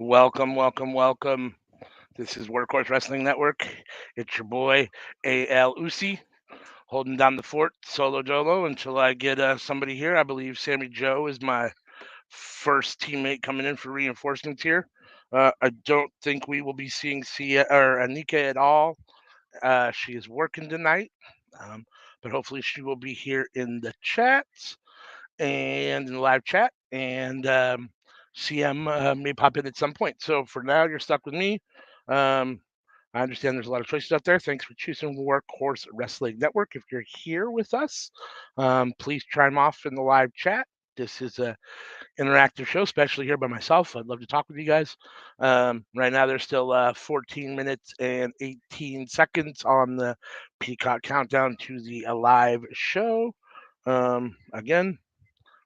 Welcome, welcome, welcome. This is Workhorse Wrestling Network. It's your boy AL Usi holding down the fort solo dolo until I get somebody here. I believe Sammy Joe is my first teammate coming in for reinforcements here. I don't think we will be seeing Sia or Anika at all. She is working tonight, um, but hopefully she will be here in the chats and in the live chat. And CM may pop in at some point. So for now, you're stuck with me. Um, I understand there's a lot of choices out there. Thanks for choosing Workhorse Wrestling Network. If you're here with us, please chime off in the live chat. This is a interactive show, especially here by myself. I'd love to talk with you guys. Right now, there's still 14 minutes and 18 seconds on the Peacock countdown to the live show. Again,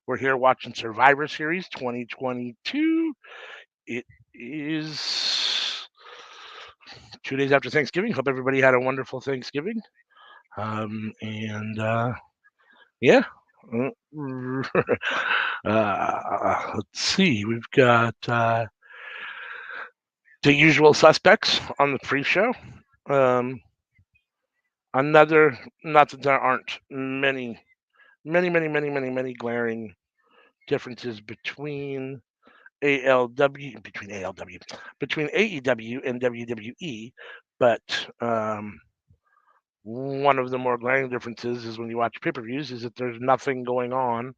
we're here watching Survivor Series 2022. It is 2 days after Thanksgiving. Hope everybody had a wonderful Thanksgiving. And yeah. Let's see. We've got the usual suspects on the pre-show. Not that there aren't many glaring differences between between AEW and WWE, but one of the more glaring differences is when you watch pay-per-views is that there's nothing going on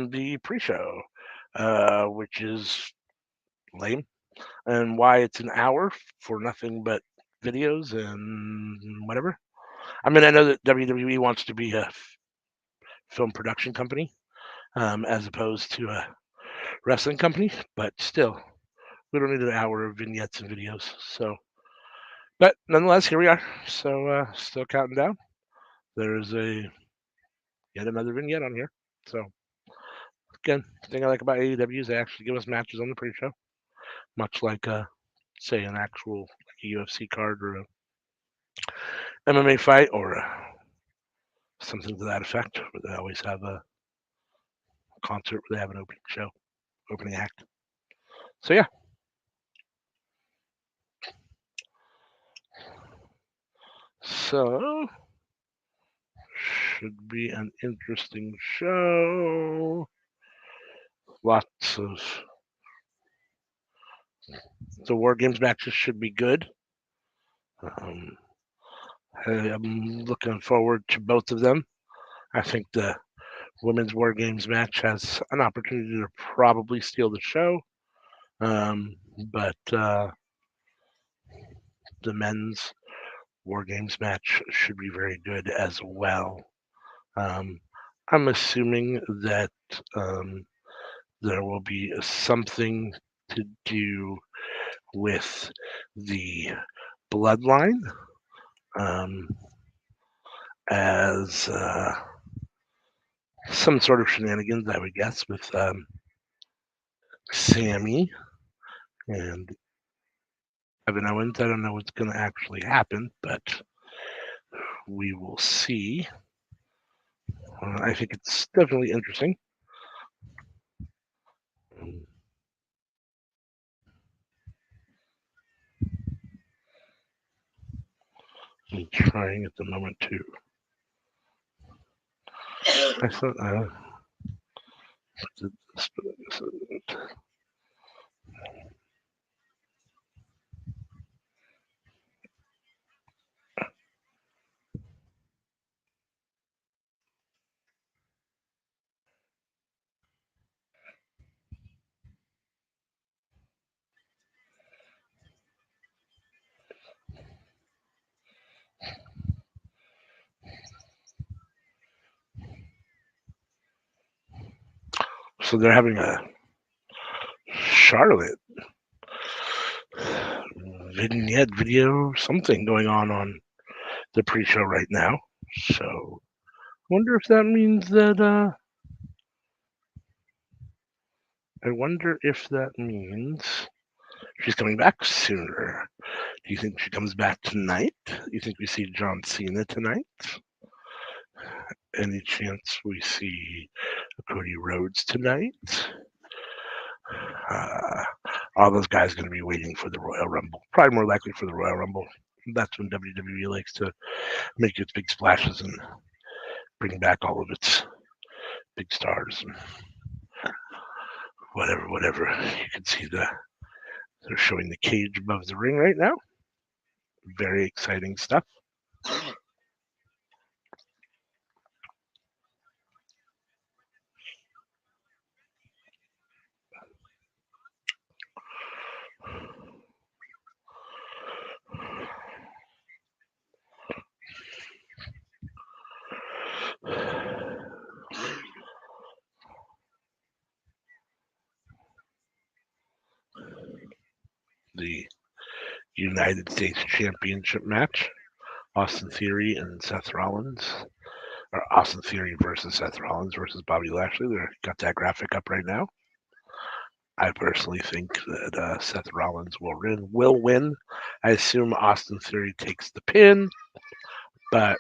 the pre-show, which is lame, and why it's an hour for nothing but videos and whatever. I mean, I know that WWE wants to be a film production company as opposed to a wrestling company, but still, we don't need an hour of vignettes and videos. So, but nonetheless, here we are. So, still counting down. There's yet another vignette on here. So, again, the thing I like about AEW is they actually give us matches on the pre-show, much like, say, an actual like a UFC card or a MMA fight or something to that effect, where they always have a concert where they have an opening show, opening act. So, yeah. So, should be an interesting show. Lots of the War Games matches should be good. I'm looking forward to both of them. I think the women's War Games match has an opportunity to probably steal the show, but the men's War Games match should be very good as well. I'm assuming that there will be something to do with the bloodline as some sort of shenanigans, I would guess, with Sammy and Kevin Owens. I don't know what's going to actually happen, but we will see. I think it's definitely interesting. I'm trying at the moment too. I thought did this, but I guess I didn't. So they're having a Charlotte vignette video, something going on the pre-show right now. So I wonder if that means that she's coming back sooner. Do you think she comes back tonight? Do you think we see John Cena tonight? Any chance we see Cody Rhodes tonight? all those guys are going to be waiting for the Royal Rumble. Probably more likely for the Royal Rumble. That's when WWE likes to make its big splashes and bring back all of its big stars and whatever. You can see they're showing the cage above the ring right now. Very exciting stuff. The United States Championship match, Austin Theory and Seth Rollins, or Austin Theory versus Seth Rollins versus Bobby Lashley. They've got that graphic up right now. I personally think that Seth Rollins will win. I assume Austin Theory takes the pin, but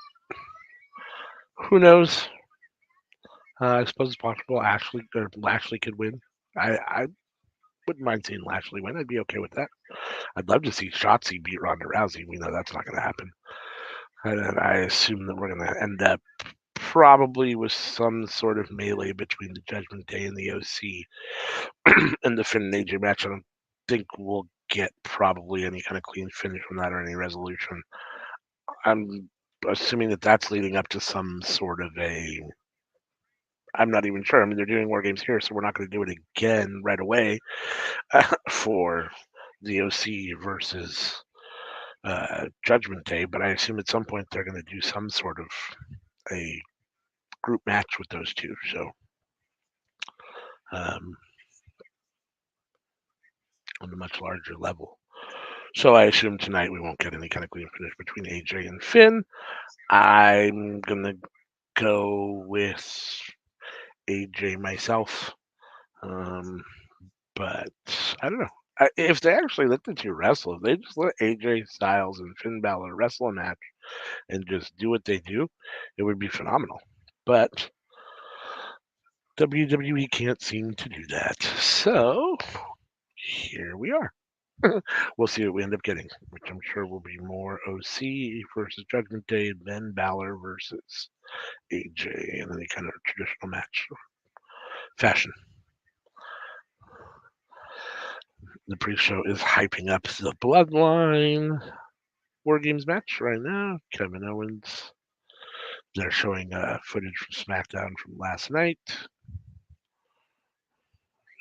who knows? I suppose it's possible Lashley could win. I wouldn't mind seeing Lashley win. I'd be okay with that. I'd love to see Shotzi beat Ronda Rousey. We know that's not going to happen. And I assume that we're going to end up probably with some sort of melee between the Judgment Day and the OC in the Finn and AJ match. I don't think we'll get probably any kind of clean finish from that or any resolution. I'm assuming that that's leading up to some sort of a. I'm not even sure. I mean, they're doing War Games here, so we're not going to do it again right away for the OC versus Judgment Day. But I assume at some point they're going to do some sort of a group match with those two. So on a much larger level. So I assume tonight we won't get any kind of clean finish between AJ and Finn. I'm going to go with AJ myself. But I don't know. If they actually let the two wrestle, if they just let AJ Styles and Finn Balor wrestle a match and just do what they do, it would be phenomenal. But WWE can't seem to do that. So here we are. We'll see what we end up getting, which I'm sure will be more OC versus Judgment Day, then Balor versus AJ in any kind of traditional match fashion. The pre-show is hyping up the Bloodline War Games match right now. Kevin Owens. They're showing footage from SmackDown from last night.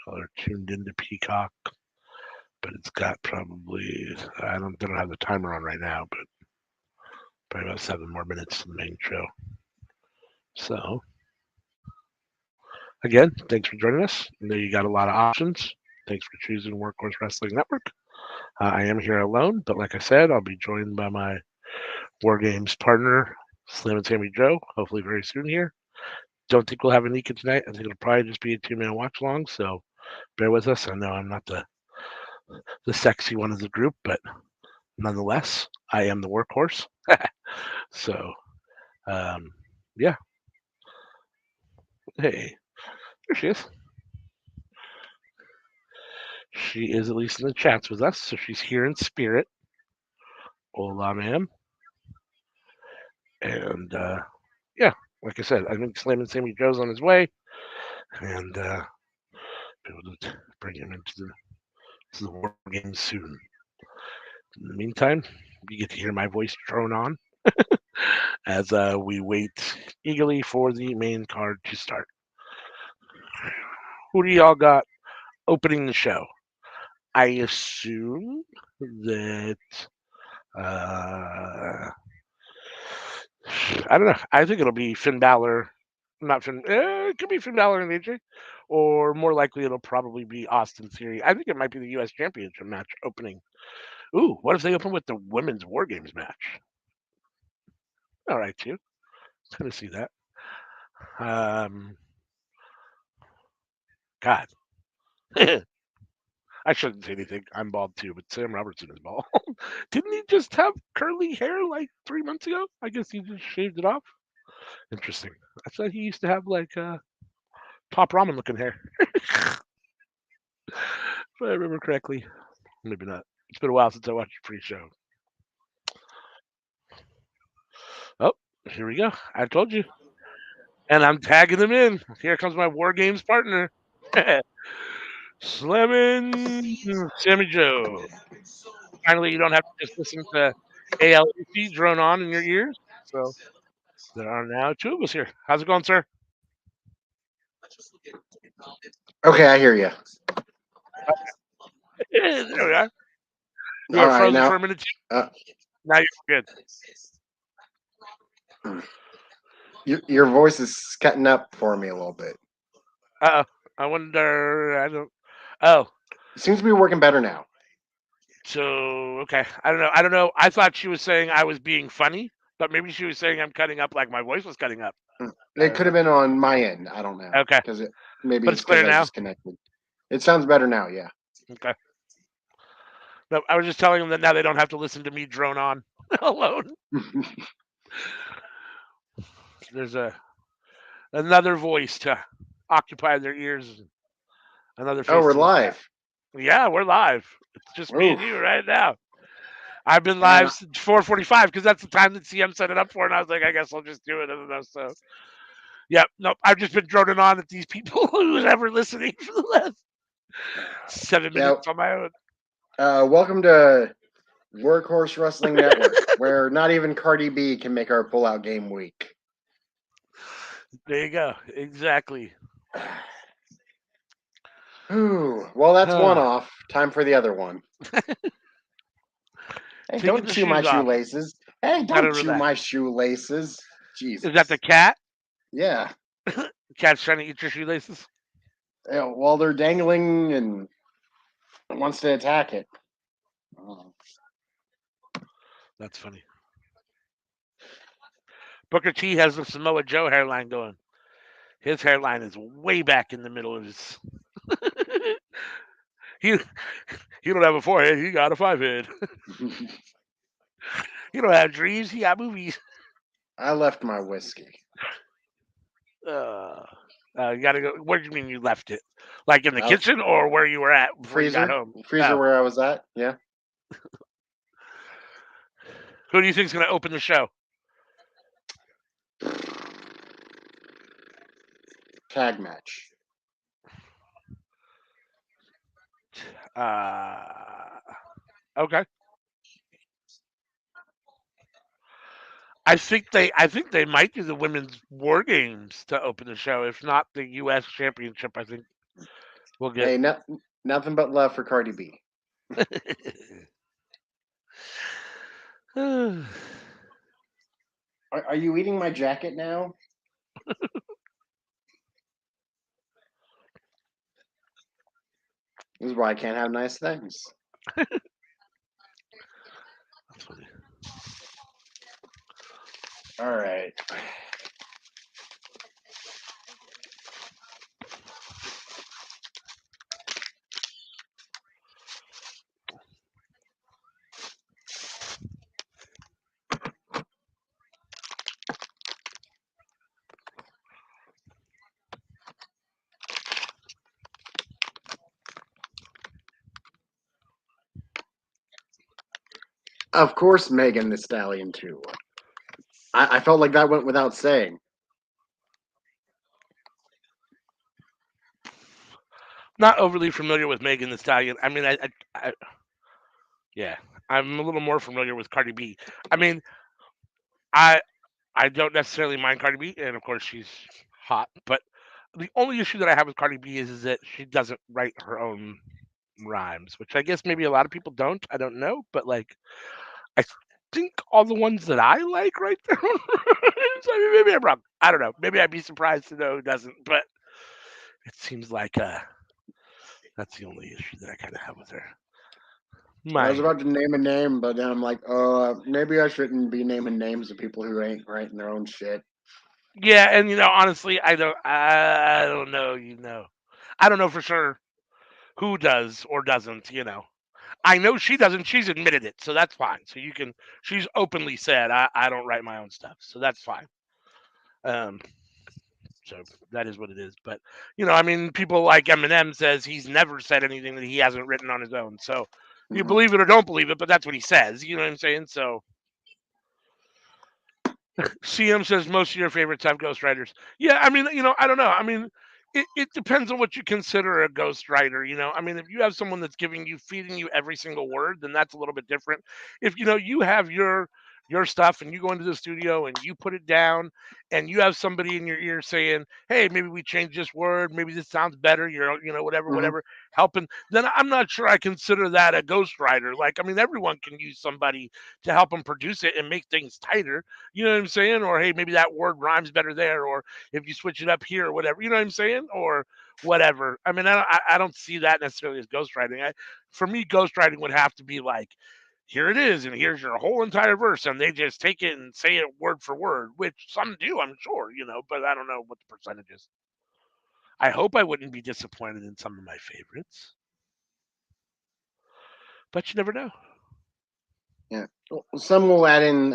Y'all are tuned into Peacock, but it's got probably they don't have the timer on right now, but probably about 7 more minutes to the main show. So again, thanks for joining us. I know you got a lot of options. Thanks for choosing Workhorse Wrestling Network. I am here alone, but like I said, I'll be joined by my War Games partner, Slim and Sammy Joe, hopefully very soon here. Don't think we'll have Anika tonight. I think it'll probably just be a 2-man watch along, so bear with us. I know I'm not the sexy one of the group, but nonetheless, I am the workhorse. So, yeah. Hey, there she is. She is at least in the chats with us, so she's here in spirit. Hola, ma'am. And yeah, like I said, I think Slam and Sammy Joe's on his way, and be able to bring him into the War Games soon. In the meantime, you get to hear my voice drone on as we wait eagerly for the main card to start. Who do y'all got opening the show? I assume that I don't know. I think it'll be Finn Balor. Not Finn. It could be Finn Balor and AJ, or more likely it'll probably be Austin Theory. I think it might be the U.S. Championship match opening. Ooh, what if they open with the Women's War Games match? All right, too. Kind of see that. God. I shouldn't say anything. I'm bald too, but Sam Robertson is bald. Didn't he just have curly hair like 3 months ago? I guess he just shaved it off. Interesting. I thought he used to have like top ramen looking hair. if I remember correctly. Maybe not. It's been a while since I watched a pre-show. Oh, here we go. I told you. And I'm tagging them in. Here comes my War Games partner. Slemmin' Sammy Joe. Finally, you don't have to just listen to ALUC drone on in your ears. So there are now two of us here. How's it going, sir? Okay, I hear you. There we are. You All were right, frozen now for a minute too. uh, Now you're good. your voice is cutting up for me a little bit. Uh oh. I wonder. I don't. Oh, It seems to be working better now. so okay. I don't know. I don't know. I thought she was saying I was being funny, but maybe she was saying I'm cutting up like my voice was cutting up. I It don't could know. have been on my end. I don't know Okay, because maybe but it's it's because clear I now. disconnected. It sounds better now. Yeah. Okay. No, I was just telling them that now they don't have to listen to me drone on alone. There's another voice to occupy their ears, another Oh, face we're to look at. live. Yeah, we're live. It's just me and you Oof, right now. I've been live man. since 4:45 because that's the time that CM set it up for, and I was like, I guess I'll just do it. I don't know. So, yeah, no, I've just been droning on at these people who's ever listening for the last 7 Yeah. minutes on my own. Welcome to Workhorse Wrestling Network, where not even Cardi B can make our pull-out game week. There you go. Exactly. Ooh, well, that's one off. Time for the other one. Hey, Taking don't the chew my shoes off. shoelaces. Hey, Gotta don't chew relax. my shoelaces. Is that the Jesus. cat? Yeah. Cat's trying to eat your shoelaces. Yeah, well, they're dangling and wants to attack it. Oh. That's funny. Booker T has the Samoa Joe hairline going. His hairline is way back in the middle of his. he he don't have a forehead. He got a five head. He don't have dreams. He got movies. I left my whiskey. Uh, you gotta go. Where do you mean you left it? Like in the Out kitchen or where you were at before you got freezer, home? freezer Oh, where I was at. Yeah. who do you think's gonna open the show? Tag match. Uh, okay. I think they might do the women's war games to open the show. If not the U.S. Championship, I think we'll get. Hey, nothing but love for Cardi B. Are you eating my jacket now? This is why I can't have nice things. That's funny. All right. Of course, Megan the Stallion too. I felt like that went without saying. Not overly familiar with Megan the Stallion. I mean, yeah, I'm a little more familiar with Cardi B. I mean, I I don't necessarily mind Cardi B, and of course she's hot. But the only issue that I have with Cardi B is that she doesn't write her own rhymes, which I guess maybe a lot of people don't. I don't know, but like I think all the ones that I like write their own rhymes. I mean, maybe I'm wrong. I don't know. Maybe I'd be surprised to know who doesn't, but it seems like that's the only issue that I kind of have with her. I was My about to name a name, but then I'm like, maybe I shouldn't be naming names of people who ain't writing their own shit. Yeah, and honestly, I don't know. I don't know for sure who does or doesn't. I know she doesn't. She's admitted it, so that's fine. So you can. She's openly said, I don't write my own stuff, so that's fine. Um, So that is what it is. But I mean, people like Eminem says he's never said anything that he hasn't written on his own. So you Mhm. believe it or don't believe it, but that's what he says. You know what I'm saying? So CM says most of your favorites have ghostwriters. Yeah, I mean, I don't know. I mean, it depends on what you consider a ghostwriter. I mean, if you have someone that's feeding you every single word, then that's a little bit different. If you have your stuff and you go into the studio and you put it down and you have somebody in your ear saying, "Hey, maybe we change this word, maybe this sounds better," whatever, Mhm. whatever, helping, then I'm not sure I consider that a ghostwriter. Like, I mean, everyone can use somebody to help them produce it and make things tighter. You know what I'm saying? Or hey, maybe that word rhymes better there. Or if you switch it up here or whatever. You know what I'm saying? Or whatever. I mean, I don't see that necessarily as ghostwriting. For me, ghostwriting would have to be like, here it is, and here's your whole entire verse, and they just take it and say it word for word, which some do, I'm sure, but I don't know what the percentage is. I hope I wouldn't be disappointed in some of my favorites, but you never know. Yeah. Some will add in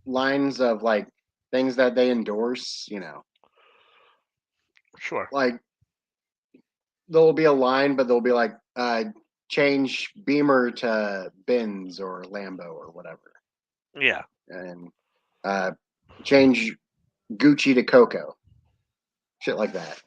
lines of like things that they endorse. Sure. Like there'll be a line, but they'll be like, change Beamer to Benz or Lambo or whatever, Yeah. and uh, change Gucci to Coco, shit like that.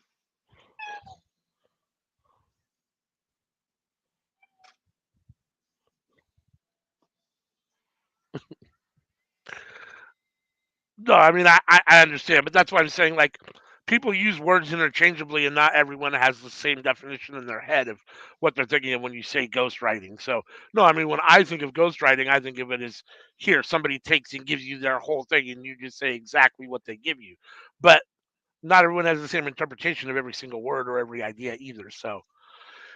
No, I mean I understand, but that's why I'm saying like people use words interchangeably, and not everyone has the same definition in their head of what they're thinking of when you say ghostwriting. So no, I mean when I think of ghostwriting, I think of it as here somebody takes and gives you their whole thing, and you just say exactly what they give you. But not everyone has the same interpretation of every single word or every idea either. So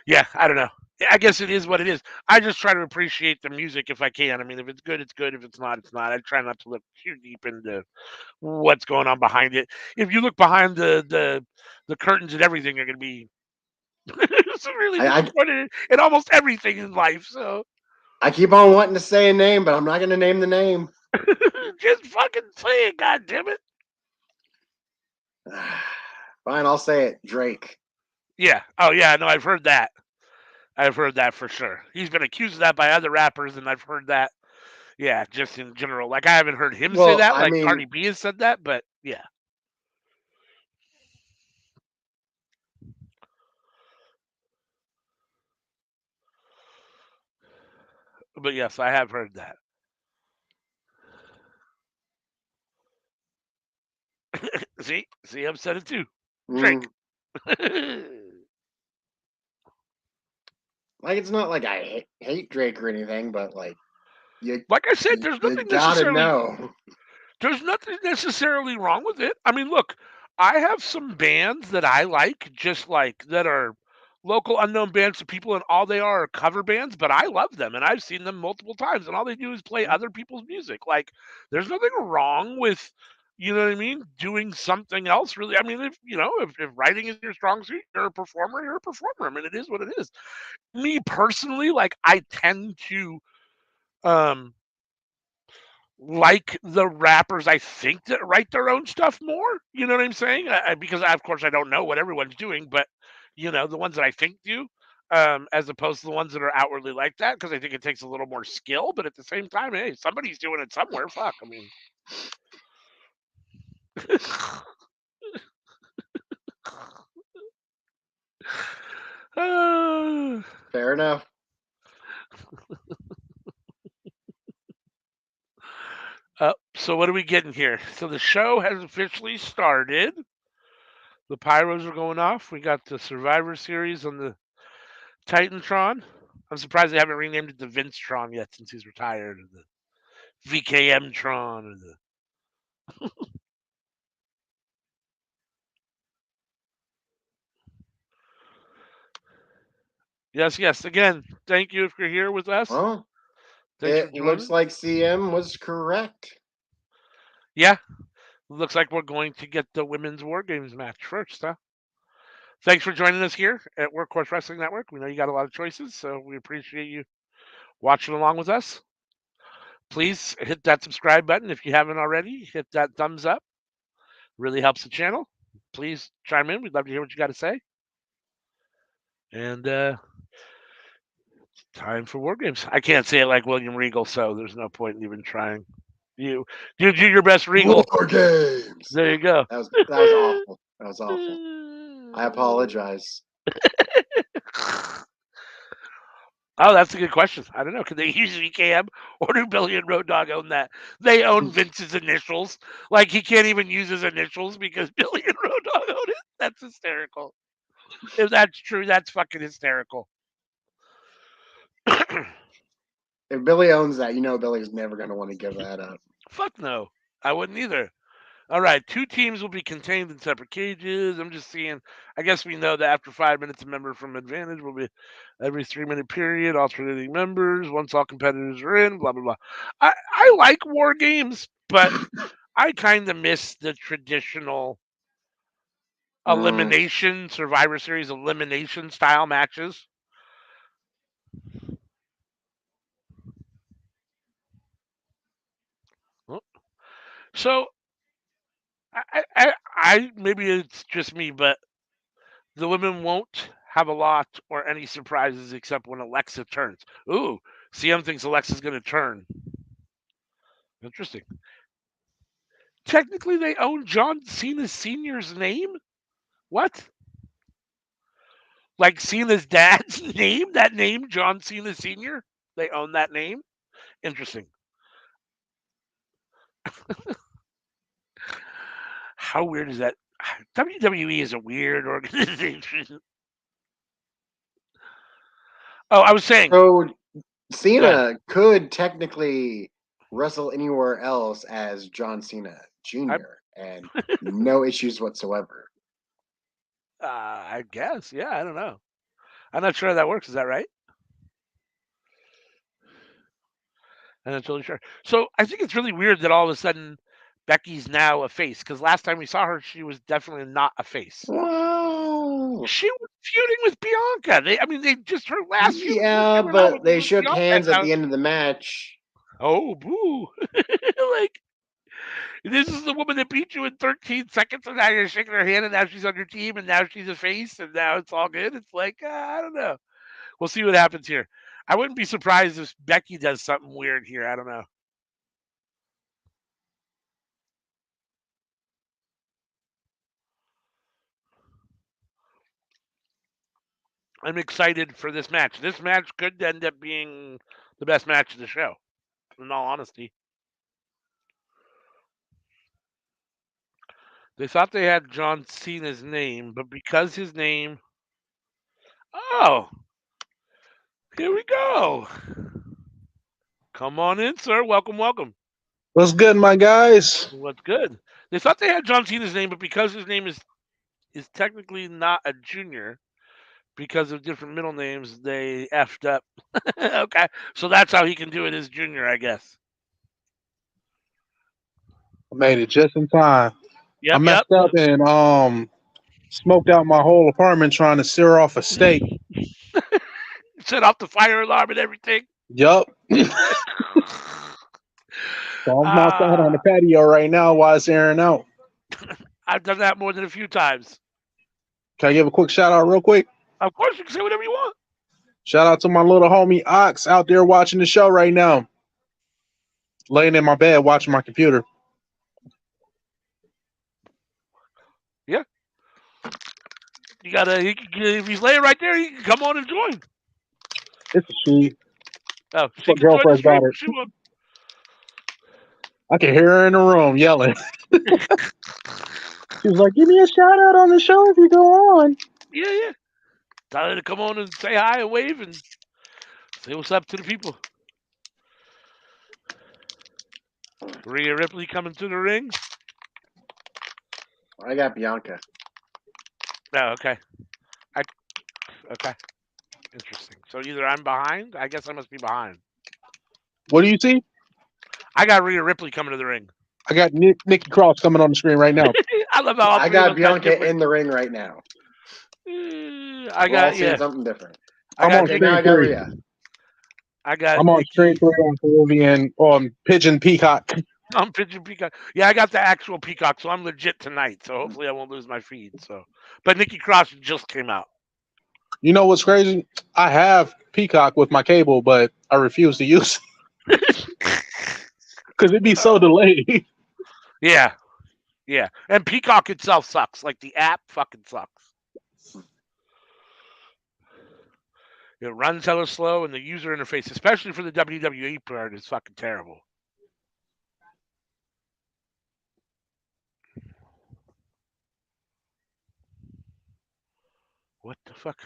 yeah, I don't know. I guess it is what it is. I just try to appreciate the music if I can. I mean, if it's good, it's good. If it's not, it's not. I try not to look too deep into what's going on behind it. If you look behind the curtains and everything, you're going to be really I disappointed in almost everything in life. So I keep on wanting to say a name, but I'm not going to name the name. just fucking say it, God damn it. Fine, I'll say it. Drake. Yeah. Oh yeah. No, I've heard that. I've heard that for sure. He's been accused of that by other rappers, and I've heard that. Yeah, just in general. Like I haven't heard him say Well, that. I Like mean, Cardi B has said that, but yeah. But yes, I have heard that. See, I've said it too. Drake. mm, like it's not like I hate Drake or anything, but like you Like I said, you gotta know. there's nothing necessarily wrong with it. I mean, look, I have some bands that I like, just like that are local unknown bands to people, and all they are cover bands, but I love them, and I've seen them multiple times, and all they do is play other people's music. Like, there's nothing wrong with, you know what I mean, doing something else. Really, I mean, if writing is your strong suit, you're a performer. You're a performer. I mean, it is what it is. Me personally, like, I tend to um like the rappers I think that write their own stuff more. You know what I'm saying? Because of course I don't know what everyone's doing, but the ones that I think do, as opposed to the ones that are outwardly like that, because I think it takes a little more skill. But at the same time, hey, somebody's doing it somewhere. Fuck, I mean. uh, Fair enough. so what are we getting here? So the show has officially started. The pyros are going off. We got the Survivor Series on the Titantron. I'm surprised they haven't renamed it the Vince-tron yet since he's retired, or the VKM-tron, or the. Yes, yes. Again, thank you if you're here with us. Well, Thanks for it looks joining. like CM was correct. Yeah, looks like we're going to get the women's War Games match first, huh? Thanks for joining us here at Workhorse Wrestling Network. We know you got a lot of choices, so we appreciate you watching along with us. Please hit that subscribe button if you haven't already. Hit that thumbs up. Really helps the channel. please chime in. We'd love to hear what you got to say. And time for war games. I can't say it like William Regal, so there's no point in even trying. You do your best, Regal. War games. There you go. That was awful. That was awful. I apologize. Oh, that's a good question. I don't know. Could they use VKM or do Billy and Road Dogg own that? They own Vince's initials. Like he can't even use his initials because Billy and Road Dogg own it. That's hysterical. If that's true, that's fucking hysterical. If Billy owns that, Billy's never going to want to give that up. Fuck no. I wouldn't either. All right, 2 teams will be contained in separate cages. I'm just seeing. I guess we know that after 5 minutes, a member from advantage will be every 3-minute period, alternating members once all competitors are in. Blah blah blah. I like war games, but I kind of miss the traditional elimination Survivor Series elimination style matches. So I maybe it's just me, but the women won't have a lot or any surprises except when Alexa turns. Ooh, CM thinks Alexa's going to turn. Interesting. Technically, they own John Cena Sr.'s name? What? Like Cena's dad's name? That name, John Cena Sr.? They own that name? Interesting. How weird is that? WWE is a weird organization. Oh, I was saying. So Cena could technically wrestle anywhere else as John Cena Jr. and no issues whatsoever. I guess. Yeah, I don't know. I'm not sure how that works. Is that right? I'm not totally sure. So I think it's really weird that all of a sudden Becky's now a face because last time we saw her, she was definitely not a face. Wow. She was feuding with Bianca. They just her last feud. Yeah, but they shook hands at the end of the match. Oh, boo! Like this is the woman that beat you in 13 seconds, and now you're shaking her hand, and now she's on your team, and now she's a face, and now it's all good. It's like I don't know. We'll see what happens here. I wouldn't be surprised if Becky does something weird here. I don't know. I'm excited for this match. This match could end up being the best match of the show, in all honesty. They thought they had John Cena's name, but because his name. Oh, here we go. Come on in, sir. Welcome, welcome. What's good, my guys? What's good? They thought they had John Cena's name, but because his name is technically not a junior, because of different middle names, they effed up. Okay, so that's how he can do it as junior, I guess. I made it just in time. Yep, I messed up and smoked out my whole apartment trying to sear off a steak. Set off the fire alarm and everything. Yup. So I'm outside on the patio right now while it's airing out. I've done that more than a few times. Can I give a quick shout out real quick? Of course, you can say whatever you want. Shout out to my little homie Ox out there watching the show right now. Laying in my bed watching my computer. Yeah. You gotta. If he's laying right there, he can come on and join. It's a she. Oh, she can join the stream. She will. I can hear her in the room yelling. She was like, "Give me a shout out on the show if you go on." Yeah. Tell her to come on and say hi and wave and say what's up to the people. Rhea Ripley coming to the ring. I got Bianca. Oh, okay. Okay. Interesting. So either I'm behind. I guess I must be behind. What do you see? I got Rhea Ripley coming to the ring. I got Nikki Cross coming on the screen right now. I love how I got Bianca in the ring right now. I got something different. I'm on screen 3. Rhea. I got. I'm on screen 3 on Peruvian on Pigeon Peacock. I'm pitching Peacock. Yeah, I got the actual Peacock, so I'm legit tonight. So hopefully I won't lose my feed. So, but Nikki Cross just came out. You know what's crazy? I have Peacock with my cable, but I refuse to use it because it'd be so delayed. Yeah, yeah. And Peacock itself sucks. Like the app fucking sucks. It runs hella slow, and the user interface, especially for the WWE part, is fucking terrible. What the fuck?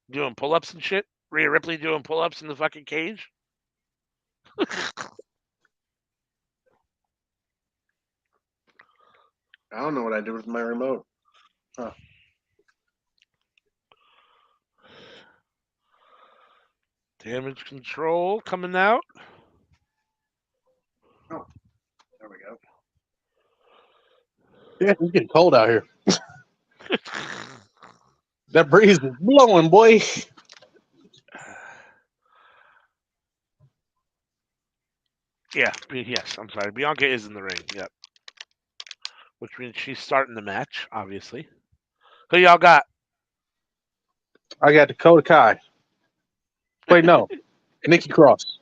Doing pull-ups and shit? Rhea Ripley doing pull-ups in the fucking cage? I don't know what I did with my remote. Huh. Damage control coming out. Oh, there we go. Yeah, it's getting cold out here. That breeze is blowing, boy. Yeah, yes, I'm sorry. Bianca is in the ring, yep. Which means she's starting the match, obviously. Who y'all got? I got Dakota Kai. Wait, no. Nikki Cross.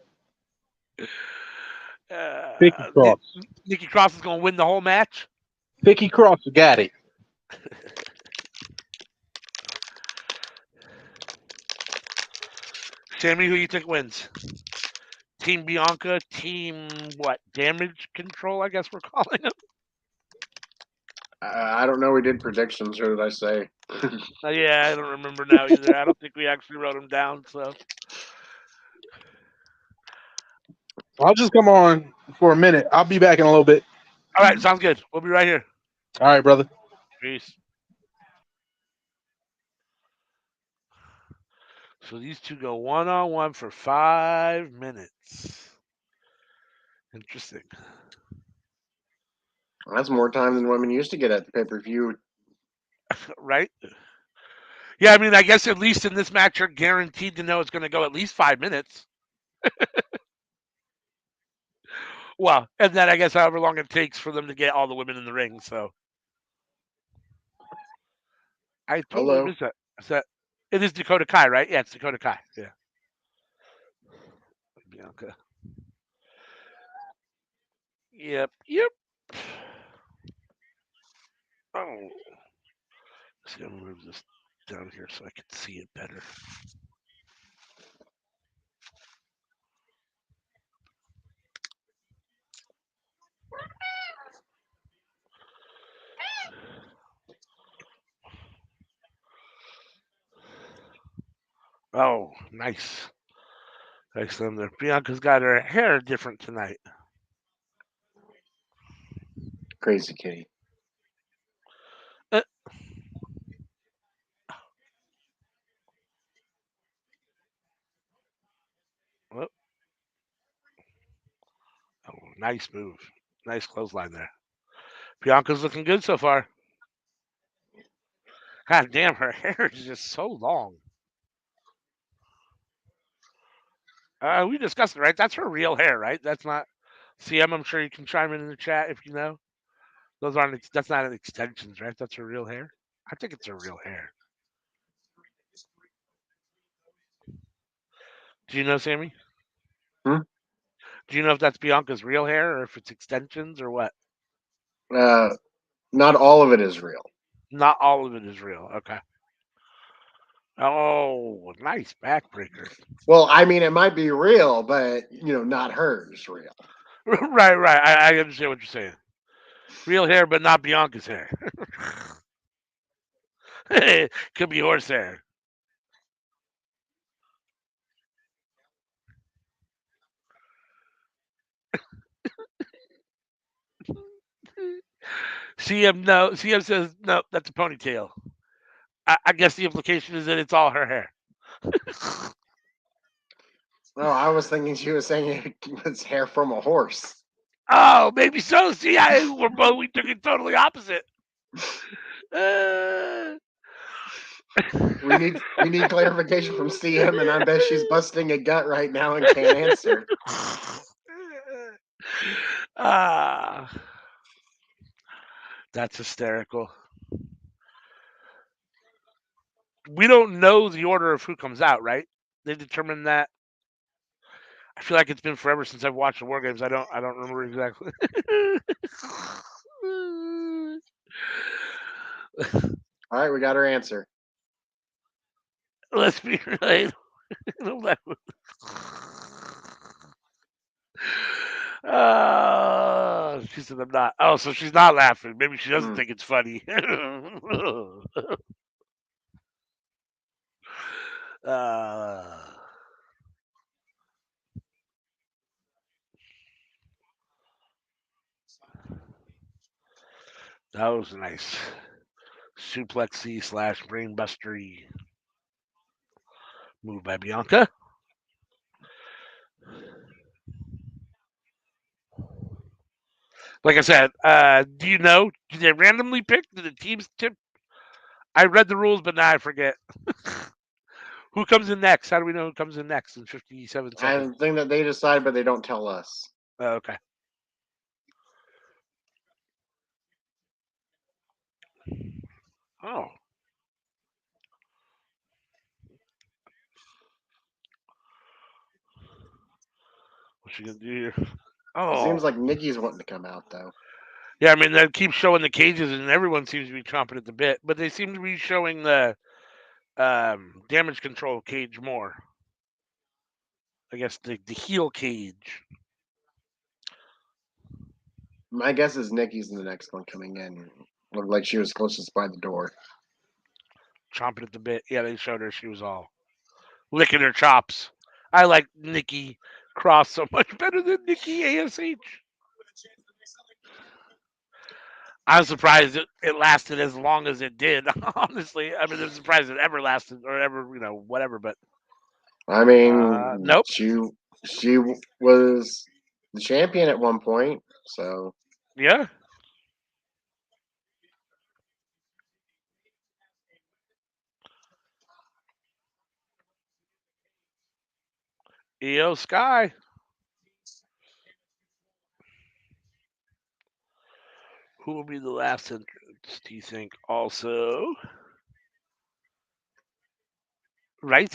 Vicky Cross. Nikki Cross is going to win the whole match? Vicky Cross got it. Sammy, who you think wins? Team Bianca, team what? Damage control, I guess we're calling them. I don't know. We did predictions. Or did I say? Yeah, I don't remember now either. I don't think we actually wrote them down. So I'll just come on for a minute. I'll be back in a little bit. all right, sounds good. We'll be right here. All right, brother. Peace. So these two go one-on-one for 5 minutes. Interesting. That's more time than women used to get at the pay-per-view. Right? Yeah, I mean, I guess at least in this match, you're guaranteed to know it's going to go at least 5 minutes. Well, and then I guess however long it takes for them to get all the women in the ring. So I totally missed that. It is Dakota Kai, right? Yeah, it's Dakota Kai. Yeah. Bianca. Yep. Oh. Let's see, I'm going to move this down here so I can see it better. Oh, nice. Nice them there. Bianca's got her hair different tonight. Crazy kitty. Oh, nice move. Nice clothesline there. Bianca's looking good so far. God damn, her hair is just so long. We discussed it, right? That's her real hair, right? That's not CM. I'm sure you can chime in the chat if you know. Those aren't. That's not extensions, right? That's her real hair. I think it's her real hair. Do you know, Sammy? Hmm? Do you know if that's Bianca's real hair or if it's extensions or what? Not all of it is real. Not all of it is real. Okay. Oh, nice backbreaker. Well, I mean, it might be real, but not hers real. Right. I understand what you're saying. Real hair, but not Bianca's hair. Could be horse hair. CM says no. That's a ponytail. I guess the implication is that it's all her hair. No, I was thinking she was saying it was hair from a horse. Oh, maybe so. See, we took it totally opposite. We need clarification from CM, and I bet she's busting a gut right now and can't answer. Ah, that's hysterical. We don't know the order of who comes out, right? They determine that. I feel like it's been forever since I've watched the War Games. I don't remember exactly. All right, we got our answer. Let's be right. She said I'm not. Oh, so she's not laughing. Maybe she doesn't Hmm. think it's funny. uh, that was nice. Suplexy slash brainbustery move by Bianca. Like I said, do you know? Did they randomly pick? Did the teams tip? I read the rules, but now I forget. Who comes in next? How do we know who comes in next in 57 I seconds? think that they decide, but they don't tell us. Oh, okay. Oh, what's she gonna do here? It seems Oh, like Nikki's wanting to come out though. yeah. I mean, they keep showing the cages, and everyone seems to be chomping at the bit. But they seem to be showing the damage control cage more. I guess the heel cage. My guess is Nikki's the next one coming in. Looked like she was closest by the door. Chomping at the bit. Yeah, they showed her she was all licking her chops. I like Nikki Cross so much better than Nikki ASH. I'm surprised it lasted as long as it did. Honestly, I mean, I'm surprised it ever lasted or ever, whatever. But I mean, nope. she was the champion at one point, so Yeah, EO Sky. Who will be the last entrance? Do you think? Also, right?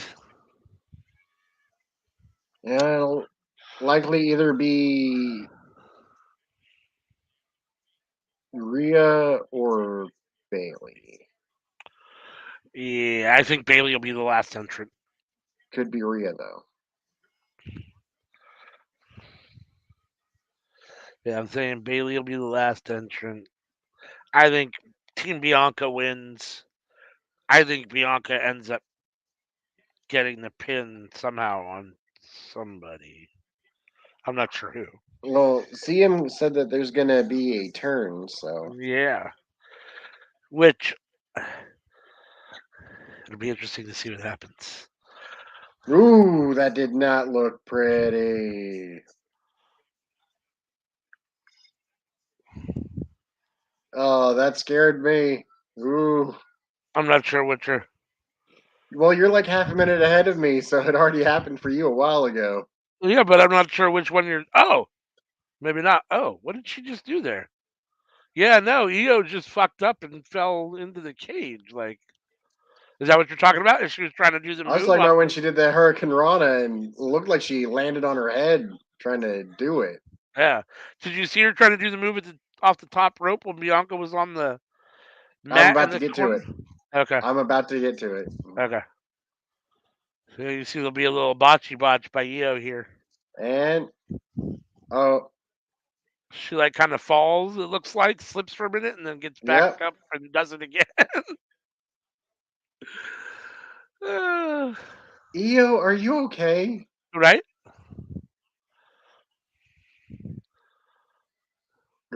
yeah, it'll likely either be Rhea or Bailey. Yeah, I think Bailey will be the last entrant. Could be Rhea though. Yeah, I'm saying Bailey will be the last entrant. I think Team Bianca wins. I think Bianca ends up getting the pin somehow on somebody. I'm not sure who. Well, CM said that there's gonna be a turn, so Yeah, which it'll be interesting to see what happens. ooh, that did not look pretty. Oh, that scared me. Ooh. I'm not sure which are. Well, you're like half a minute ahead of me, so it already happened for you a while ago. Yeah, but I'm not sure which one you're. Oh, maybe not. Oh, what did she just do there? Yeah, no, Io just fucked up and fell into the cage. Like, is that what you're talking about? Is she was trying to do the I was move talking off about when the? she did the Hurricane Rana and it looked like she landed on her head trying to do it. Yeah. Did you see her trying to do the move off the top rope when Bianca was on the I'm mat in about to the get to corner? it. Okay. I'm about to get to it. Okay. So you see, there'll be a little botchy botch by Io here. And oh, She like kind of falls. It looks like slips for a minute and then gets back yep. up and does it again. Io, are you okay? Right?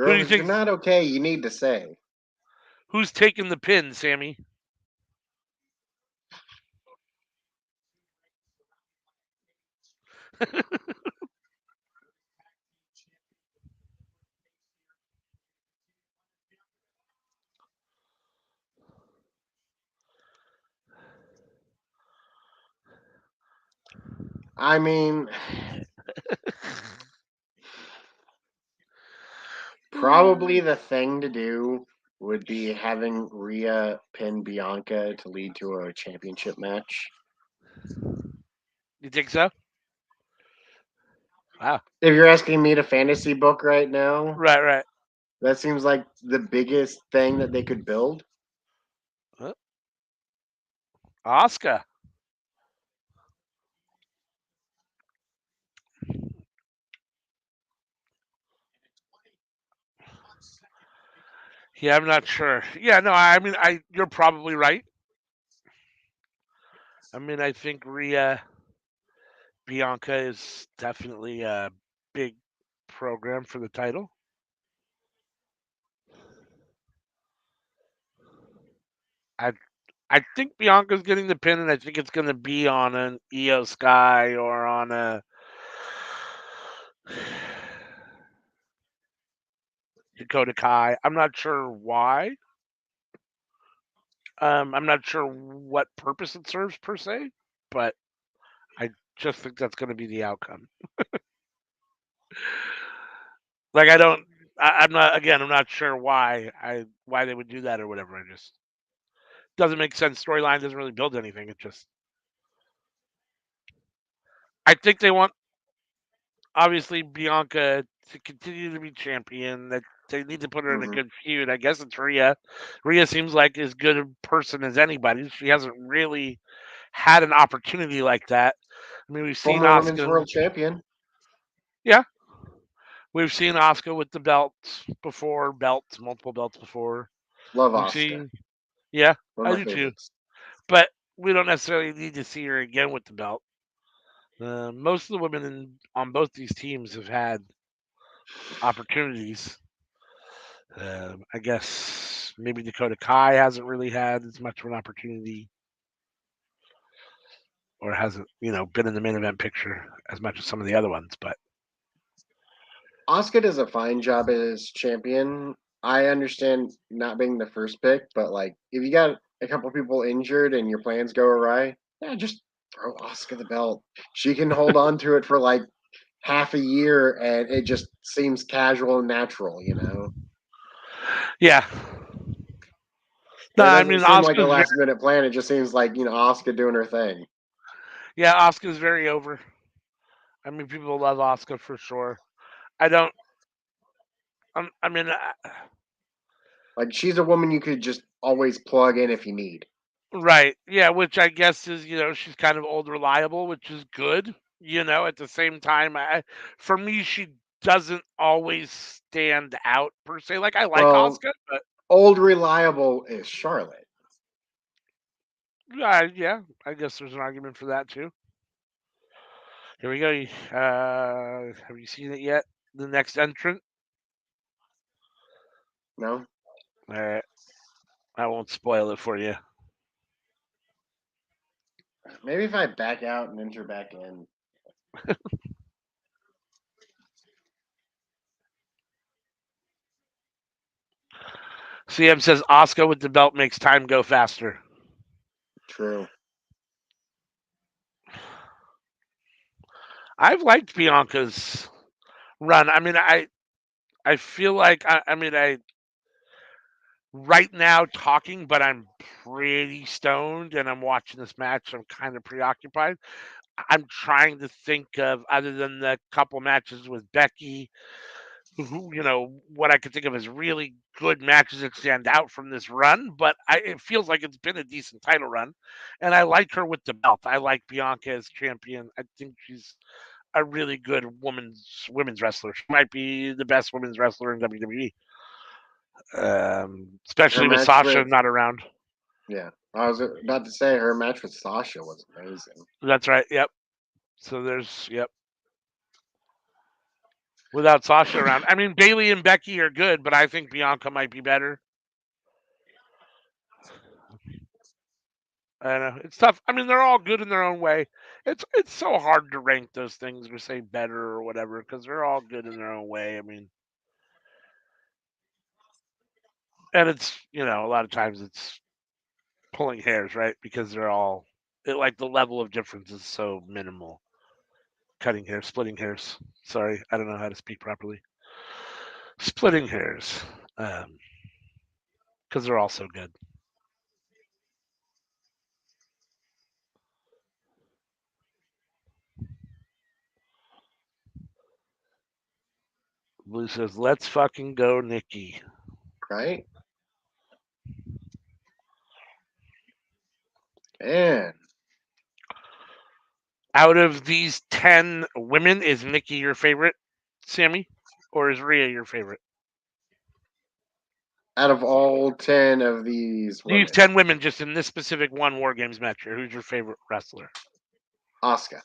Who do Girl, you if you're think? not okay, you need to say. Who's taking the pin, Sammy? I mean, Probably the thing to do would be having Rhea pin Bianca to lead to a championship match. You think so? Wow. If you're asking me to fantasy book right now, Right. that seems like the biggest thing that they could build. Oscar. Yeah, I'm not sure. Yeah, no, I mean, you're probably right. I mean, I think Rhea Bianca is definitely a big program for the title. I I think Bianca's getting the pin, and I think it's going to be on an Io Sky or on a Dakota Kai. I'm not sure why. I'm not sure what purpose it serves per se, but I just think that's going to be the outcome. Like I don't, I'm not. Again, I'm not sure why they would do that or whatever. I just doesn't make sense. Storyline doesn't really build anything. It just, I think they want obviously Bianca to continue to be champion. That they need to put her in a Hmm. good feud. I guess it's Rhea. Rhea seems like as good a person as anybody. She hasn't really had an opportunity like that. I mean, we've seen Former women's Oscar. world champion. Yeah, we've seen Oscar with the belts before, multiple belts before. Love We've Asuka. seen, yeah, One I of my do too. favorites. But we don't necessarily need to see her again with the belt. Most of the women on both these teams have had opportunities. I guess maybe Dakota Kai hasn't really had as much of an opportunity, or hasn't, been in the main event picture as much as some of the other ones. But Asuka does a fine job as champion. I understand not being the first pick, but like if you got a couple people injured and your plans go awry, yeah, just throw Asuka the belt. She can hold on to it for like half a year, and it just seems casual and natural. yeah, no, It I doesn't mean seem like a Oscar's last minute plan. It just seems like Asuka doing her thing. yeah, Oscar's very over. I mean, people love Oscar for sure. I don't. I mean, Like she's a woman you could just always plug in if you need. right? Yeah, which I guess is she's kind of old reliable, which is good. At the same time, for me she doesn't always stand out per se. Like I like Well, Oscar, but old reliable is Charlotte. yeah, I guess there's an argument for that too. Here we go. Have you seen it yet? The next entrant. No, All right, I won't spoil it for you. maybe if I back out and enter back in. CM says Oscar with the belt makes time go faster. True. I've liked Bianca's run. I mean, I feel like I mean I right now talking, but I'm pretty stoned and I'm watching this match. I'm kind of preoccupied. I'm trying to think of other than the couple matches with Becky, who what I could think of as really good matches that stand out from this run. But it feels like it's been a decent title run, and I like her with the belt. I like Bianca as champion. I think she's a really good women's wrestler. She might be the best women's wrestler in WWE, Her especially with match Sasha with not around. Yeah, I was about to say her match with Sasha was amazing. That's right. Yep. So there's yep. Without Sasha around, I mean Bailey and Becky are good, but I think Bianca might be better. I know it's tough. I mean they're all good in their own way. It's so hard to rank those things or say better or whatever because they're all good in their own way. I mean, and it's a lot of times it's pulling hairs, right? Because they're all like the level of difference is so minimal. Cutting hairs, splitting hairs. Sorry, I don't know how to speak properly. splitting hairs, because they're all so good. Blue says, "Let's fucking go, Nikki." Right? Man. Out of these 10 women, is Nikki your favorite, Sammy, or is Rhea your favorite? Out of all 10 of these These women, 10 women, just in this specific one War Games match here, who's your favorite wrestler? Asuka.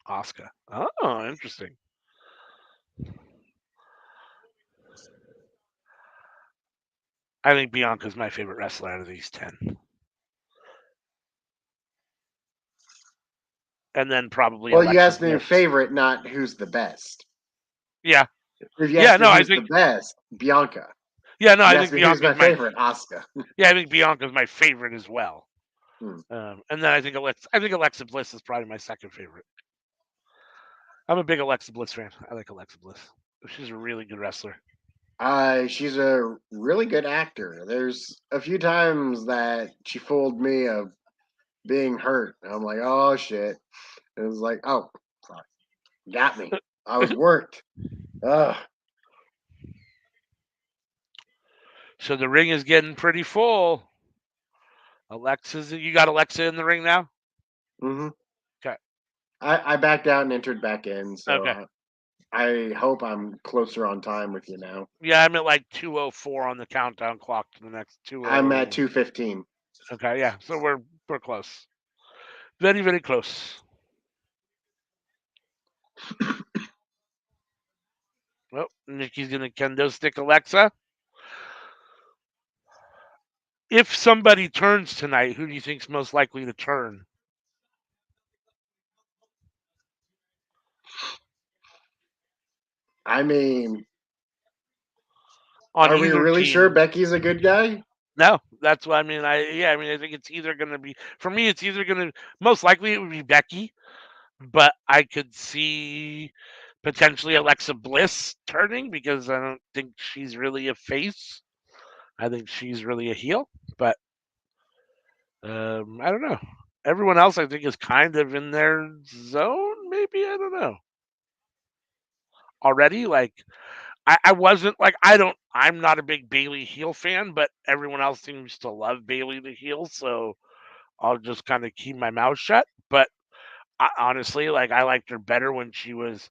Asuka. Oh, interesting. I think Bianca's my favorite wrestler out of these 10. And then probably Well, you Alexa asked me Bliss. favorite, not who's the best. Yeah. If you Yeah, asked me no, I who's think. the best, Bianca. Yeah, no, You I asked think me who's my Bianca's my. favorite, Asuka. Yeah, I think Bianca's my favorite as well. Hmm. And then I think Alexa Bliss is probably my second favorite. I'm a big Alexa Bliss fan. I like Alexa Bliss. She's a really good wrestler. She's a really good actor. There's a few times that she fooled me of being hurt. I'm like, oh shit. And it was like, oh, sorry. Got me. I was worked. Ugh. So the ring is getting pretty full. You got Alexa in the ring now? Hmm. Okay. I backed out and entered back in, so Okay. I hope I'm closer on time with you now. Yeah, I'm at like 2:04 on the countdown clock to the next 20. I'm at 2:15. Okay, yeah. So we're close. Very, very close. Well, Nikki's gonna kendo stick Alexa. If somebody turns tonight, who do you think's most likely to turn? I mean, On are we either really sure team? Becky's a good guy? No, that's what I mean. I think it's either gonna be for me. It's either gonna most likely it would be Becky, but I could see potentially Alexa Bliss turning because I don't think she's really a face. I think she's really a heel, but I don't know. Everyone else, I think, is kind of in their zone. Maybe I don't know. Already, like I wasn't like I don't. I'm not a big Bailey heel fan, but everyone else seems to love Bailey the heel, so I'll just kind of keep my mouth shut. But honestly, like I liked her better when she was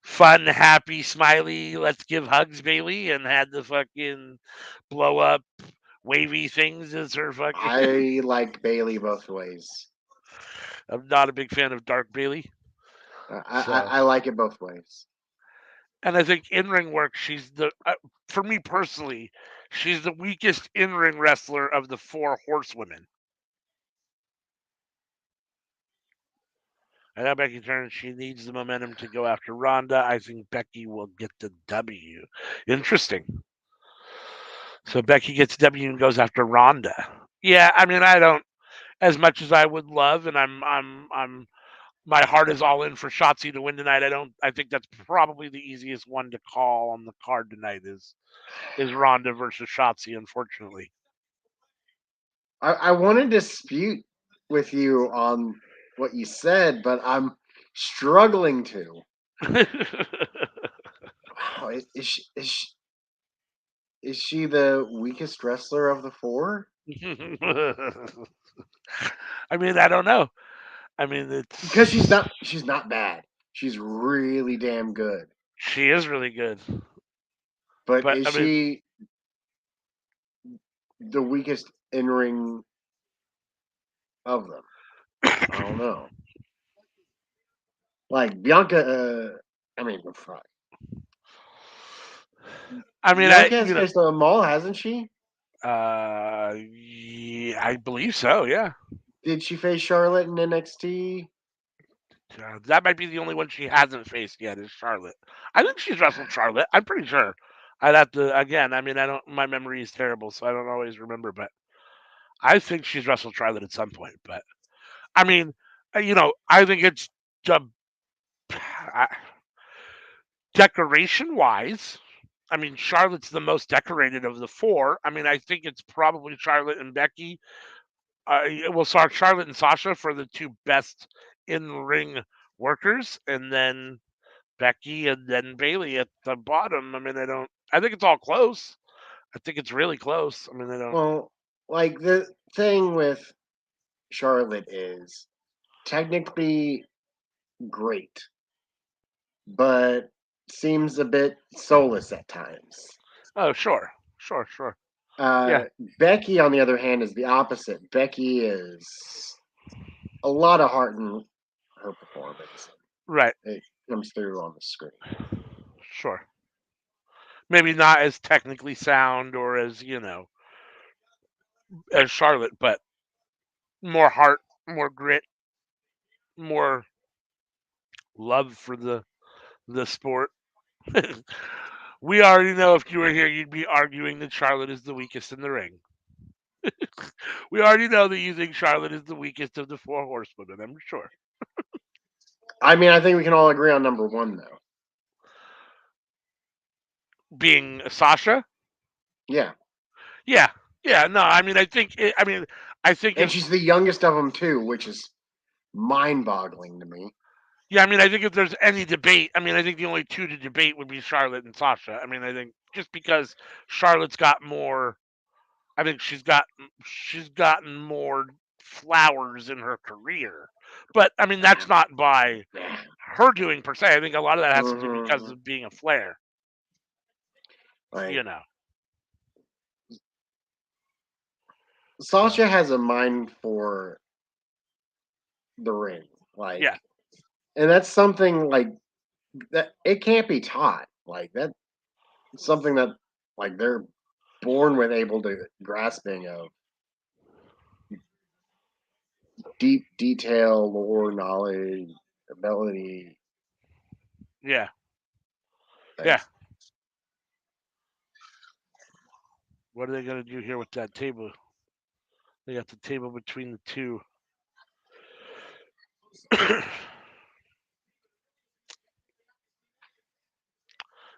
fun, happy, smiley. Let's give hugs, Bailey, and had the fucking blow up wavy things as her fucking. I like Bailey both ways. I'm not a big fan of Dark Bailey. So, I like it both ways. and I think in ring work, for me personally, she's the weakest in ring wrestler of the four horsewomen. I know Becky turns. She needs the momentum to go after Ronda. I think Becky will get the W. Interesting. So Becky gets W and goes after Ronda. Yeah, I mean, I don't as much as I would love, and I'm my heart is all in for Shotzi to win tonight. I think that's probably the easiest one to call on the card tonight is Ronda versus Shotzi. Unfortunately, I want to dispute with you on what you said, but I'm struggling to. Wow, is she the weakest wrestler of the four? I mean, I don't know. I mean, Because it's she's not bad. She's really damn good. she is really good, But but is I mean, she the weakest in ring of them? I don't know. Like Bianca, I mean, fuck. I mean, Bianca has faced a Maul, hasn't she? yeah, I believe so. Yeah, Did she face Charlotte in NXT? that might be the only one she hasn't faced yet is Charlotte. I think she's wrestled Charlotte. I'm pretty sure. I'd have to again. I mean, I don't. My memory is terrible, so I don't always remember. But I think she's wrestled Charlotte at some point. But I mean, I think it's uh, decoration wise. I mean, Charlotte's the most decorated of the four. I mean, I think it's probably Charlotte and Becky. Well, sorry, Charlotte and Sasha for the two best in ring workers, and then Becky and then Bailey at the bottom. I mean, I don't. I think it's all close. I think it's really close. I mean, I don't. Well, like the thing with Charlotte is technically great, but seems a bit soulless at times. Oh, sure, sure, sure. Uh, Yeah, Becky, on the other hand, is the opposite. Becky is a lot of heart in her performance. right, It comes through on the screen. sure. Maybe not as technically sound or as as Charlotte, but more heart, more grit, more love for the sport. We already know if you were here, you'd be arguing that Charlotte is the weakest in the ring. We already know that you think Charlotte is the weakest of the four horsewomen. I'm sure. I mean, I think we can all agree on number one, though. Being Sasha, Yeah, yeah, yeah. No, I mean, I think and if she's the youngest of them too, which is mind-boggling to me. yeah, I mean, I think if there's any debate, I mean, I think the only two to debate would be Charlotte and Sasha. I mean, I think just because Charlotte's got more, I think she's gotten more flowers in her career. But I mean, that's not by her doing per se. I think a lot of that has to do because Mhm. of being a Flair. Like You know. So Sasha has a mind for the ring, like, yeah, and that's something like that. It can't be taught. Like that's something that like they're born with, able to grasping of deep detail, lore, knowledge, ability. yeah, yeah. Things. What are they gonna do here with that table? They got the table between the two.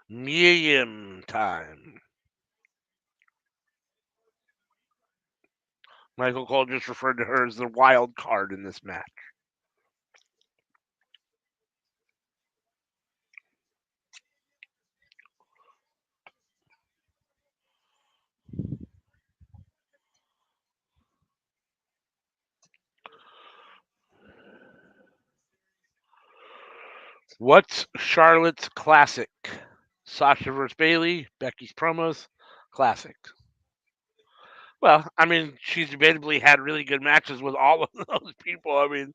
Miriam time. Michael Cole just referred to her as the wild card in this match. What's Charlotte's classic? Sasha vs. Bailey, Becky's promos, classic. Well, I mean, she's debatably had really good matches with all of those people. I mean,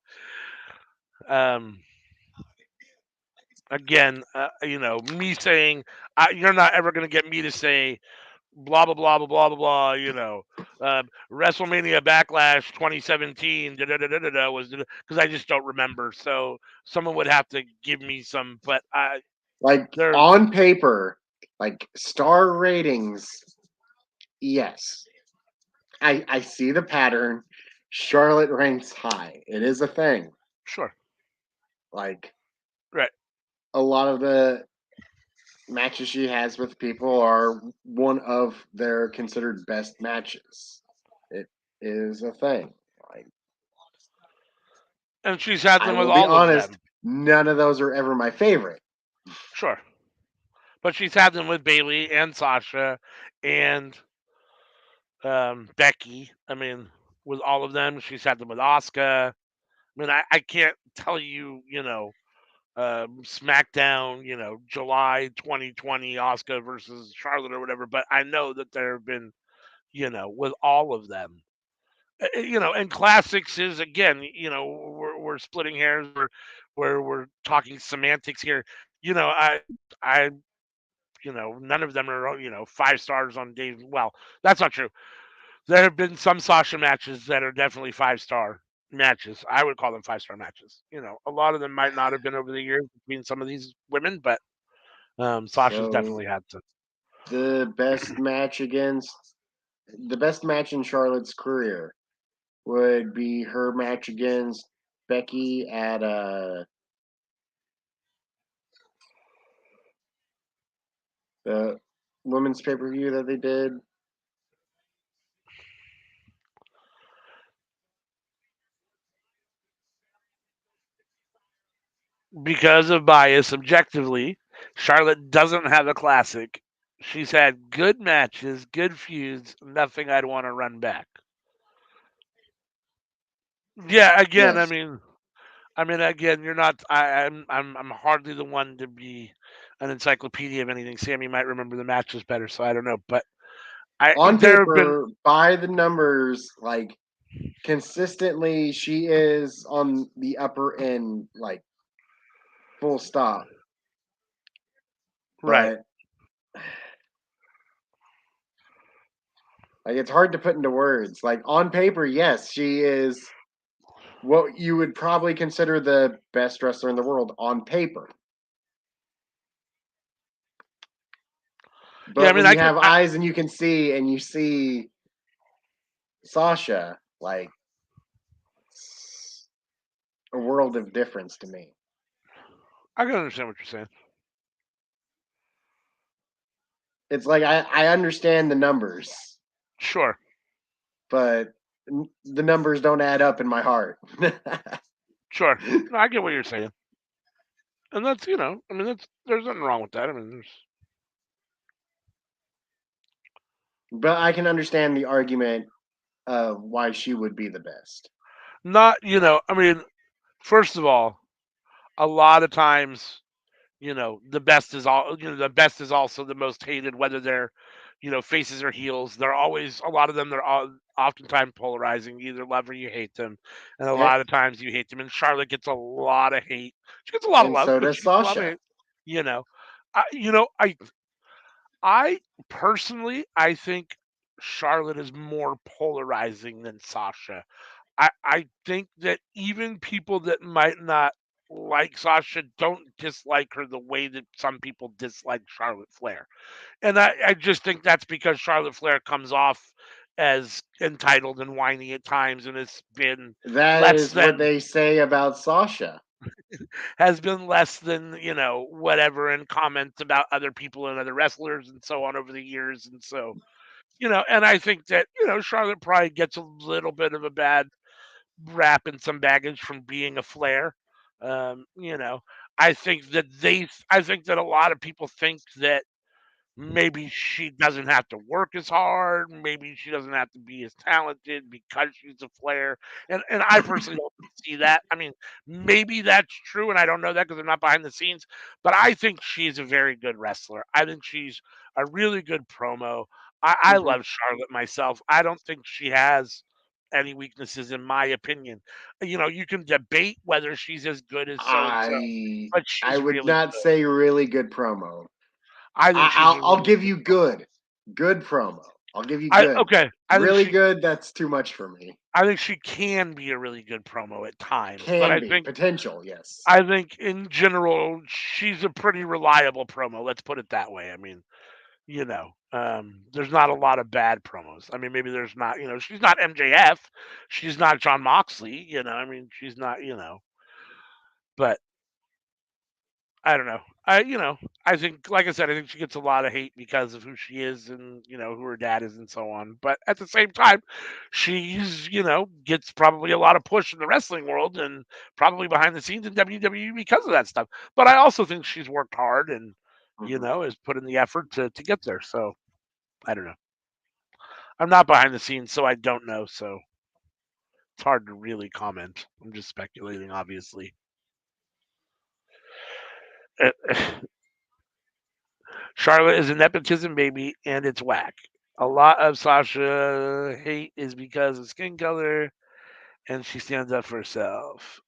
um, again, me saying you're not ever going to get me to say blah blah blah blah blah blah blah. WrestleMania Backlash 2017 was because I just don't remember. So someone would have to give me some. But Like there, on paper, like star ratings, yes. I see the pattern. Charlotte ranks high. It is a thing. sure, Like right. a lot of the matches she has with people are one of their considered best matches. It is a thing. Like And she's had I them with will be all of honest, them. none of those are ever my favorite. Sure. But she's had them with Bailey and Sasha and Becky. I mean, with all of them, she's had them with Asuka. I mean, I can't tell you, SmackDown, July 2020, Asuka versus Charlotte or whatever, but I know that there have been, with all of them. And classics is again, we're splitting hairs, we're talking semantics here. I none of them are 5 stars on Dave. Well, that's not true. There have been some Sasha matches that are definitely 5 star matches. I would call them 5 star matches. A lot of them might not have been over the years between some of these women, but Sasha's So definitely had some. the best match against the best match in Charlotte's career would be her match against Becky at the women's pay per view that they did. Because of bias, objectively, Charlotte doesn't have a classic. She's had good matches, good feuds, nothing I'd want to run back. Yeah, again, Yes. again, you're not. I'm hardly the one to be an encyclopedia of anything. Sammy might remember the matches better, so I don't know. But On there have been. paper, by the numbers, like consistently, she is on the upper end, like full stop. Right. But like it's hard to put into words. Like on paper, yes, she is what you would probably consider the best wrestler in the world on paper. Yeah, But when I you can. have eyes and you can see, and you see Sasha, like it's a world of difference to me. I can understand what you're saying. It's like I understand the numbers, Sure. but the numbers don't add up in my heart. Sure. No, I get what you're saying. And that's, there's nothing wrong with that. But I can understand the argument of why she would be the best. not, first of all, a lot of times, the best is also the most hated, whether they're, faces or heels. They're always, a lot of them, they're all oftentimes polarizing. You either love or you hate them. And a And, lot of times you hate them. And Charlotte gets a lot of hate. She gets a lot of and love, so but does she gets a lot of Sasha. hate. You know, I, you know, I personally, I think Charlotte is more polarizing than Sasha. I think that even people that might not like Sasha don't dislike her the way that some people dislike Charlotte Flair. And I just think that's because Charlotte Flair comes off as entitled and whiny at times and That less is what than they say about Sasha. has been less than, whatever, in comments about other people and other wrestlers and so on over the years. And so, and I think that, Charlotte probably gets a little bit of a bad rap and some baggage from being a Flair. Um, you know, I think that a lot of people think that maybe she doesn't have to work as hard, maybe she doesn't have to be as talented because she's a Flair. And I personally don't see that. Maybe that's true, and I don't know that because I'm not behind the scenes. But I think she's a very good wrestler. I think she's a really good promo. I Mhm. love Charlotte myself. I don't think she has any weaknesses, in my opinion. You can debate whether she's as good as so and so, but I she's would really not good. say really good promo. I think she's a I'll really give good you promo. good promo. I'll give you I good. okay. Really good. That's too much for me. I think she can be a really good promo at times, but Can be potential. Yes. I think in general she's a pretty reliable promo. Let's put it that way. There's not a lot of bad promos. Maybe there's not. She's not MJF, she's not John Moxley. She's not. But I don't know. I think, like I said, I think she gets a lot of hate because of who she is and who her dad is and so on. But at the same time, she's gets probably a lot of push in the wrestling world and probably behind the scenes in WWE because of that stuff. But I also think she's worked hard and Mhm. has put in the effort to get there. So I don't know. I'm not behind the scenes, so I don't know. So it's hard to really comment. I'm just speculating, obviously. Charlotte is a nepotism baby, and it's whack. A lot of Sasha hate is because of skin color, and she stands up for herself.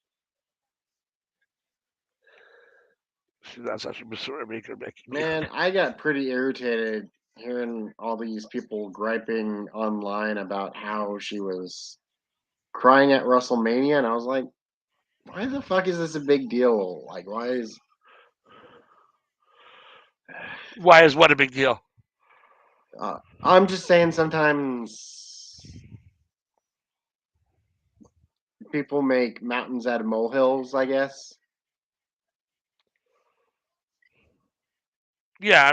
She's not Sasha Basura, Baker, Becky. Man, I got pretty irritated hearing all these people griping online about how she was crying at WrestleMania, and I was like, why the fuck is this a big deal? Like, why is Why is what a big deal? I'm just saying sometimes people make mountains out of molehills, I guess. Yeah,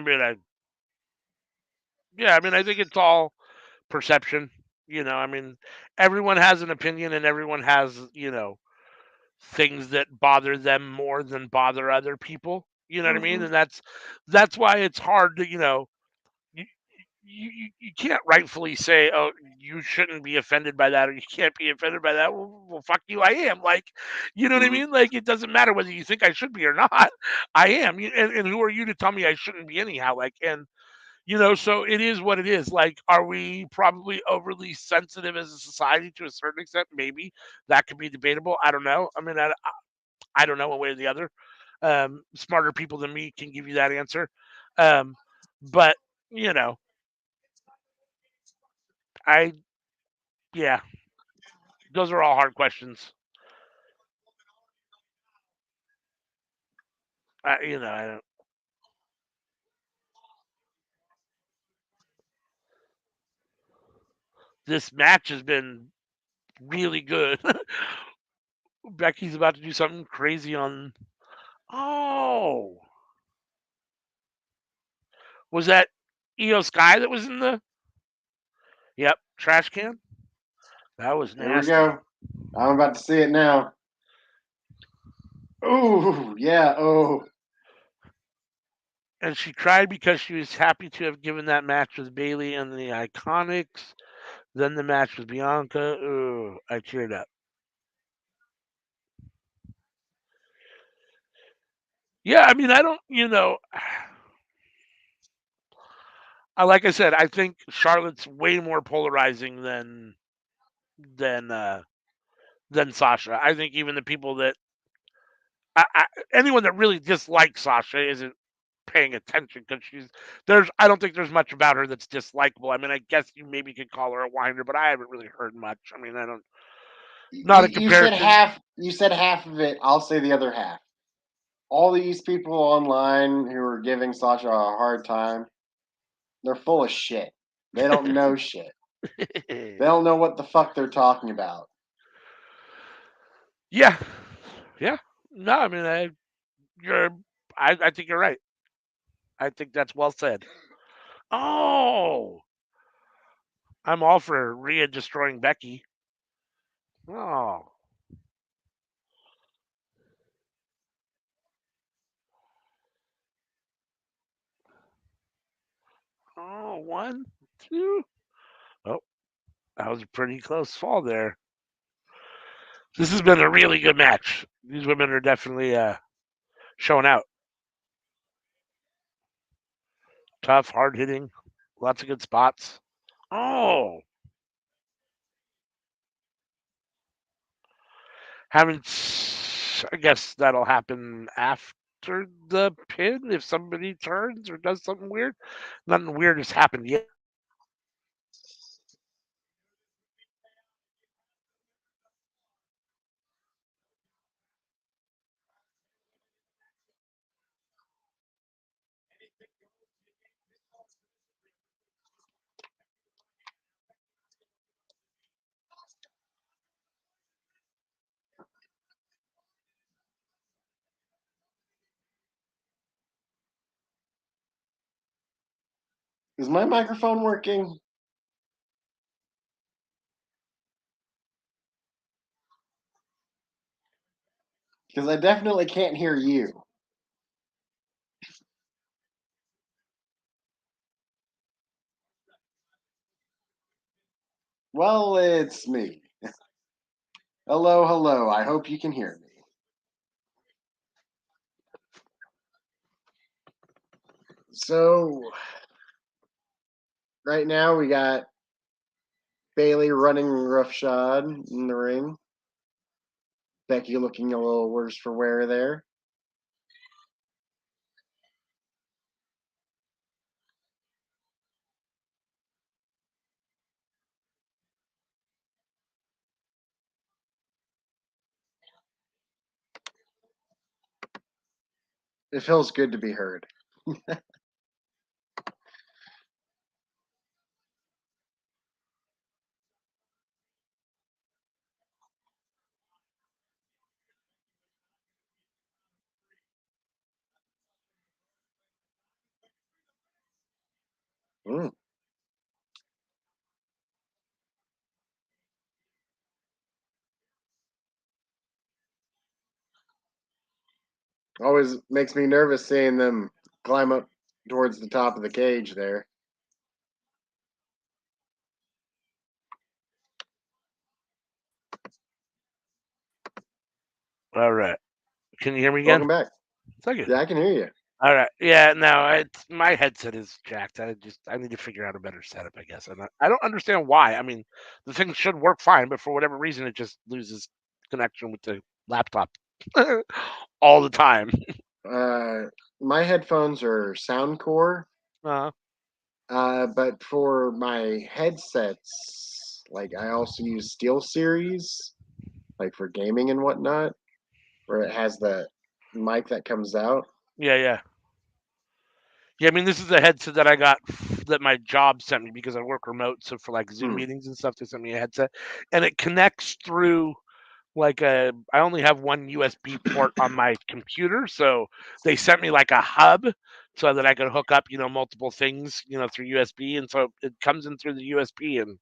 Yeah, I mean, I think it's all perception. I mean, everyone has an opinion and everyone has, things that bother them more than bother other people. You know what I mean? Hmm. And that's why it's hard to, you, you can't rightfully say, oh, you shouldn't be offended by that, or you can't be offended by that. Well, fuck you, I am. Like, you know what I Hmm. mean? Like, it doesn't matter whether you think I should be or not. I am. And who are you to tell me I shouldn't be anyhow? Like, and so it is what it is. Like, are we probably overly sensitive as a society to a certain extent? Maybe that could be debatable. I don't know. I mean, I don't know one way or the other. Smarter people than me can give you that answer. Um, but you know, I yeah, those are all hard questions. I don't. This match has been really good. Becky's about to do something crazy on. Oh, was that Io Sky that was in the? Yep, trash can. That was Here we nasty. go. I'm about to see it now. Oh yeah. Oh, And she cried because she was happy to have given that match with Bailey and the Iconics. Then the match with Bianca. Ooh, I teared up. Yeah, I mean, I don't. Like I said, I think Charlotte's way more polarizing than uh, than Sasha. I think even the people that anyone that really dislikes Sasha isn't paying attention because there's. I don't think there's much about her that's dislikable. I mean, I guess you maybe could call her a whiner, but I haven't really heard much. I mean, I don't. Not in you said comparison. half. You said half of it. I'll say the other half. All these people online who are giving Sasha a hard time, they're full of shit. They don't know shit. They don't know what the fuck they're talking about. Yeah, yeah. No, I mean, you're. I think you're right. I think that's well said. Oh, I'm all for Rhea destroying Becky. Oh, oh, one, two. Oh, that was a pretty close fall there. This has been a really good match. These women are definitely showing out. Tough, hard hitting, lots of good spots. Oh, haven't. I guess that'll happen after the pin if somebody turns or does something weird. Nothing weird has happened yet. Is my microphone working? Because I definitely can't hear you. Well, it's me. Hello, hello. I hope you can hear me. So, right now we got Bailey running roughshod in the ring. Becky looking a little worse for wear there. It feels good to be heard. Mm. Always makes me nervous seeing them climb up towards the top of the cage there. All right. Can you hear me again? Welcome back. Thank you. Yeah, I can hear you. All right. Yeah. No, my headset is jacked. I need to figure out a better setup, I guess. And I don't understand why. I mean, the thing should work fine, but for whatever reason, it just loses connection with the laptop all the time. My headphones are Soundcore, Uh, but for my headsets, like I also use Steel Series, like for gaming and whatnot, where it has the mic that comes out. yeah. Yeah, I mean, this is a headset that I got that my job sent me because I work remote. So for like Zoom meetings and stuff, they sent me a headset, and it connects through like a. I only have one USB port on my computer, so they sent me like a hub so that I could hook up, multiple things, through USB, and so it comes in through the USB, and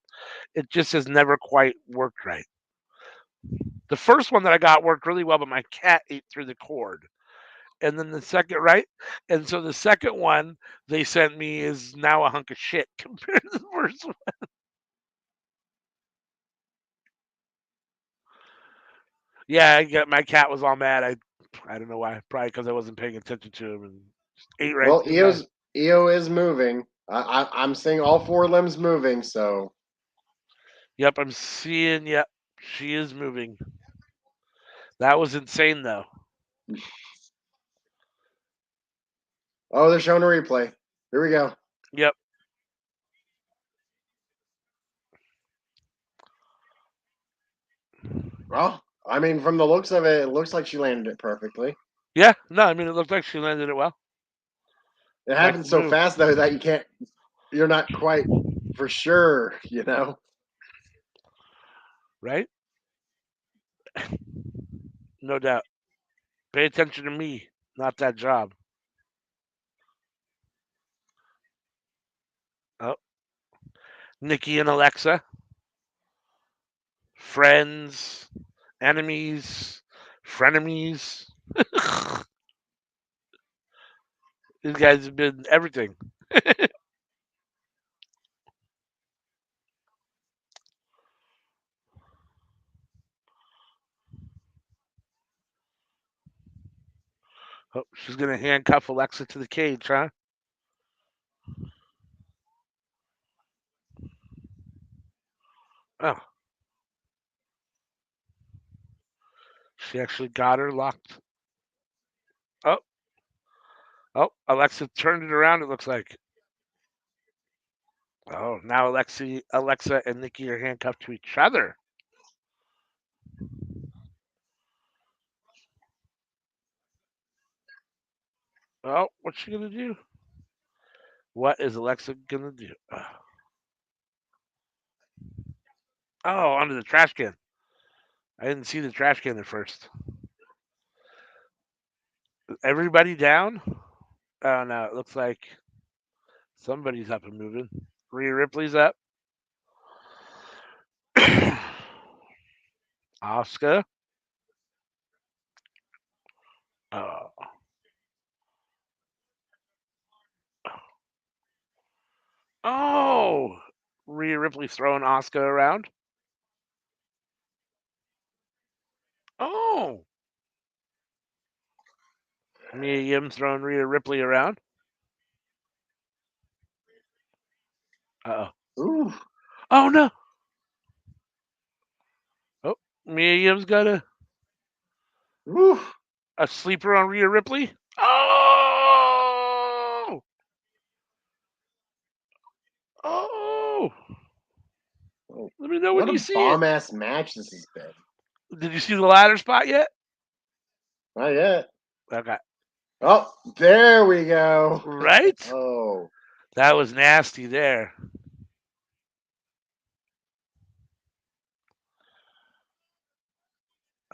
it just has never quite worked right. The first one that I got worked really well, but my cat ate through the cord. And then the second, right? And so the second one they sent me is now a hunk of shit compared to the first one. Yeah, my cat was all mad. I don't know why. Probably because I wasn't paying attention to him and just ate right Well, through my. EO is moving. I'm seeing all four limbs moving. So, Yep, I'm seeing. Yep, she is moving. That was insane, though. oh, they're showing a replay. Here we go. Yep. Well, I mean, from the looks of it, it looks like she landed it perfectly. Yeah. No, I mean it looked like she landed it well. It Nice happened so move. fast though that you're not quite for sure, you know. Right? No doubt. Pay attention to me, not that job. Oh, Nikki and Alexa, friends, enemies, frenemies. These guys have been everything. Oh, she's gonna handcuff Alexa to the cage, huh? Oh, she actually got her locked. Oh, oh, Alexa turned it around. It looks like. Oh, now Alexa, and Nikki are handcuffed to each other. Oh, what's she gonna do? What is Alexa gonna do? Oh, under the trash can. I didn't see the trash can at first. Everybody down? Oh no, it looks like somebody's up and moving. Rhea Ripley's up. Oscar. Oh. Oh. Rhea Ripley throwing Oscar around. Oh. Mia Yim throwing Rhea Ripley around. Uh oh. Ooh, Oh no. Oh, Mia Yim's got ooh. a sleeper on Rhea Ripley. Oh. Oh. Let me know when What you a see it. bomb ass match this has been. Did you see the ladder spot yet? Not yet. Okay. Oh, there we go. Right? Oh, That was nasty there.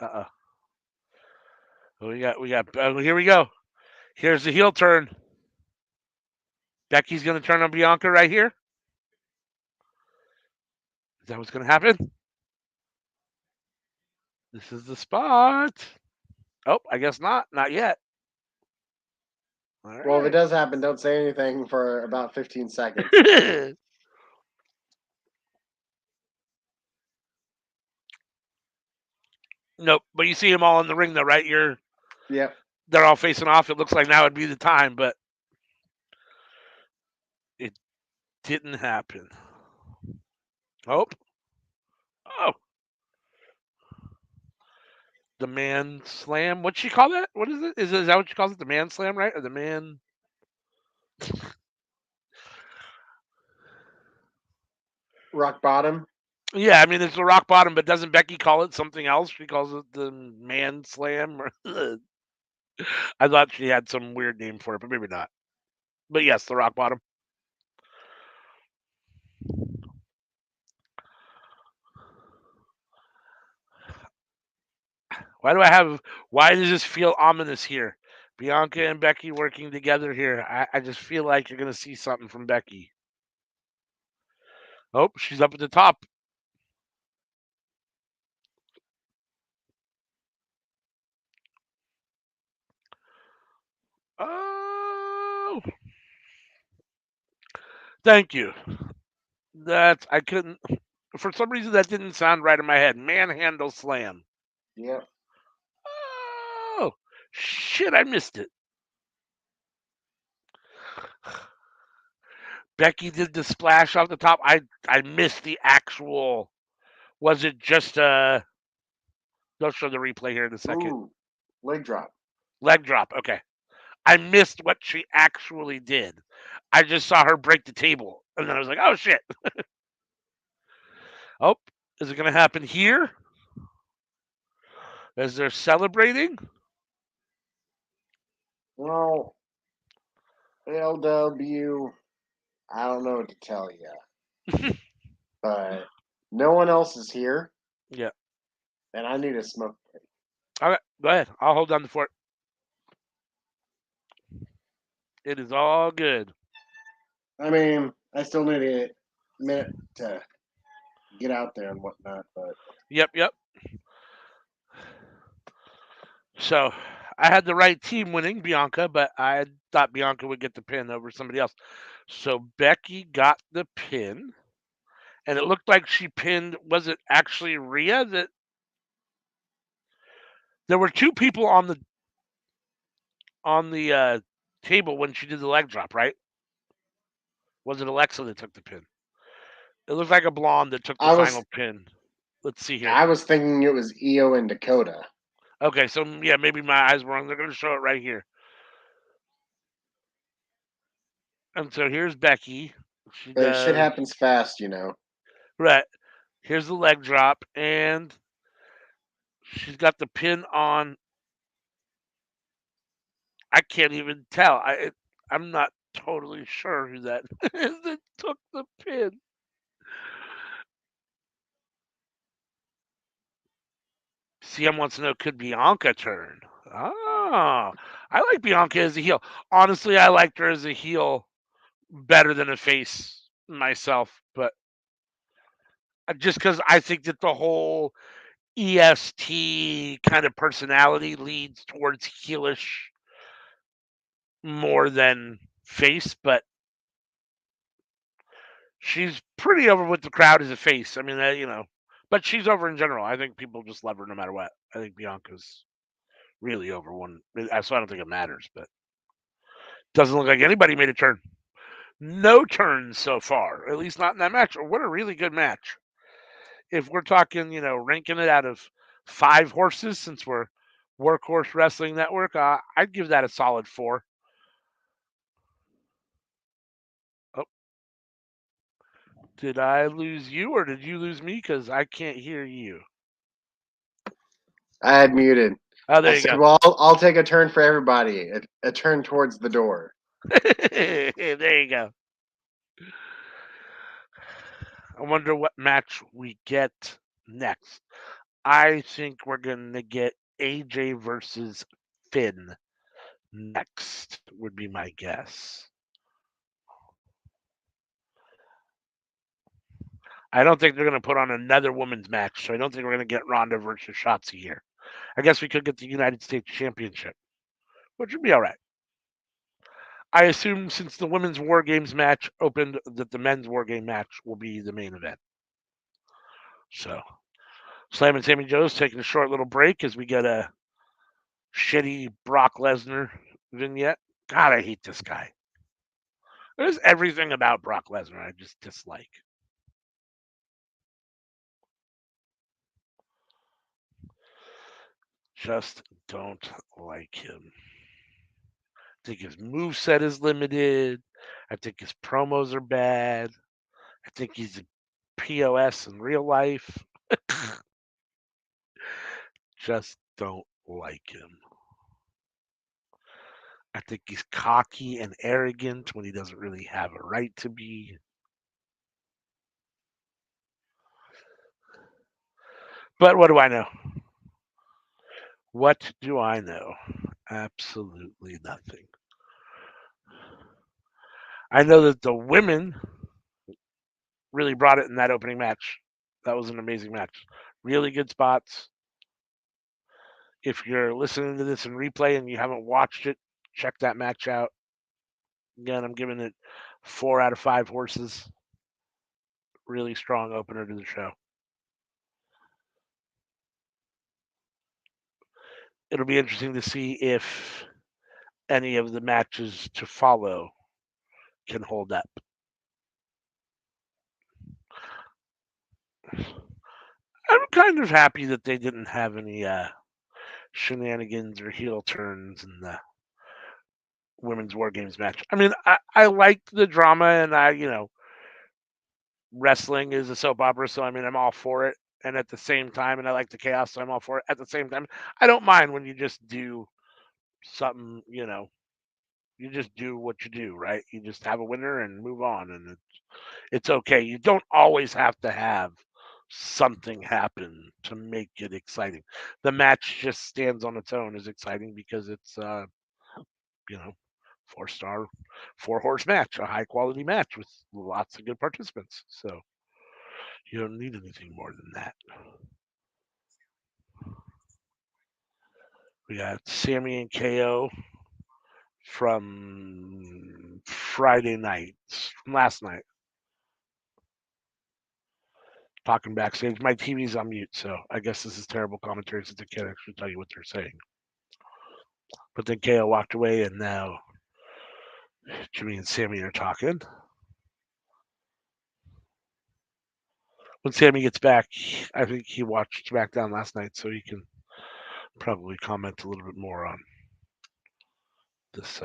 Uh-oh. Here we go. Here's the heel turn. Becky's going to turn on Bianca right here. Is that what's going to happen? This is the spot. Oh, I guess not. Not yet. All Well, if it right. does happen, don't say anything for about 15 seconds. Nope. But you see them all in the ring, though, right? Yep. They're all facing off. It looks like now would be the time, but it didn't happen. Oh. Oh. The man slam. What'd she call that? What is it? Is that what she calls it? The man slam, right? Or the man? Rock bottom. Yeah, I mean it's the rock bottom, but doesn't Becky call it something else? She calls it the man slam. I thought she had some weird name for it, but maybe not. But yes, the rock bottom. Why does this feel ominous here? Bianca and Becky working together here. I just feel like you're going to see something from Becky. Oh, she's up at the top. Oh, thank you. I couldn't, for some reason, that didn't sound right in my head. Manhandle slam. Yep. Oh, shit, I missed it. Becky did the splash off the top. I missed the actual. Was it just a? They'll show the replay here in a second. Ooh, leg drop. Leg drop. Okay. I missed what she actually did. I just saw her break the table, and then I was like, "Oh shit!" Oh, is it going to happen here? As they're celebrating? Well, LW, I don't know what to tell you, but no one else is here, Yeah. and I need a smoke break. Okay, go ahead. I'll hold down the fort. It is all good. I mean, I still need a minute to get out there and whatnot, but Yep. So I had the right team winning, Bianca, but I thought Bianca would get the pin over somebody else. So Becky got the pin, and it looked like she pinned. Was it actually Rhea? That there were two people on the table when she did the leg drop, right? Was it Alexa that took the pin? It looked like a blonde that took the I was final pin. Let's see here. I was thinking it was Io and Dakota. Okay, so yeah, maybe my eyes were wrong. They're going to show it right here. And so here's Becky. She But shit does happens fast, you know. right. Here's the leg drop, and she's got the pin on. I can't even tell. I'm not totally sure who that is that took the pin. CM wants to know, could Bianca turn? Oh, I like Bianca as a heel. Honestly, I liked her as a heel better than a face myself, but just because I think that the whole EST kind of personality leads towards heelish more than face, but she's pretty over with the crowd as a face. I mean, but she's over in general. I think people just love her no matter what. I think Bianca's really over one, so I don't think it matters. But doesn't look like anybody made a turn. No turns so far, at least not in that match. What a really good match. If we're talking, ranking it out of 5 horses, since we're Workhorse Wrestling Network, I'd give that a solid 4. Oh, did I lose you or did you lose me? Because I can't hear you. I had muted. Oh, there I you said, go. well, I'll take a turn for everybody. A turn towards the door. There you go. I wonder what match we get next. I think we're going to get AJ versus Finn next, would be my guess. I don't think they're going to put on another women's match, so I don't think we're going to get Ronda versus Shotzi here. I guess we could get the United States Championship, which would be all right. I assume since the women's War Games match opened, that the men's War Game match will be the main event. So, Slam and Sammy Joe's taking a short little break as we get a shitty Brock Lesnar vignette. God, I hate this guy. There's everything about Brock Lesnar I just dislike. Just don't like him. I think his moveset is limited. I think his promos are bad. I think he's a POS in real life. Just don't like him. I think he's cocky and arrogant when he doesn't really have a right to be. But what do I know? What do I know? Absolutely nothing. I know that the women really brought it in that opening match. That was an amazing match. Really good spots. If you're listening to this in replay and you haven't watched it, check that match out. Again, I'm giving it 4 out of 5 horses. Really strong opener to the show. It'll be interesting to see if any of the matches to follow can hold up. I'm kind of happy that they didn't have any shenanigans or heel turns in the women's War Games match. I mean, I liked the drama, and wrestling is a soap opera, so I mean, I'm all for it. And at the same time, and I like the chaos, so I'm all for it. At the same time, I don't mind when you just do something, you just do what you do, right? You just have a winner and move on, and it's okay. You don't always have to have something happen to make it exciting. The match just stands on its own as exciting because it's you know, 4-star, 4-horse match, a high quality match with lots of good participants. So you don't need anything more than that. We got Sammy and KO from Friday night, from last night, talking backstage. My TV's on mute, so I guess this is terrible commentary since I can't actually tell you what they're saying. But then KO walked away, and now Jimmy and Sammy are talking. When Sammy gets back, I think he watched SmackDown last night, so he can probably comment a little bit more on this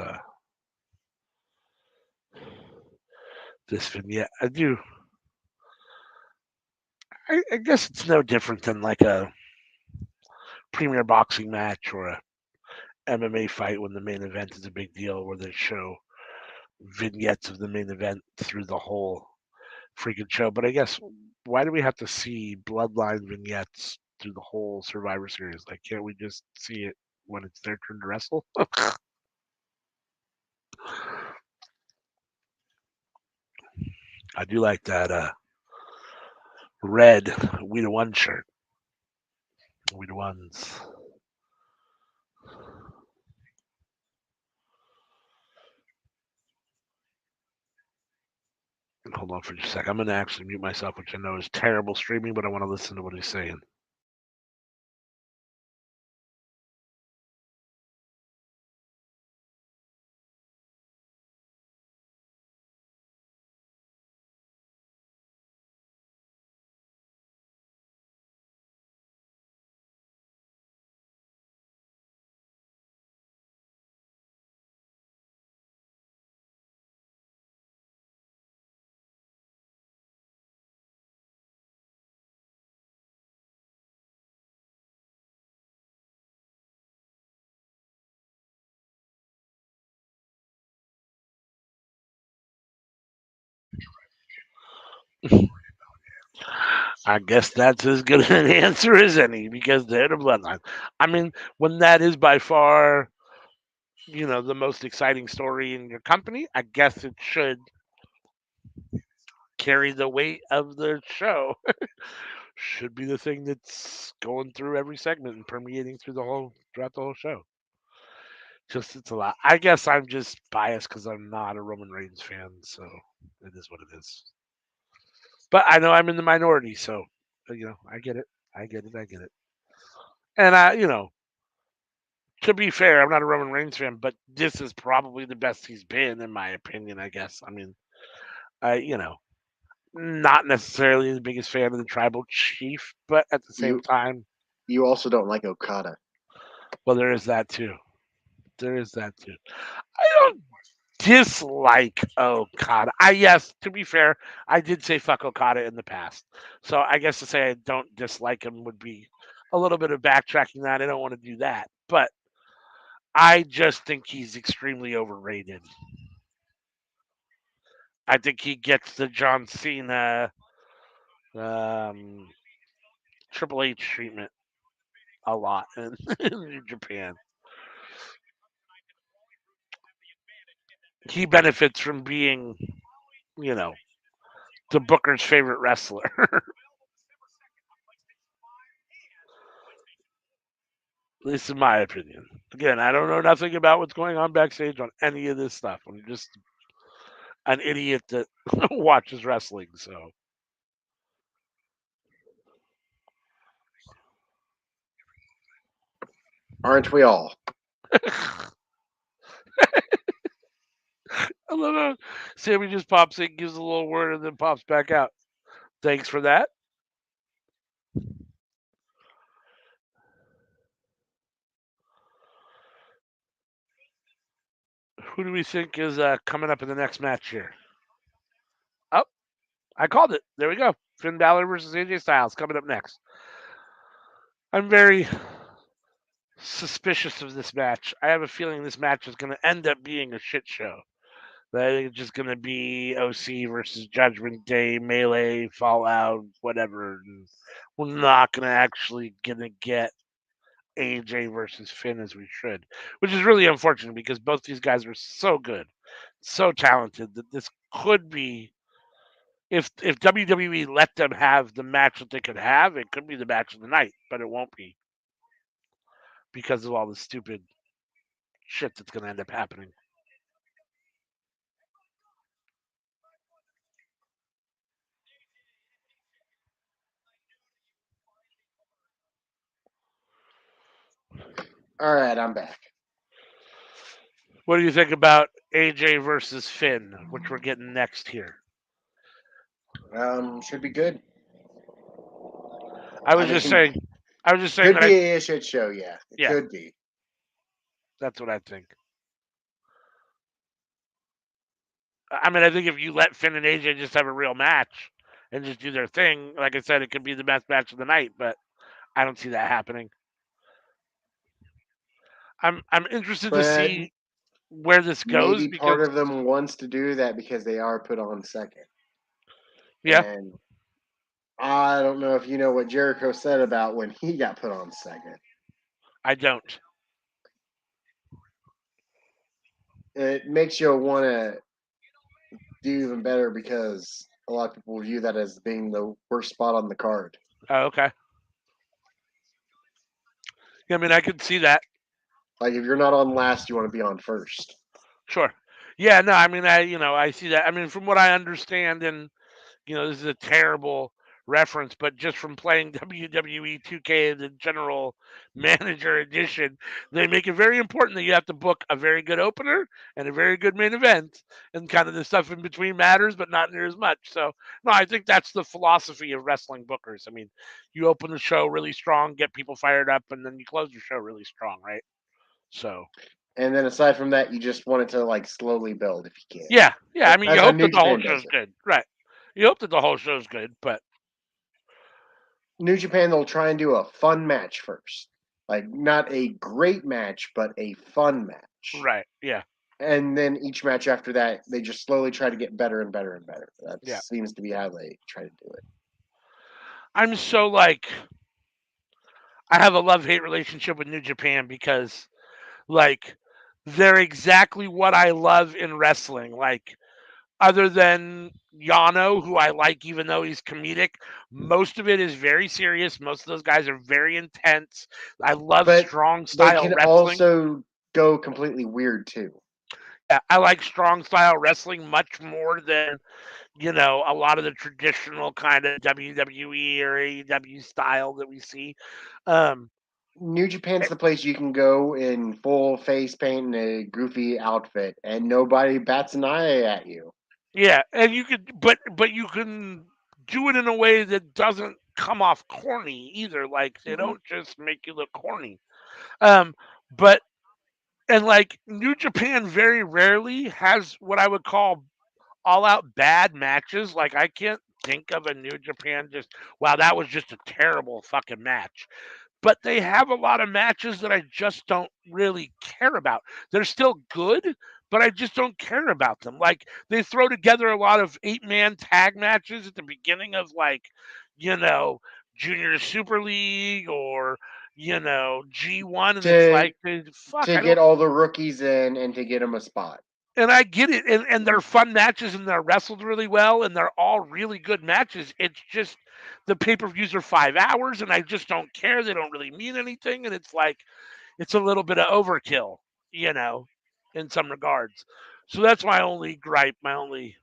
this vignette. I guess it's no different than like a premier boxing match or a MMA fight when the main event is a big deal, where they show vignettes of the main event through the whole freaking show. But I guess, why do we have to see bloodline vignettes through the whole Survivor Series? Like, can't we just see it when it's their turn to wrestle? I do like that red We the One shirt. We the Ones. Hold on for just a sec. I'm going to actually mute myself, which I know is terrible streaming, but I want to listen to what he's saying. I guess that's as good an answer as any, because they're the bloodline. I mean, when that is by far, the most exciting story in your company, I guess it should carry the weight of the show. Should be the thing that's going through every segment and permeating throughout the whole show. Just it's a lot. I guess I'm just biased because I'm not a Roman Reigns fan, so it is what it is. But I know I'm in the minority, so I get it. I get it. I get it. And to be fair, I'm not a Roman Reigns fan, but this is probably the best he's been, in my opinion. I guess. I mean, not necessarily the biggest fan of the tribal chief, but at the same You time, you also don't like Okada. well, there is that too. There is that too. I don't dislike Okada. Yes, to be fair, I did say fuck Okada in the past. So I guess to say I don't dislike him would be a little bit of backtracking that. I don't want to do that. But I just think he's extremely overrated. I think he gets the John Cena um, Triple H treatment a lot in Japan. He benefits from being, you know, the Booker's favorite wrestler. At least in my opinion. Again, I don't know nothing about what's going on backstage on any of this stuff. I'm just an idiot that watches wrestling. So, Aren't we all? I love how Sammy just pops in, gives a little word, and then pops back out. Thanks for that. Who do we think is coming up in the next match here? Oh, I called it. There we go. Finn Balor versus AJ Styles coming up next. I'm very suspicious of this match. I have a feeling this match is going to end up being a shit show. I think it's just going to be OC versus Judgment Day, Melee, Fallout, whatever. And we're not going to actually get AJ versus Finn as we should, which is really unfortunate because both these guys are so good, so talented that this could be. If WWE let them have the match that they could have, it could be the match of the night, but it won't be because of all the stupid shit that's going to end up happening. All right, I'm back. What do you think about AJ versus Finn, which we're getting next here? Should be good. I was just saying Could that be a shit show. Yeah, it Yeah. could be. That's what I think. I mean, I think if you let Finn and AJ just have a real match and just do their thing, like I said, it could be the best match of the night. But I don't see that happening. I'm interested to But see where this goes maybe part because of them wants to do that because they are put on second. yeah, And I don't know if you know what Jericho said about when he got put on second. I don't. It makes you want to do even better because a lot of people view that as being the worst spot on the card. Oh, okay. Yeah, I mean, I could see that. Like if you're not on last, you want to be on first. Sure. Yeah, no, I mean, I see that. I mean, from what I understand, and this is a terrible reference, but just from playing WWE 2K, the general manager edition, they make it very important that you have to book a very good opener and a very good main event, and kind of the stuff in between matters, but not near as much. So, no, I think that's the philosophy of wrestling bookers. I mean, you open the show really strong, get people fired up, and then you close your show really strong, right? So, And then aside from that, you just want it to like slowly build if you can. yeah. I mean, you That's how hope New that the whole Japan does show's it. good, right? You hope that the whole show's good, but New Japan, they'll try and do a fun match first. Like not a great match, but a fun match. right, yeah. And then each match after that, they just slowly try to get better and better and better. That Yeah. seems to be how they try to do it. I'm so like I have a love-hate relationship with New Japan because like they're exactly what I love in wrestling. Like other than Yano, who I like even though he's comedic, most of it is very serious. Most of those guys are very intense. I love But strong they style can wrestling. also go completely weird too. Yeah, I like strong style wrestling much more than a lot of the traditional kind of WWE or AEW style that we see. Um, New Japan's the place you can go in full face paint and a goofy outfit, and nobody bats an eye at you. yeah, and you could, but you can do it in a way that doesn't come off corny either. Like they Hmm. don't just make you look corny. Um, but and like New Japan very rarely has what I would call all out bad matches. Like I can't think of a New Japan just wow, that was just a terrible fucking match. But they have a lot of matches that I just don't really care about. They're still good, but I just don't care about them. Like they throw together a lot of 8-man tag matches at the beginning of you know, Junior Super League or G1 and it's To like fuck, to I get don't. all the rookies in and to get them a spot. And I get it, and they're fun matches, and they're wrestled really well, and they're all really good matches. It's just the pay per views are 5 hours, and I just don't care. They don't really mean anything, and it's like it's a little bit of overkill, you know, in some regards. So that's my only gripe, my only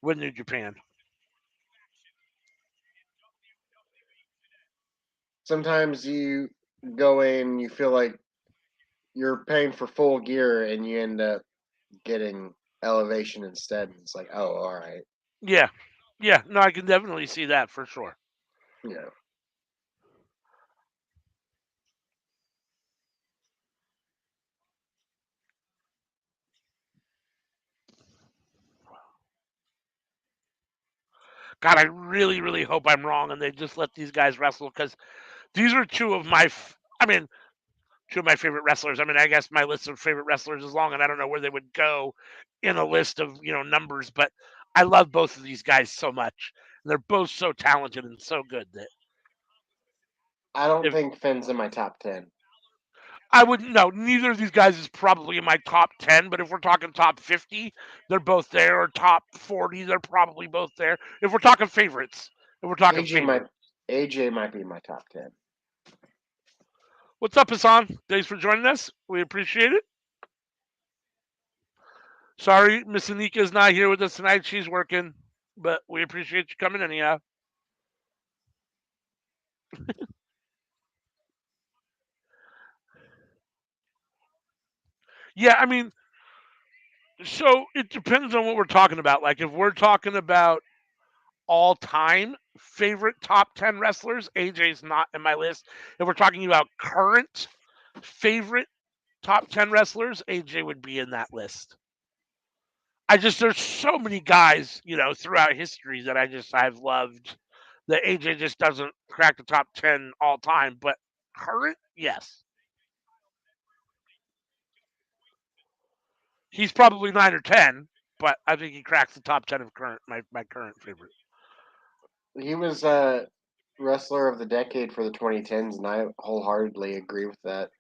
with New Japan. Sometimes you go in, you feel like you're paying for full gear, and you end up getting elevation instead. And it's like, oh, all right, Yeah, yeah, no, I can definitely see that for sure. yeah. God, I really, really hope I'm wrong, and they just let these guys wrestle because these are two of my, I mean, two of my favorite wrestlers. I mean, I guess my list of favorite wrestlers is long, and I don't know where they would go in a list of numbers. But I love both of these guys so much, and they're both so talented and so good that I don't if think Finn's in my top 10. I wouldn't know, neither of these guys is probably in my top 10. But if we're talking top 50, they're both there, or top 40, they're probably both there. If we're talking favorites, if we're talking AJ might favorite. AJ might be in my top 10. What's up, Hassan? Thanks for joining us. We appreciate it. Sorry, Miss Anika is not here with us tonight. She's working, but we appreciate you coming anyhow. Yeah, I mean, so it depends on what we're talking about. Like, if we're talking about all time favorite top 10 wrestlers, AJ's not in my list. If we're talking about current favorite top 10 wrestlers, AJ would be in that list. There's so many guys, throughout history that I've loved that AJ just doesn't crack the top 10 all time. But current, yes. He's probably 9 or 10, but I think he cracks the top 10 of my current favorite. He was wrestler of the decade for the 2010s, and I wholeheartedly agree with that.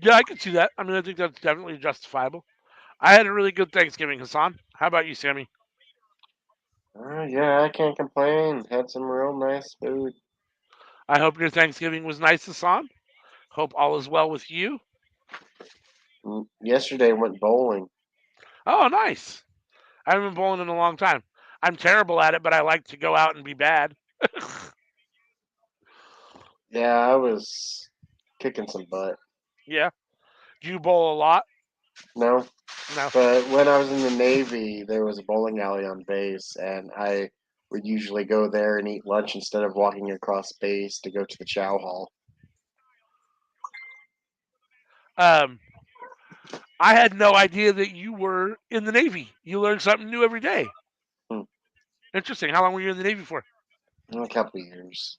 Yeah, I can see that. I mean, I think that's definitely justifiable. I had a really good Thanksgiving, Hassan. How about you, Sammy? Yeah, I can't complain. Had some real nice food. I hope your Thanksgiving was nice, Hassan. Hope all is well with you. Yesterday went bowling. Oh, nice. I haven't been bowling in a long time. I'm terrible at it, but I like to go out and be bad. Yeah, I was kicking some butt. Yeah. Do you bowl a lot? No, No. but when I was in the Navy, there was a bowling alley on base, and I would usually go there and eat lunch instead of walking across base to go to the chow hall. Um, I had no idea that you were in the Navy. You learn something new every day. Hmm, Interesting. How long were you in the Navy for? a couple of years.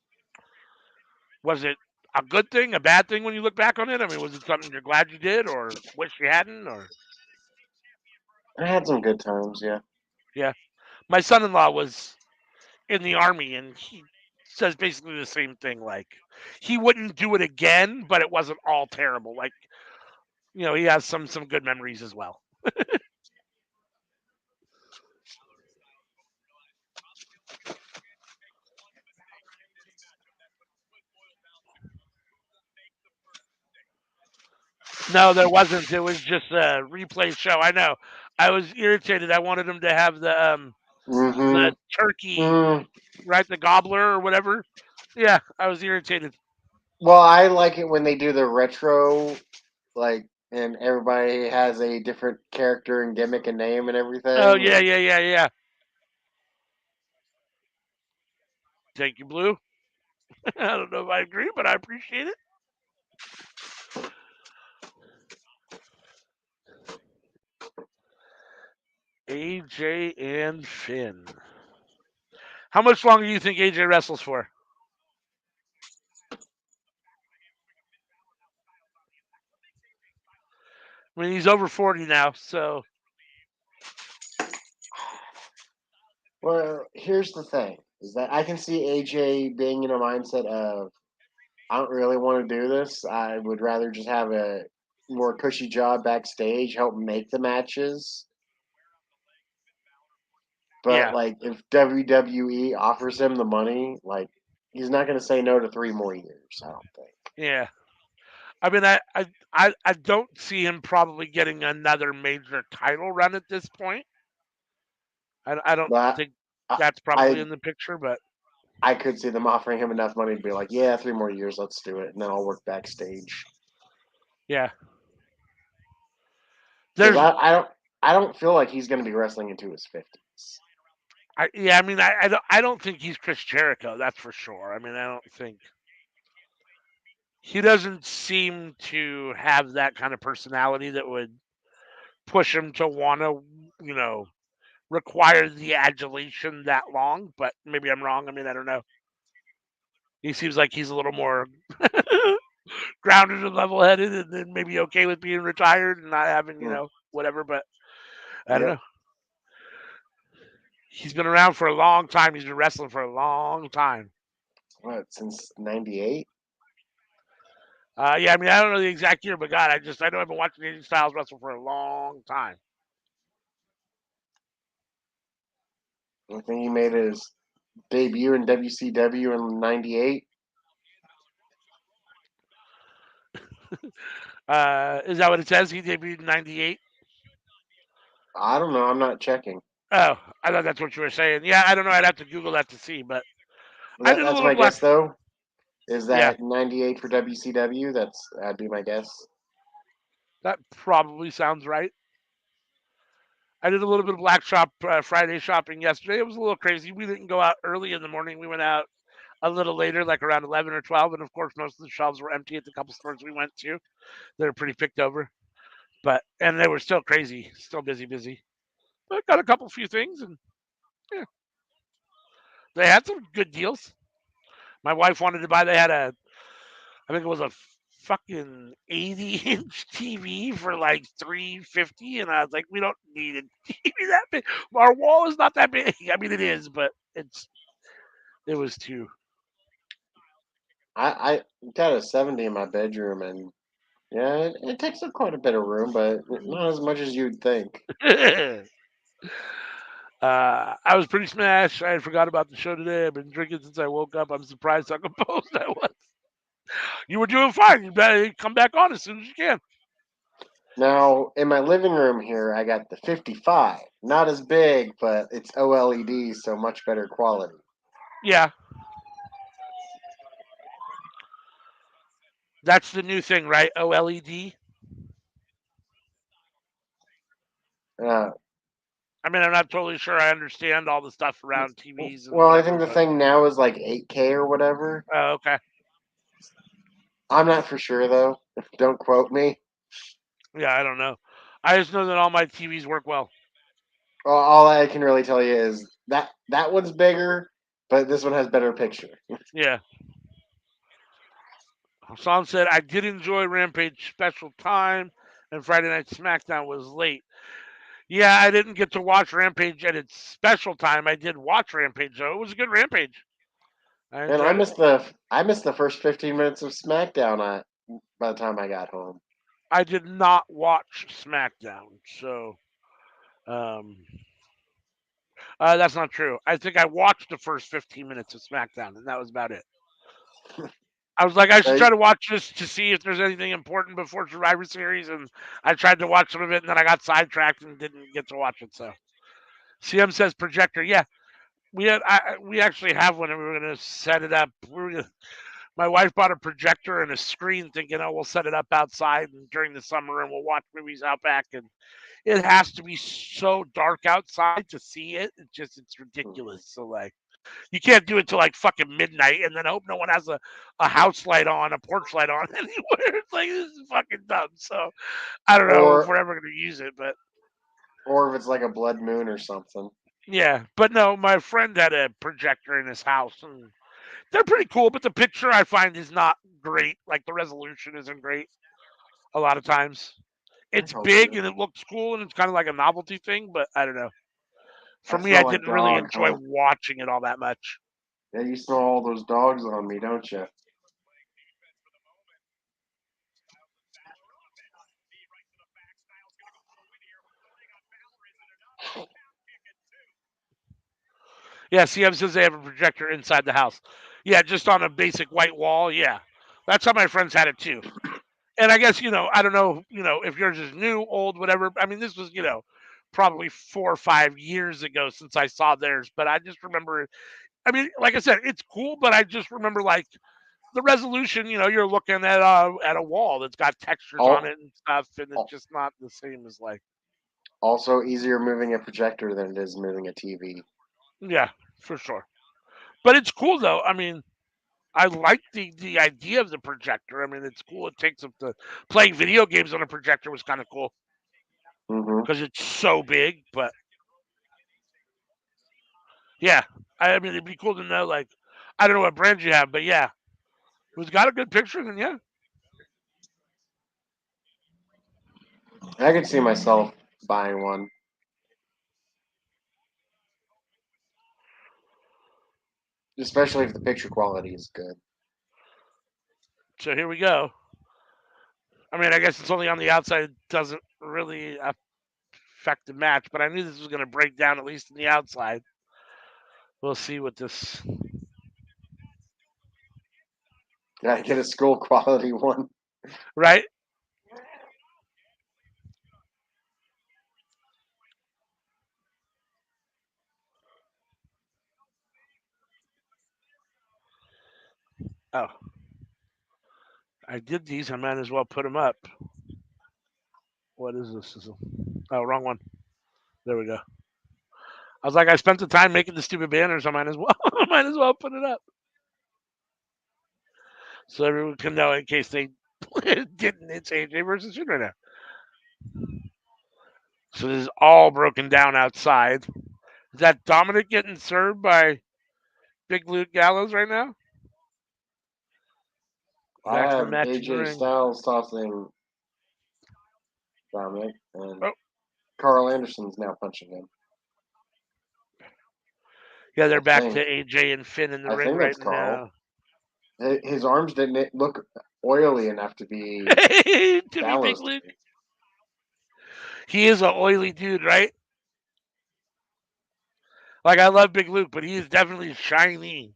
Was it a good thing, a bad thing when you look back on it? I mean, was it something you're glad you did or wish you hadn't? Or, I had some good times, yeah. yeah. My son in law was in the Army and he says basically the same thing. Like, he wouldn't do it again, but it wasn't all terrible. Like, he has some good memories as well. No, there wasn't. It was just a replay show. I know. I was irritated. I wanted them to have Mm-hmm. the turkey, Mm. right? The gobbler or whatever. Yeah, I was irritated. Well, I like it when they do the retro, like, and everybody has a different character and gimmick and name and Oh everything. yeah, Like, yeah, yeah, yeah. Thank you, Blue. I don't know if I agree, but I appreciate it. AJ and Finn. How much longer do you think AJ wrestles for? I mean, he's over 40 now, so well, here's the thing: is that I can see AJ being in a mindset of, I don't really want to do this. I would rather just have a more cushy job backstage, help make the matches. But yeah, like, if WWE offers him the money, like, he's not going to say no to 3 more years. I don't think. yeah. I mean, I don't see him probably getting another major title run at this point. I don't But think I, that's probably I in the picture, but I could see them offering him enough money to be like, yeah, 3 more years, let's do it, and then I'll work backstage. yeah, Because there's, I don't feel like he's going to be wrestling into his 50s. yeah. I mean, I don't think he's Chris Jericho. That's for sure. I mean, I don't think he doesn't seem to have that kind of personality that would push him to want to, you know, require the adulation that long. But maybe I'm wrong. I mean, I don't know. He seems like he's a little more grounded and level headed, and then maybe okay with being retired and not having, Hmm. whatever. But I don't Yep. know. He's been around for a long time. He's been wrestling for a long time. What, since '98? Yeah, I mean, I don't know the exact year, but God, I know I've been watching AJ Styles wrestle for a long time. I think he made his debut in WCW in '98. Is that what it says? He debuted in '98. I don't know. I'm not checking. Oh, I thought that's what you were saying. Yeah, I don't know. I'd have to Google that to see, but I did a That's little my black. guess, though. Is Yeah, that '98 for WCW? That'd be my guess. that probably sounds right. I did a little bit of black shop Friday shopping yesterday. It was a little crazy. We didn't go out early in the morning. We went out a little later, like around 11 or 12. And of course, most of the shelves were empty at the couple stores we went to. They were pretty picked over, and they were still crazy, still busy. But got a couple few things, and yeah, they had some good deals. My wife wanted to buy. They had I think it was a fucking 80-inch TV for like 350, and I was like, we don't need a TV that big. Our wall is not that big. I mean, it is, but it was too. I got a 70 in my bedroom, and yeah, it takes up quite a bit of room, but not as much as you'd think. I was pretty smashed. I had forgot about the show today. I've been drinking since I woke up. I'm surprised how composed I was. You were doing fine. You better come back on as soon as you can. Now, in my living room here, I got the 55. Not as big, but it's OLED, so much better quality. Yeah, that's the new thing, right? OLED. Uh, I mean, I'm not totally sure I understand all the stuff around TVs and well, I whatever, think the but thing now is like 8K or whatever. okay. I'm not for sure, though. Don't quote me. Yeah, I don't know. I just know that all my TVs work well. All I can really tell you is that one's bigger, but this one has better picture. Yeah. Hassan said, I did enjoy Rampage Special Time, and Friday Night SmackDown was late. Yeah, I didn't get to watch Rampage at its special time. I did watch Rampage, though. It was a good Rampage. I And enjoyed it. I missed the first 15 minutes of SmackDown by the time I got home. I did not watch SmackDown, so um, that's not true. I think I watched the first 15 minutes of SmackDown, and that was about it. I was like, I should Hey, try to watch this to see if there's anything important before Survivor Series, and I tried to watch some of it, and then I got sidetracked and didn't get to watch it. So, CM says projector. Yeah, we actually have one, and we were gonna set it up. My wife bought a projector and a screen, thinking, oh, we'll set it up outside and during the summer, and we'll watch movies out back. And it has to be so dark outside to see it. It's ridiculous. So like. You can't do it till like fucking midnight and then hope no one has a house light on, a porch light on anywhere. It's like this is fucking dumb. So I don't know if or we're ever gonna use it, but or if it's like a blood moon or something. yeah. But no, my friend had a projector in his house and they're pretty cool, but the picture I find is not great. Like the resolution isn't great a lot of times. I It's told big you. and it looks cool and it's kind of like a novelty thing, but I don't know. For I me, I smell like didn't really dog, enjoy huh? watching it all that much. Yeah, you smell all those dogs on me, don't you? Yeah, CM says they have a projector inside the house. Yeah, just on a basic white wall. Yeah. That's how my friends had it too. And I guess, I don't know, if yours is new, old, whatever. I mean, this was, probably 4 or 5 years ago since I saw theirs. But I just remember, I mean, like I said, it's cool, but I just remember like the resolution, you're looking at a wall that's got textures on All, it and stuff, and it's all just not the same as like, also easier moving a projector than it is moving a TV. yeah, for sure. But it's cool though. I mean, I like the idea of the projector. I mean, it's cool. It takes up the playing video games on a projector was kind of cool Hmm. because it's so big. But yeah, I mean, it'd be cool to know. Like, I don't know what brand you have, but yeah, if it's got a good picture, then yeah. I could see myself buying one, especially if the picture quality is good. So here we go. I mean, I guess it's only on the outside. It doesn't really affect the match, but I knew this was going to break down at least in the outside. We'll see what this. Gotta get a school quality one. Right? Oh, I did these. I might as well put them up. What is this? Oh, wrong one. There we go. I was like, I spent the time making the stupid banners. I might as well, I might as well put it up so everyone can know in case they didn't. It's AJ versus Finn right now. So this is all broken down outside. Is that Dominic getting served by Big Luke Gallows right now? I Back to the have match in the AJ ring. Styles tossing Dominic, and Oh, Carl Anderson's now punching him. yeah, they're I back to think. AJ and Finn in the I ring think right that's Carl. now. His arms didn't look oily enough to be To be Big Gallows to Luke. me. He is an oily dude, right? Like I love Big Luke, but he is definitely shiny.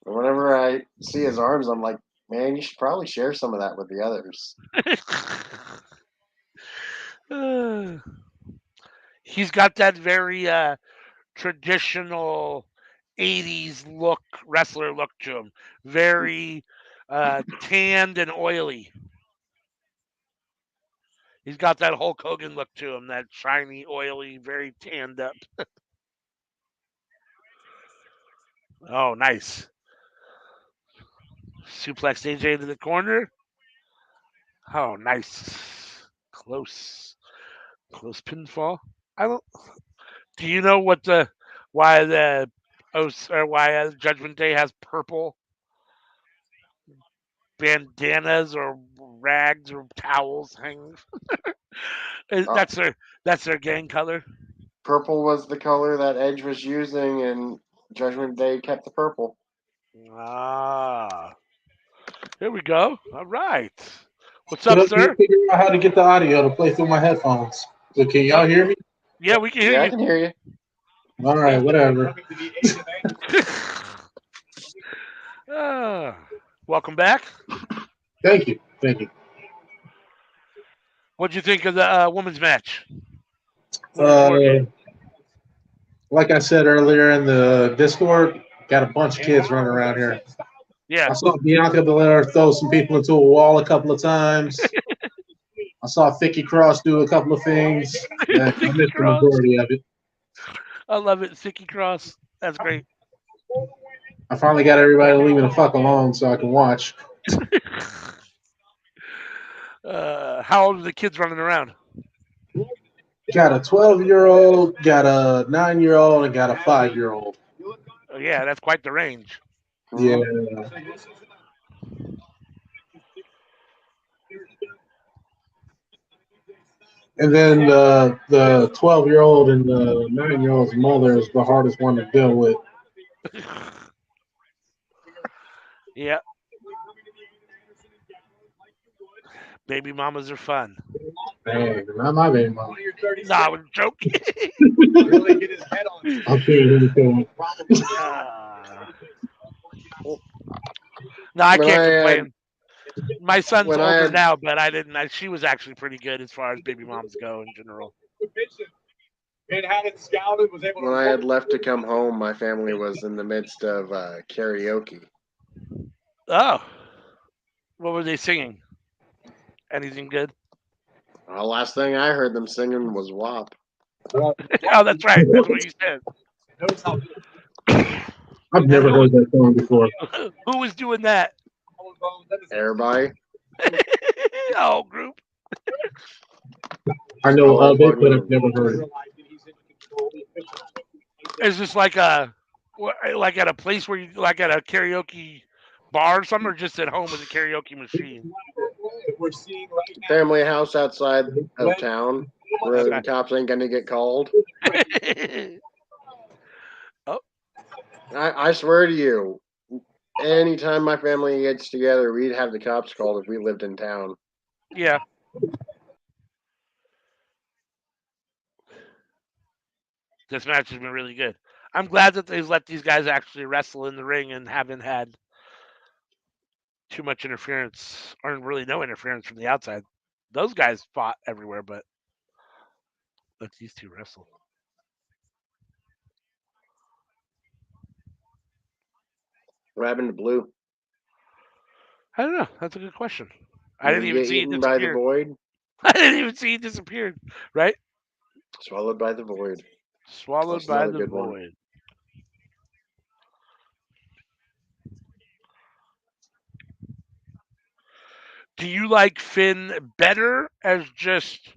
And whenever I see his arms, I'm like, man, you should probably share some of that with the others. He's got that very traditional 80s look, wrestler look to him. Very tanned and oily. He's got that Hulk Hogan look to him, that shiny, oily, very tanned up. Oh, nice. Suplex AJ into the corner. Oh, nice. Close pinfall. I don't. Do you know what the why the or why Judgment Day has purple bandanas or rags or towels hanging? Uh, That's their gang color. Purple was the color that Edge was using, and Judgment Day kept the purple. Ah, here we go. All right. What's up, Still can't sir? figure out how to get the audio to play through my headphones. So can Oh, y'all hear me? yeah, we can hear Yeah, I you. can hear you. All right, whatever. Welcome back. Thank you. Thank you. What'd you think of the women's match? Women's war Uh, game. like I said earlier in the Discord, got a bunch of kids running around here. Yeah. I saw Bianca Belair throw some people into a wall a couple of times. I saw Vicky Cross do a couple of things. And I Sicky missed the Cross. majority of it. I love it. Sicky Cross. That's great. I finally got everybody leaving the fuck alone so I can watch. How old are the kids running around? Got a 12-year-old, got a 9-year-old, and got a 5-year-old. Oh, yeah, that's quite the range. Yeah. And then the 12-year-old and the 9-year-old's mother is the hardest one to deal with. Yeah. Baby mamas are fun. Hey, not my baby mama. No, I was joking. I'll tell you anything. No, I When can't I had complain. My son's when I older had now, but I didn't. She was actually pretty good as far as baby moms go in general. when I had left to come home, my family was in the midst of karaoke. Oh, what were they singing? Anything good? The last thing I heard them singing was WAP. Oh, that's right. That's what you said. I've And never heard that song before. who was doing that? Everybody, Oh, group. I know all of it, but fucking I've never heard it. Is this like like at a place where you like at a karaoke bar or something, or just at home with a karaoke machine? family house outside of town where Okay. the cops ain't gonna get called. Oh, I swear to you, anytime my family gets together, we'd have the cops called if we lived in town. yeah. This match has been really good. I'm glad that they've let these guys actually wrestle in the ring and haven't had too much interference or really no interference from the outside. Those guys fought everywhere, but let these two wrestle. What happened to Blue? I don't know. That's a good question. I Did didn't he even get see he eaten by the disappeared. void? I didn't even see he disappeared. Right? Swallowed by the void. Swallowed That's by another the good one. void. Do you like Finn better as just,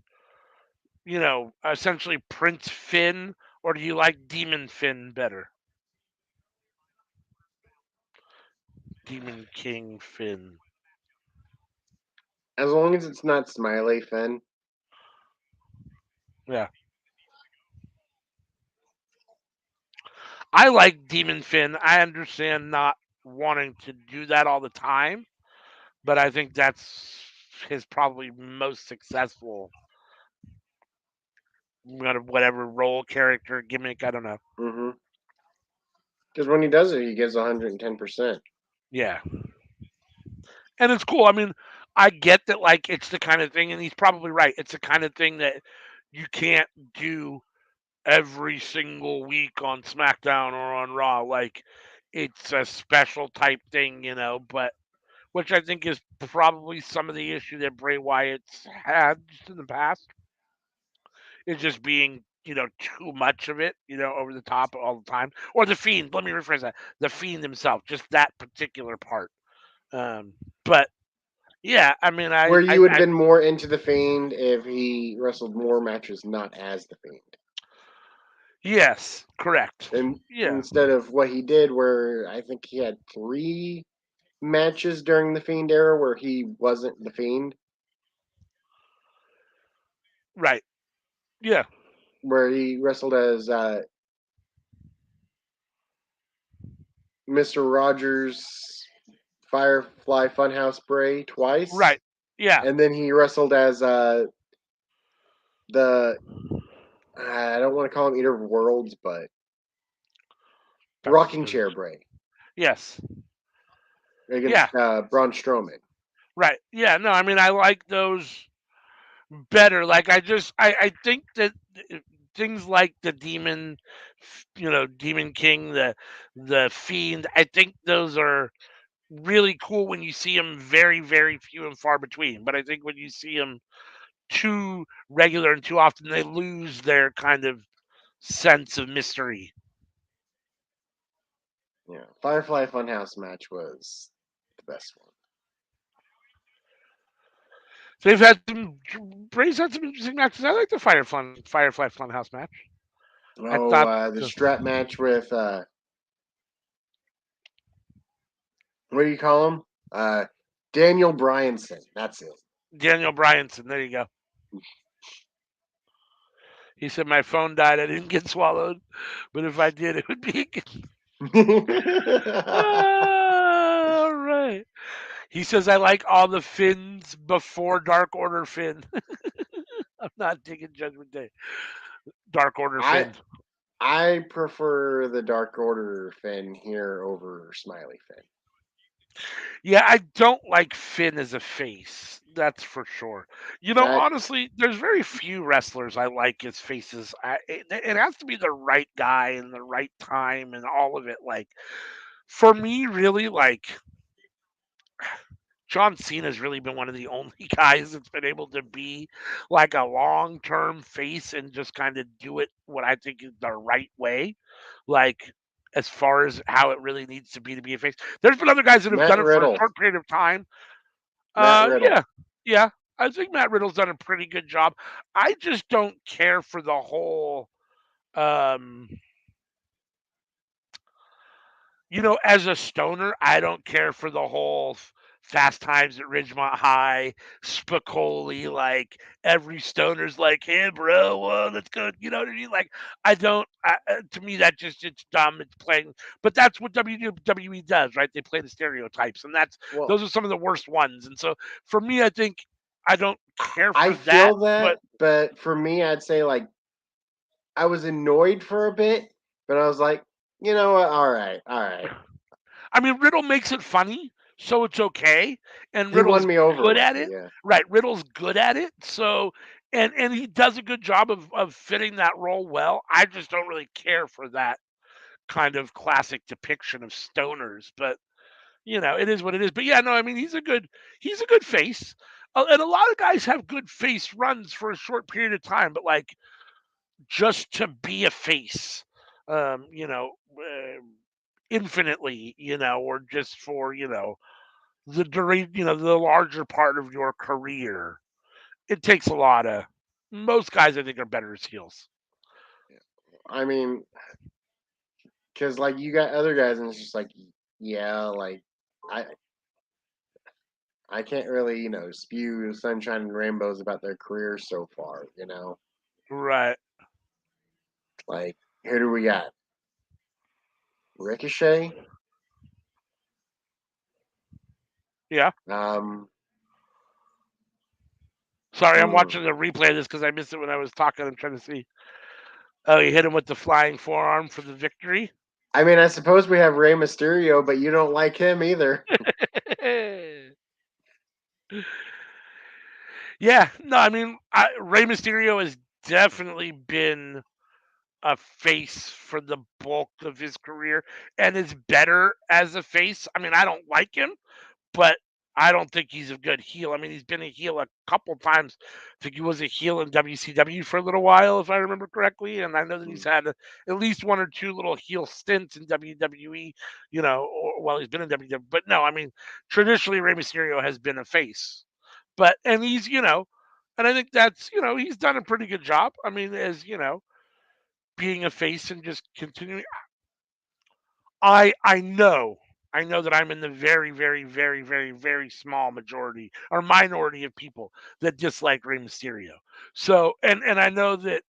essentially Prince Finn, or do you like Demon Finn better? Demon King Finn. As long as it's not Smiley Finn. Yeah. I like Demon Finn. I understand not wanting to do that all the time, but I think that's his probably most successful whatever role, character, gimmick. I don't know. Mm-hmm. Because when he does it, he gives 110%. Yeah, and it's cool. I mean, I get that like it's the kind of thing, and he's probably right. It's the kind of thing that you can't do every single week on SmackDown or on Raw. Like it's a special type thing, but which I think is probably some of the issue that Bray Wyatt's had just in the past. Is just being, too much of it, over the top all the time. Or the Fiend, let me rephrase that. The Fiend himself, just that particular part. But yeah, I mean, Where you would have been more into the Fiend if he wrestled more matches not as the Fiend. yes, correct. And Yeah, instead of what he did, where I think he had 3 matches during the Fiend era where he wasn't the Fiend, right. Yeah, where he wrestled as Mr. Rogers Firefly Funhouse Bray twice, right. Yeah, and then he wrestled as the I don't want to call him Eater of Worlds, but Rocking chair Bray Yes. against Yeah. Braun Strowman. Right. Yeah. No, I mean, I like those better. Like, I think that things like the Demon, Demon King, the Fiend, I think those are really cool when you see them very, very few and far between. But I think when you see them too regular and too often, they lose their kind of sense of mystery. Yeah, Firefly Funhouse match was the best one. They've had some. Bray's had some interesting matches. I like the Firefly Funhouse match. I Oh, thought the strap match with what do you call him? Daniel Bryanson. That's it. Daniel Bryanson. There you go. He said my phone died. I didn't get swallowed, but if I did, it would be. All right. He says I like all the Finns before Dark Order Finn. I'm not digging Judgment Day. Dark Order I Finn. I prefer the Dark Order Finn here over Smiley Finn. Yeah, I don't like Finn as a face. That's for sure. That Honestly, there's very few wrestlers I like as faces. It has to be the right guy and the right time and all of it. Like, for me, really, like, John Cena's really been one of the only guys that's been able to be like a long term face and just kind of do it what I think is the right way. Like, as far as how it really needs to be a face. There's been other guys that have Matt done it for a Riddle. short period of time. Matt Riddle. Yeah, yeah. I think Matt Riddle's done a pretty good job. I just don't care for the whole, um, as a stoner, I don't care for the whole Fast Times at Ridgemont High, Spicoli, like every stoner's like, hey, bro, well, let's go. You know what I mean? Like, I don't, to me, it's dumb. It's playing, but that's what WWE does, right? They play the stereotypes, and Well, those are some of the worst ones. And so for me, I think I don't care I for that, feel that, but for me, I'd say like I was annoyed for a bit, but I was like, you know what? All right, all right. I mean, Riddle makes it funny, so it's okay. And He won Riddle's me over good with at it. it. Yeah. Right. Riddle's good at it. So and he does a good job of fitting that role well. I just don't really care for that kind of classic depiction of stoners. But it is what it is. But yeah, no, I mean he's a good face. And a lot of guys have good face runs for a short period of time, but like just to be a face, um, you know, uh, infinitely, or just for, the larger part of your career. It takes a lot of. Most guys, I think, are better as heels. I mean, because like you got other guys, and it's just like, yeah, like I I can't really spew sunshine and rainbows about their careers so far. Right. Like who do we got? Ricochet. Yeah. Um. Sorry, I'm hmm. watching the replay of this because I missed it when I was talking. I'm trying to see. Oh, he hit him with the flying forearm for the victory. I mean, I suppose we have Rey Mysterio, but you don't like him either. Yeah. No, I mean, Rey Mysterio has definitely been a face for the bulk of his career and is better as a face. I mean, I don't like him, but I don't think he's a good heel. I mean, he's been a heel a couple times. I think he was a heel in WCW for a little while, if I remember correctly. And I know that he's had at least one or two little heel stints in WWE, or while he's been in WWE. But no, I mean, traditionally, Rey Mysterio has been a face. And he's, and I think that's, he's done a pretty good job. I mean, as, being a face and just continuing. I know that I'm in the very, very, very, very, very small majority or minority of people that dislike Rey Mysterio. So, and I know that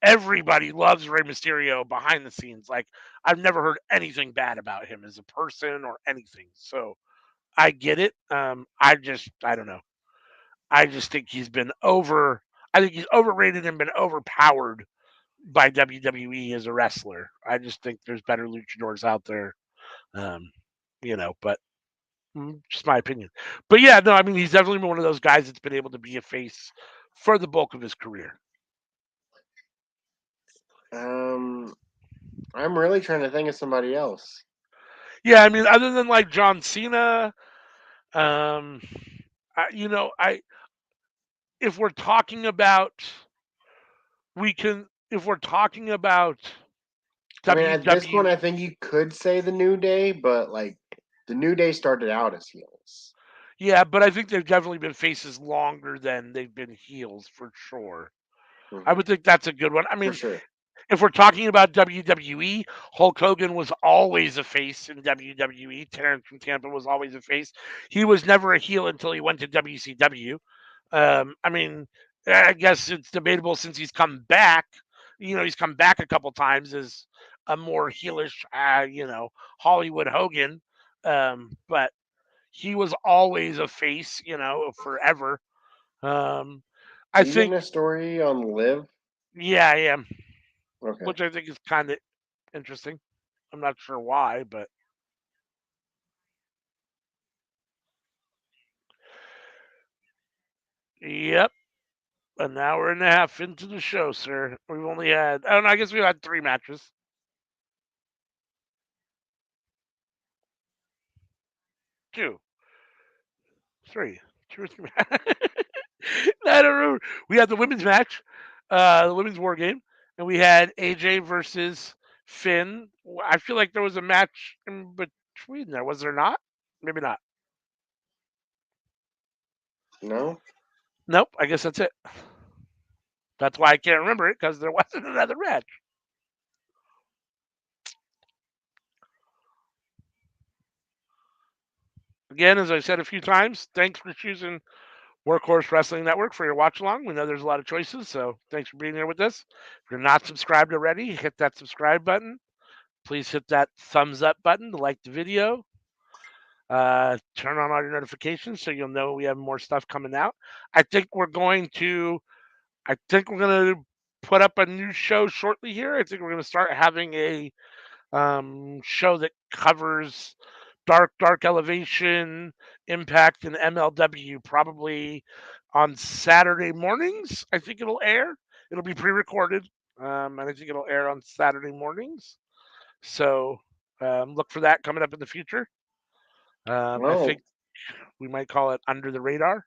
everybody loves Rey Mysterio behind the scenes. Like, I've never heard anything bad about him as a person or anything. So I get it. I don't know. I just think he's been I think he's overrated and been overpowered by WWE as a wrestler. I just think there's better luchadors out there, um, but just my opinion. But yeah, no, I mean, he's definitely been one of those guys that's been able to be a face for the bulk of his career. I'm really trying to think of somebody else. Yeah, I mean, other than like John Cena, um, I if we're talking about if we're talking about I mean, at this point, WW, I think you could say the New Day, but like the New Day started out as heels. yeah, but I think they've definitely been faces longer than they've been heels for sure. I Hmm. would think that's a good one. I For mean, sure. if we're talking about WWE, Hulk Hogan was always a face in WWE. Terrence from Tampa was always a face. He was never a heel until he went to WCW. I mean, I guess it's debatable since he's come back. He's come back a couple times as a more heelish, Hollywood Hogan. But he was always a face, forever. Um, I Are you getting think, a story on Liv? yeah, I am, Okay. which I think is kind of interesting. I'm not sure why, but yep. An hour and a half into the show, sir. We've only had, I don't know, I guess we've had 3 matches. 2, 3, 2 or 3. I don't remember. We had the women's match, the women's war game, and we had AJ versus Finn. I feel like there was a match in between there. Was there not? Maybe not. No? Nope. I guess that's it. That's why I can't remember it because there wasn't another match. Again, as I said a few times, thanks for choosing Workhorse Wrestling Network for your watch along. We know there's a lot of choices, so thanks for being here with us. If you're not subscribed already, hit that subscribe button. Please hit that thumbs up button to like the video. Turn on all your notifications so you'll know we have more stuff coming out. I think we're going to put up a new show shortly here. I think we're going to start having a show that covers Dark Elevation, Impact, and MLW probably on Saturday mornings. I think it'll air. It'll be pre-recorded, and I think it'll air on Saturday mornings. So look for that coming up in the future. I No. think we might call it Under the Radar.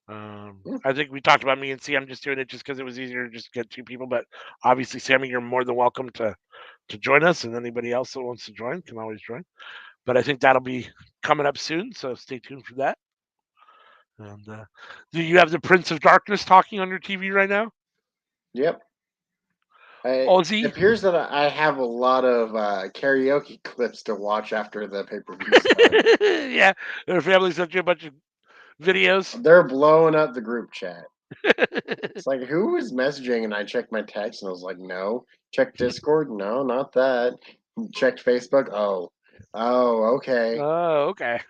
Hmm. I think we talked about me and I'm just doing it just because it was easier to just get 2 people. But obviously, Sammy, you're more than welcome to join us, and anybody else that wants to join can always join. But I think that'll be coming up soon, so stay tuned for that. And do you have the Prince of Darkness talking on your TV right now? Yep. It Ozzy? appears that I have a lot of karaoke clips to watch after the pay per view's done. Yeah, their family sent you a bunch of videos. They're blowing up the group chat. It's like, who was messaging? And I checked my text and I was like, no. Check Discord? No, not that. Checked Facebook? Oh. Oh, okay. Oh, okay.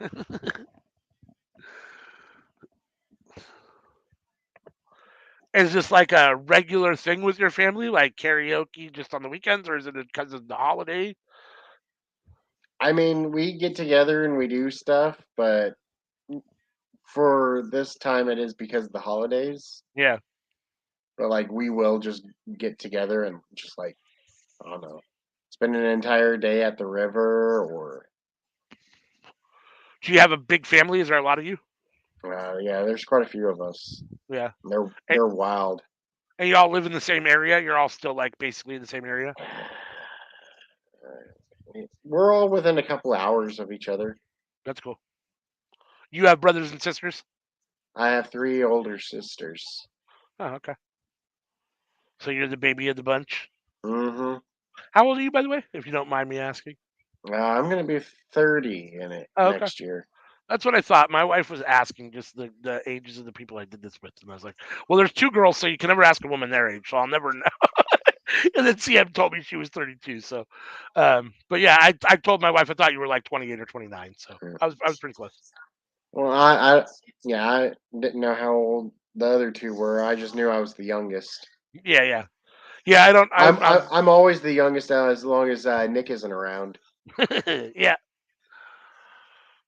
Is this like a regular thing with your family, like karaoke just on the weekends, or is it because of the holiday? I mean, we get together and we do stuff, but for this time it is because of the holidays. Yeah. But like, we will just get together and just like, I don't know, spend an entire day at the river or, Do you have a big family? Is there a lot of you? yeah, there's quite a few of us. Yeah. They're And, they're wild. and you all live in the same area? You're all still like basically in the same area? We're all within a couple hours of each other. That's cool. You have brothers and sisters? I have 3 older sisters. Oh, okay. So you're the baby of the bunch. Mm-hmm. How old are you, by the way, if you don't mind me asking? I'm gonna be 30 in it Oh, okay. next year. That's what I thought. My wife was asking just the ages of the people I did this with, and I was like, "Well, there's 2 girls, so you can never ask a woman their age, so I'll never know." And then CM told me she was 32. So, but yeah, I told my wife I thought you were like 28 or 29, so Yeah. I was pretty close. Well, I didn't know how old the other 2 were. I just knew I was the youngest. Yeah, yeah. Yeah, I don't. I'm always the youngest as long as Nick isn't around. Yeah.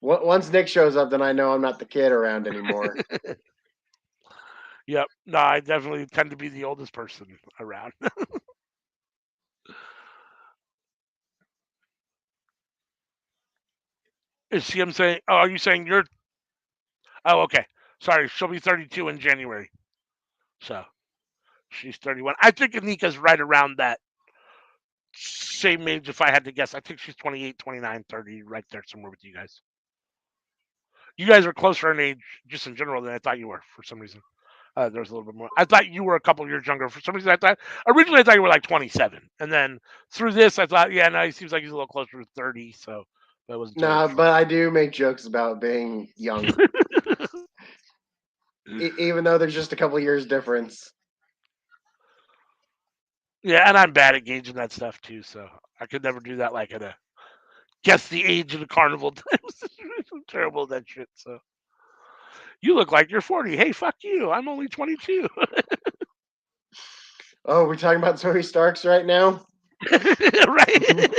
Once Nick shows up, then I know I'm not the kid around anymore. Yep. No, I definitely tend to be the oldest person around. Is she? I'm saying. Oh, are you saying you're? Oh, okay. Sorry, she'll be 32 in January. So she's 31. I think Anika's right around that same age. If I had to guess, I think she's 28, 29, 30, right there somewhere with you guys. You guys are closer in age, just in general, than I thought you were for some reason. There's a little bit more. I thought you were a couple years younger. For some reason, I thought originally I thought you were like 27, and then through this, I thought, yeah, no, he seems like he's a little closer to 30. So that wasn't totally Nah, sure. but I do make jokes about being young, even though there's just a couple years difference. Yeah, and I'm bad at gauging that stuff too, so I could never do that like at a guess the age of the carnival times. I'm terrible at that shit. So you look like you're 40. Hey, fuck you. I'm only 22. Oh, we're talking about Zoe Starks right now. Right?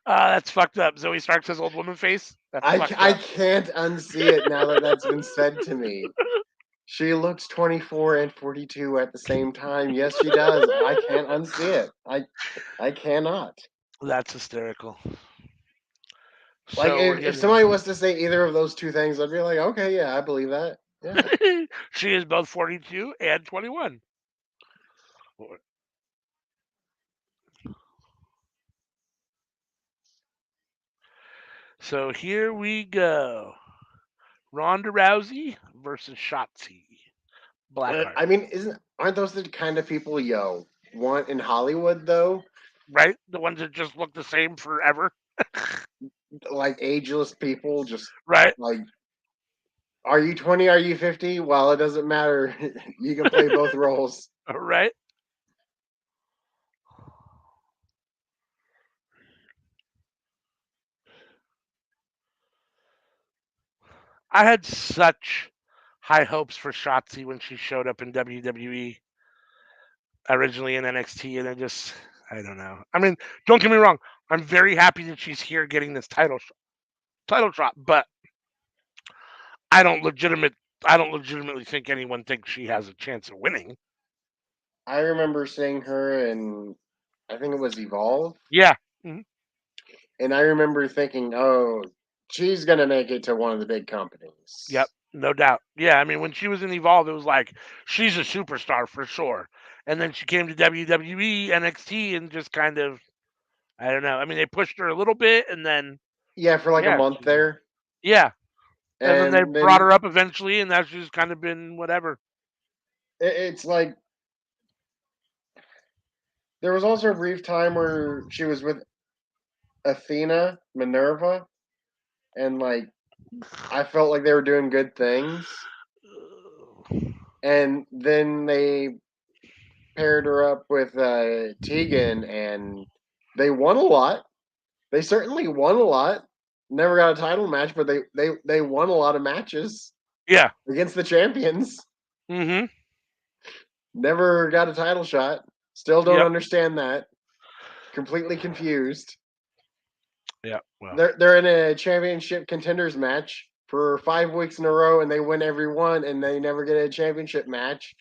That's fucked up. Zoe Starks has old woman face. That's fucked I up. can't unsee it now that that's been said to me. She looks 24 and 42 at the same time. Yes, she does. I can't unsee it. I cannot. That's hysterical. Like So we're if getting. somebody was to say either of those two things, I'd be like, okay, yeah, I believe that. Yeah. She is both 42 and 21. So here we go. Ronda Rousey versus Shotzi Blackheart. I mean, aren't those the kind of people want in Hollywood though? Right? The ones that just look the same forever. Like ageless people, just Right? like, are you 20? Are you 50? Well, it doesn't matter. You can play both roles. Right? I had such high hopes for Shotzi when she showed up in WWE, originally in NXT, and I don't know. I mean, don't get me wrong. I'm very happy that she's here getting this title shot, but I don't legitimate I don't legitimately think anyone thinks she has a chance of winning. I remember seeing her in, I think it was Evolve, Yeah. Mhm. and I remember thinking, oh, she's gonna make it to one of the big Yep. companies. No doubt. Yeah, I mean, when she was in Evolve, it was like she's a superstar for sure. And then she came to WWE, NXT, and just kind of, I don't know. I mean, they pushed her a little bit, and then Yeah, for like a yeah, month there, yeah, and then they and brought then her up eventually, and now she's kind of been whatever. it's like there was also a brief time where she was with Athena Minerva, and like I felt like they were doing good things, and then they paired her up with Tegan, and they won a lot. They certainly won a lot. Never got a title match, but they won a lot of matches Yeah. against the champions. Mm-hmm. Never got a title shot. Still don't Yep. understand that. Completely confused. Yeah. Well. They're in a championship contenders match for 5 weeks in a row, and they win every one, and they never get a championship match.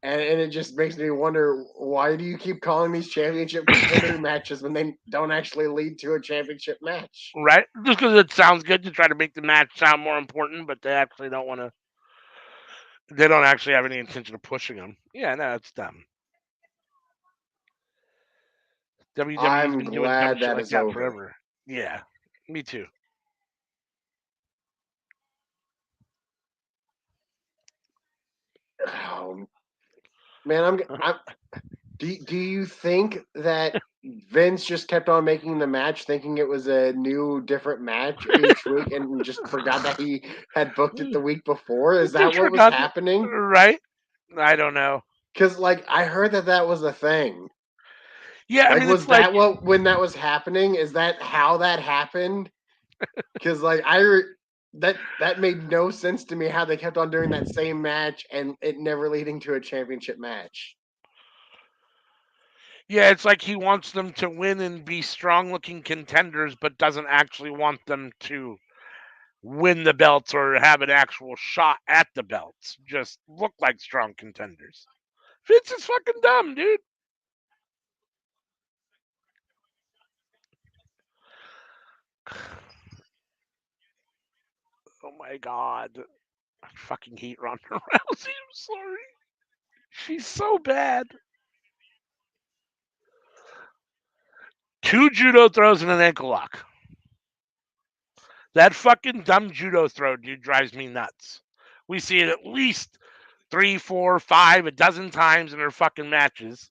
And it just makes me wonder, why do you keep calling these championship contender matches when they don't actually lead to a championship match? Right? Just because it sounds good to try to make the match sound more important, but they actually don't want to. They don't actually have any intention of pushing them. Yeah, no, it's dumb. WWE's I'm been doing dumb glad shit that like is that over. forever. Yeah, me too. Oh, man, I'm do you think that Vince just kept on making the match, thinking it was a new, different match each week, and just forgot that he had booked it the week before? Is that Just what was forgot, happening? right? I don't know. Because like I heard that was a thing. Yeah, I Like, mean, was it's like, that what when that was happening? Is that how that happened? Because like that made no sense to me how they kept on doing that same match and it never leading to a championship match. Yeah, it's like he wants them to win and be strong-looking contenders, but doesn't actually want them to win the belts or have an actual shot at the belts. Just look like strong contenders. Vince is fucking dumb, dude. Oh my god. I fucking hate Ronda Rousey. I'm sorry. She's so bad. 2 judo throws and an ankle lock. That fucking dumb judo throw, dude, drives me nuts. We see it at least 3, 4, 5, a dozen times in her fucking matches.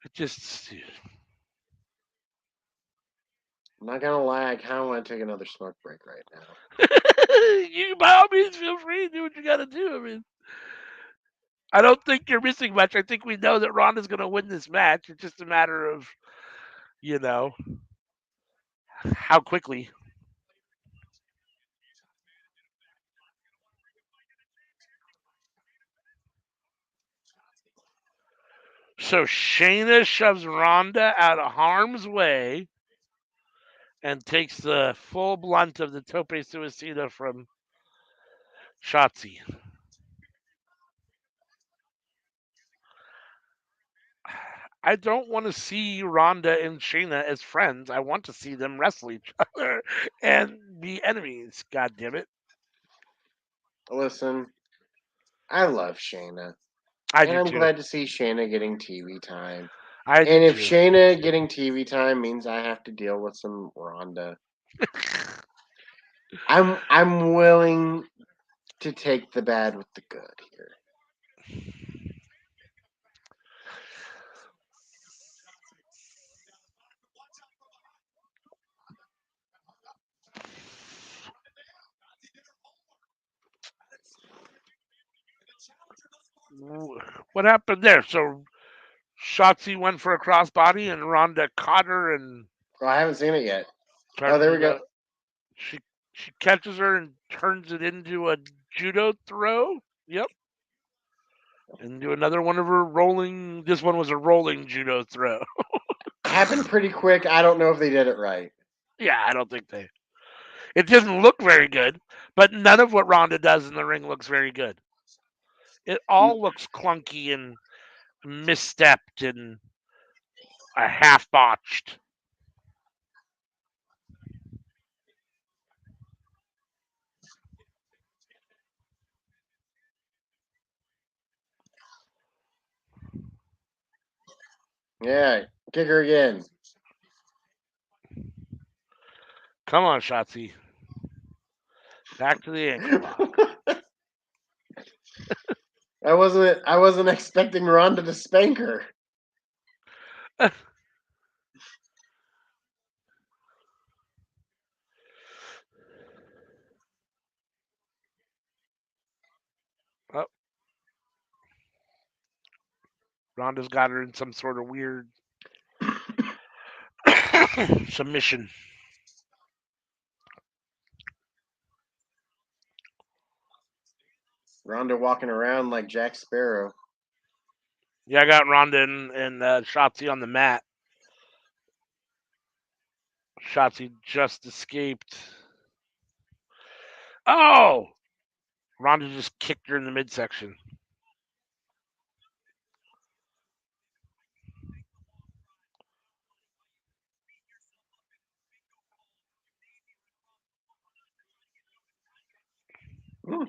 It just. I'm not gonna lie, I kind of want to take another smoke break right now. You, by all means, feel free to do what you gotta do. I mean, I don't think you're missing much. I think we know that Ronda's gonna win this match. It's just a matter of, you know, how quickly. So Shayna shoves Ronda out of harm's way and takes the full blunt of the tope suicida from Shotzi. I don't want to see Ronda and Shayna as friends. I want to see them wrestle each other and be enemies. God damn it! Listen, I love Shayna, I and do I'm too. glad to see Shayna getting TV time. I do And if too. Shayna getting TV time means I have to deal with some Ronda, I'm willing to take the bad with the good here. What happened there? So Shotzi went for a crossbody and Ronda caught her and Oh, I haven't seen it yet. Oh, turned there we it go. up. She she catches her and turns it into a judo throw. Yep. And do another one of her rolling. This one was a rolling judo throw. Happened pretty quick. I don't know if they did it right. Yeah, I don't think they. It doesn't look very good, but none of what Ronda does in the ring looks very good. It all looks clunky and misstepped and half botched. Yeah, kick her again. Come on, Shotzi. Back to the ankle lock. I wasn't expecting Ronda to spank her. Oh, Ronda's got her in some sort of weird submission. Ronda walking around like Jack Sparrow. Yeah, I got Ronda and Shotzi on the mat. Shotzi just escaped. Oh! Ronda just kicked her in the midsection. Hmm.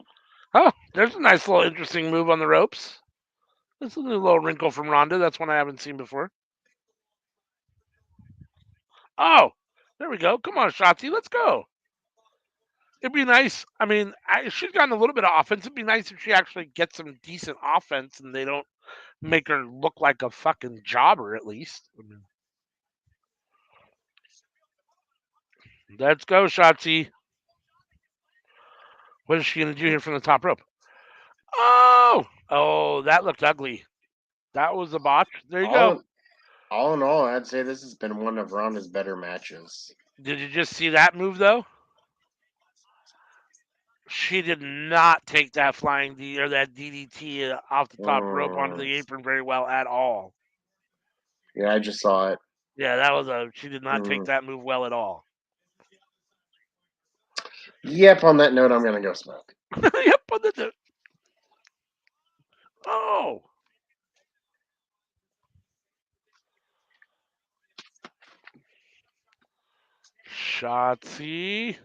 Oh, there's a nice little interesting move on the ropes. That's a new little wrinkle from Ronda. That's one I haven't seen before. Oh, there we go. Come on, Shotzi, let's go. It'd be nice. I mean, she's gotten a little bit of offense. It'd be nice if she actually gets some decent offense and they don't make her look like a fucking jobber, at least. I mean, let's go, Shotzi. What is she going to do here from the top rope? Oh, that looked ugly. That was a botch. There you go. All in all, I'd say this has been one of Ronda's better matches. Did you just see that move, though? She did not take that flying or that DDT off the top rope onto Mm. the apron very well at all. Yeah, I just saw it. Yeah, that was she did not take that move well at all. Yep, on that note, I'm going to go smoke. Yep, on the oh. Shotzi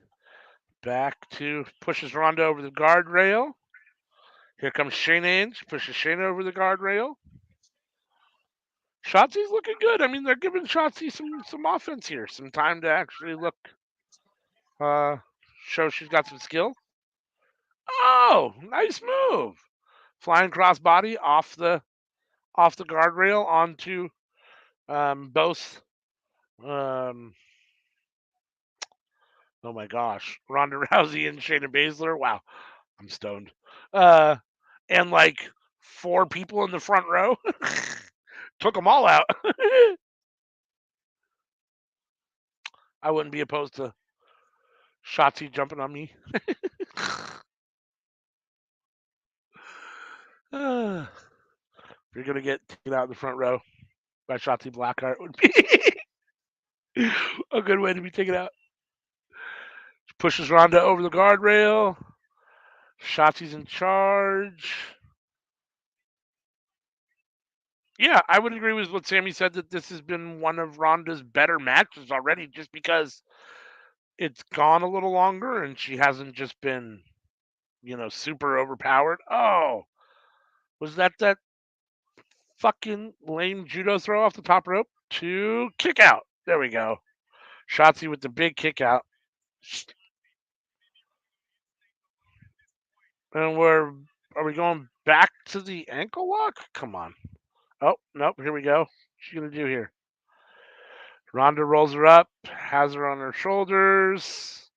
back to pushes Ronda over the guardrail. Here comes Shayna in. She pushes Shayna over the guardrail. Shotzi's looking good. I mean, they're giving Shotzi some offense here, some time to actually look, show she's got some skill. Oh, nice move! Flying crossbody off the guardrail onto both. Oh my gosh, Ronda Rousey and Shayna Baszler. Wow, I'm stoned. And like 4 people in the front row. Took them all out. I wouldn't be opposed to Shotzi jumping on me. If you're gonna get taken out in the front row by Shotzi Blackheart, would be a good way to be taken out. She pushes Ronda over the guardrail. Shotzi's in charge. Yeah, I would agree with what Sammy said, that this has been one of Ronda's better matches already, just because it's gone a little longer and she hasn't just been, super overpowered. Oh, was that fucking lame judo throw off the top rope to kick out? There we go. Shotzi with the big kick out. And are we going back to the ankle lock? Come on. Oh, nope, here we go. What's she gonna do here? Ronda rolls her up, has her on her shoulders.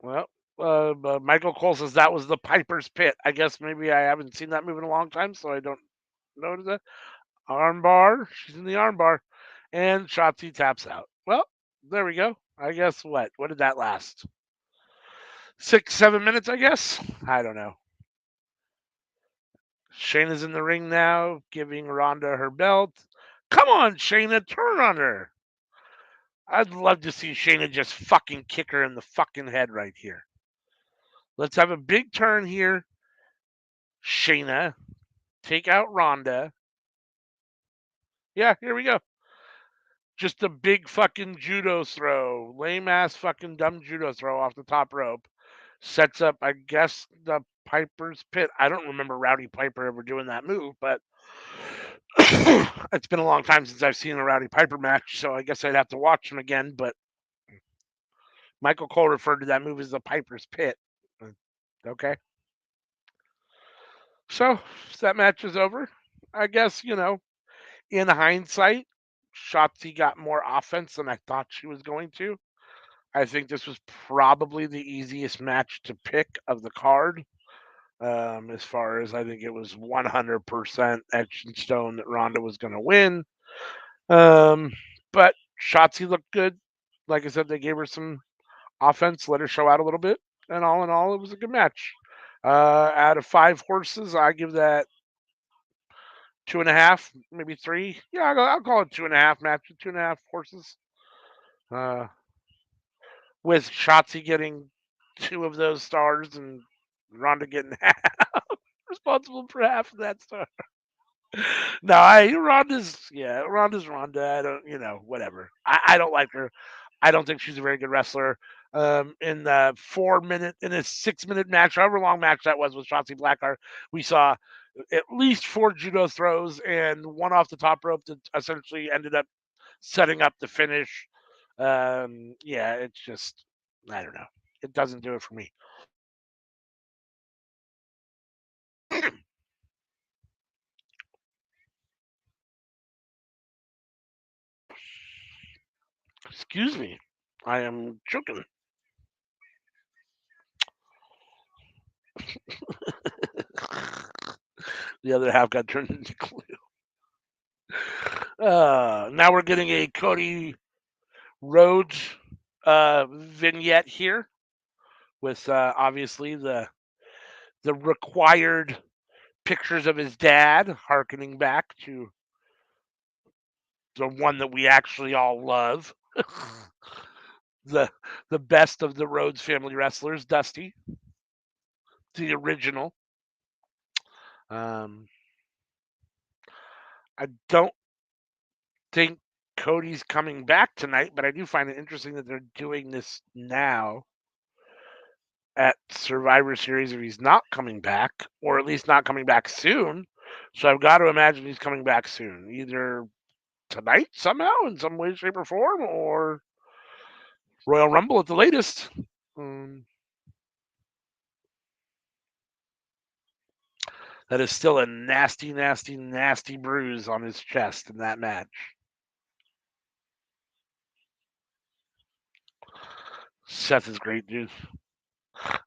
Well, Michael Cole says that was the Piper's Pit. I guess maybe I haven't seen that move in a long time, so I don't notice that. Armbar. She's in the armbar. And Shotzi taps out. Well, there we go. I guess what? What did that last? 6, 7 minutes, I guess? I don't know. Shayna's in the ring now, giving Ronda her belt. Come on, Shayna, turn on her. I'd love to see Shayna just fucking kick her in the fucking head right here. Let's have a big turn here. Shayna, take out Ronda. Yeah, here we go. Just a big fucking judo throw. Lame ass fucking dumb judo throw off the top rope. Sets up, I guess, the Piper's Pit. I don't remember Rowdy Piper ever doing that move, but it's been a long time since I've seen a Rowdy Piper match, so I guess I'd have to watch them again. But Michael Cole referred to that move as the Piper's Pit. Okay. So that match is over. I guess, in hindsight, Shotzi got more offense than I thought she was going to. I think this was probably the easiest match to pick of the card. As far as I think it was 100% etched in stone that Ronda was going to win. But Shotzi looked good. Like I said, they gave her some offense, let her show out a little bit. And all in all, it was a good match. Out of 5 horses, I give that 2.5, maybe 3. Yeah, I'll call it 2.5 matches, 2.5 horses. With Shotzi getting 2 of those stars and Ronda getting half, responsible for half of that star. No, Ronda's Ronda. I don't, whatever. I don't like her. I don't think she's a very good wrestler. In the 6-minute match, however long match that was with Shotzi Blackheart, we saw at least 4 judo throws and one off the top rope that essentially ended up setting up the finish. Yeah, it's just, I don't know. It doesn't do it for me. Excuse me. I am choking. The other half got turned into glue. Now we're getting a Cody Rhodes vignette here with obviously the required pictures of his dad, harkening back to the one that we actually all love, the the best of the Rhodes family wrestlers, Dusty, the original. Um, I don't think Cody's coming back tonight, but I do find it interesting that they're doing this now at Survivor Series if he's not coming back, or at least not coming back soon. So I've got to imagine he's coming back soon, either tonight somehow in some way, shape, or form, or Royal Rumble at the latest. Um, that is still a nasty, nasty, nasty bruise on his chest in that match. Seth is great, dude.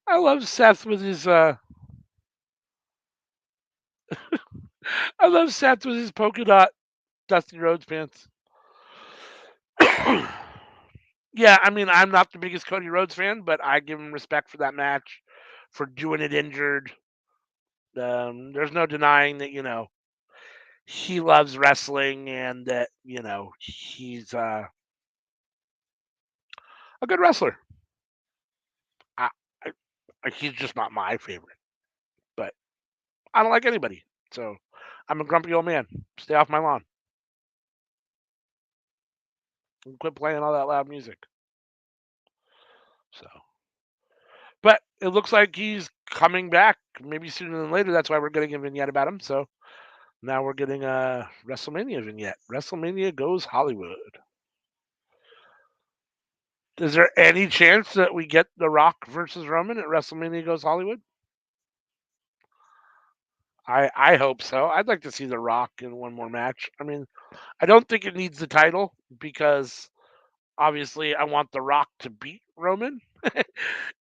I love Seth with his I love Seth with his polka dot Dusty Rhodes pants. Yeah, I mean, I'm not the biggest Cody Rhodes fan, but I give him respect for that match, for doing it injured. There's no denying that, he loves wrestling and that, he's a good wrestler. I, he's just not my favorite, but I don't like anybody. So I'm a grumpy old man. Stay off my lawn. And quit playing all that loud music. So, but it looks like he's coming back maybe sooner than later. That's why we're getting a vignette about him. So now we're getting a WrestleMania vignette. WrestleMania goes Hollywood. Is there any chance that we get The Rock versus Roman at WrestleMania goes Hollywood? I hope so. I'd like to see The Rock in one more match. I mean, I don't think it needs the title because obviously I want The Rock to beat Roman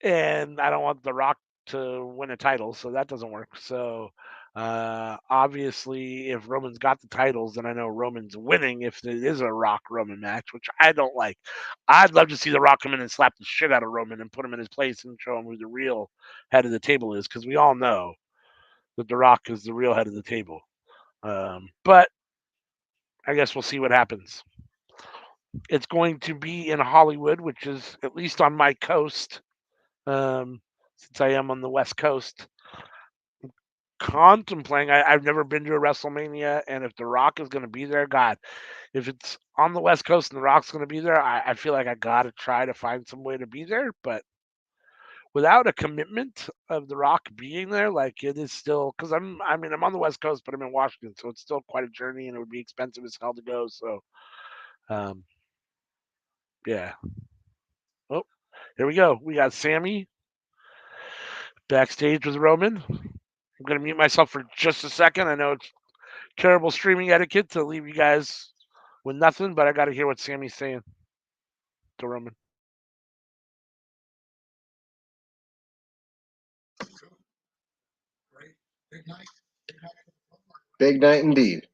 and I don't want The Rock to win a title, so that doesn't work. So obviously if Roman's got the titles, then I know Roman's winning if it is a Rock Roman match, which I don't like. I'd love to see The Rock come in and slap the shit out of Roman and put him in his place and show him who the real head of the table is, because we all know that The Rock is the real head of the table. But I guess we'll see what happens. It's going to be in Hollywood, which is at least on my coast, since I am on the West Coast. Contemplating, I've never been to a WrestleMania, and if The Rock is going to be there, God, if it's on the West Coast and The Rock's going to be there, I feel like I got to try to find some way to be there. But without a commitment of The Rock being there, like it is still, because I'm on the West Coast, but I'm in Washington, so it's still quite a journey, and it would be expensive as hell to go. So, um, yeah. Oh, here we go. We got Sammy backstage with Roman. I'm going to mute myself for just a second. I know it's terrible streaming etiquette to leave you guys with nothing, but I got to hear what Sammy's saying to Roman. Big night indeed.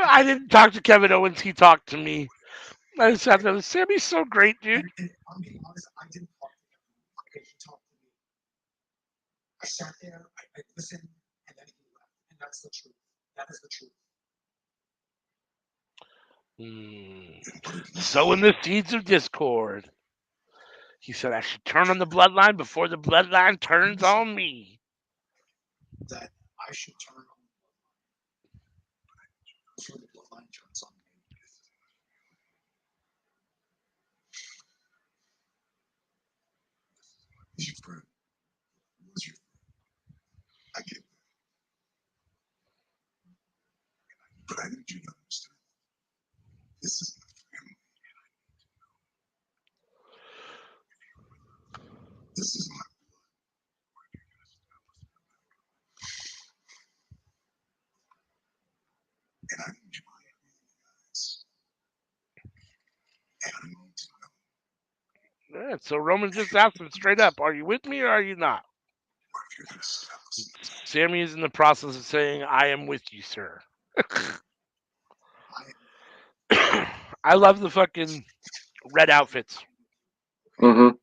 I didn't talk to Kevin Owens. He talked to me. I just have to. Sammy's so great, dude. Sowing the seeds of discord. He said I should turn on the bloodline before the bloodline turns on me. Yeah, so Roman just asked him straight up, "Are you with me or are you not?" Sammy is in the process of saying, "I am with you, sir." I love the fucking red outfits. Mm-hmm.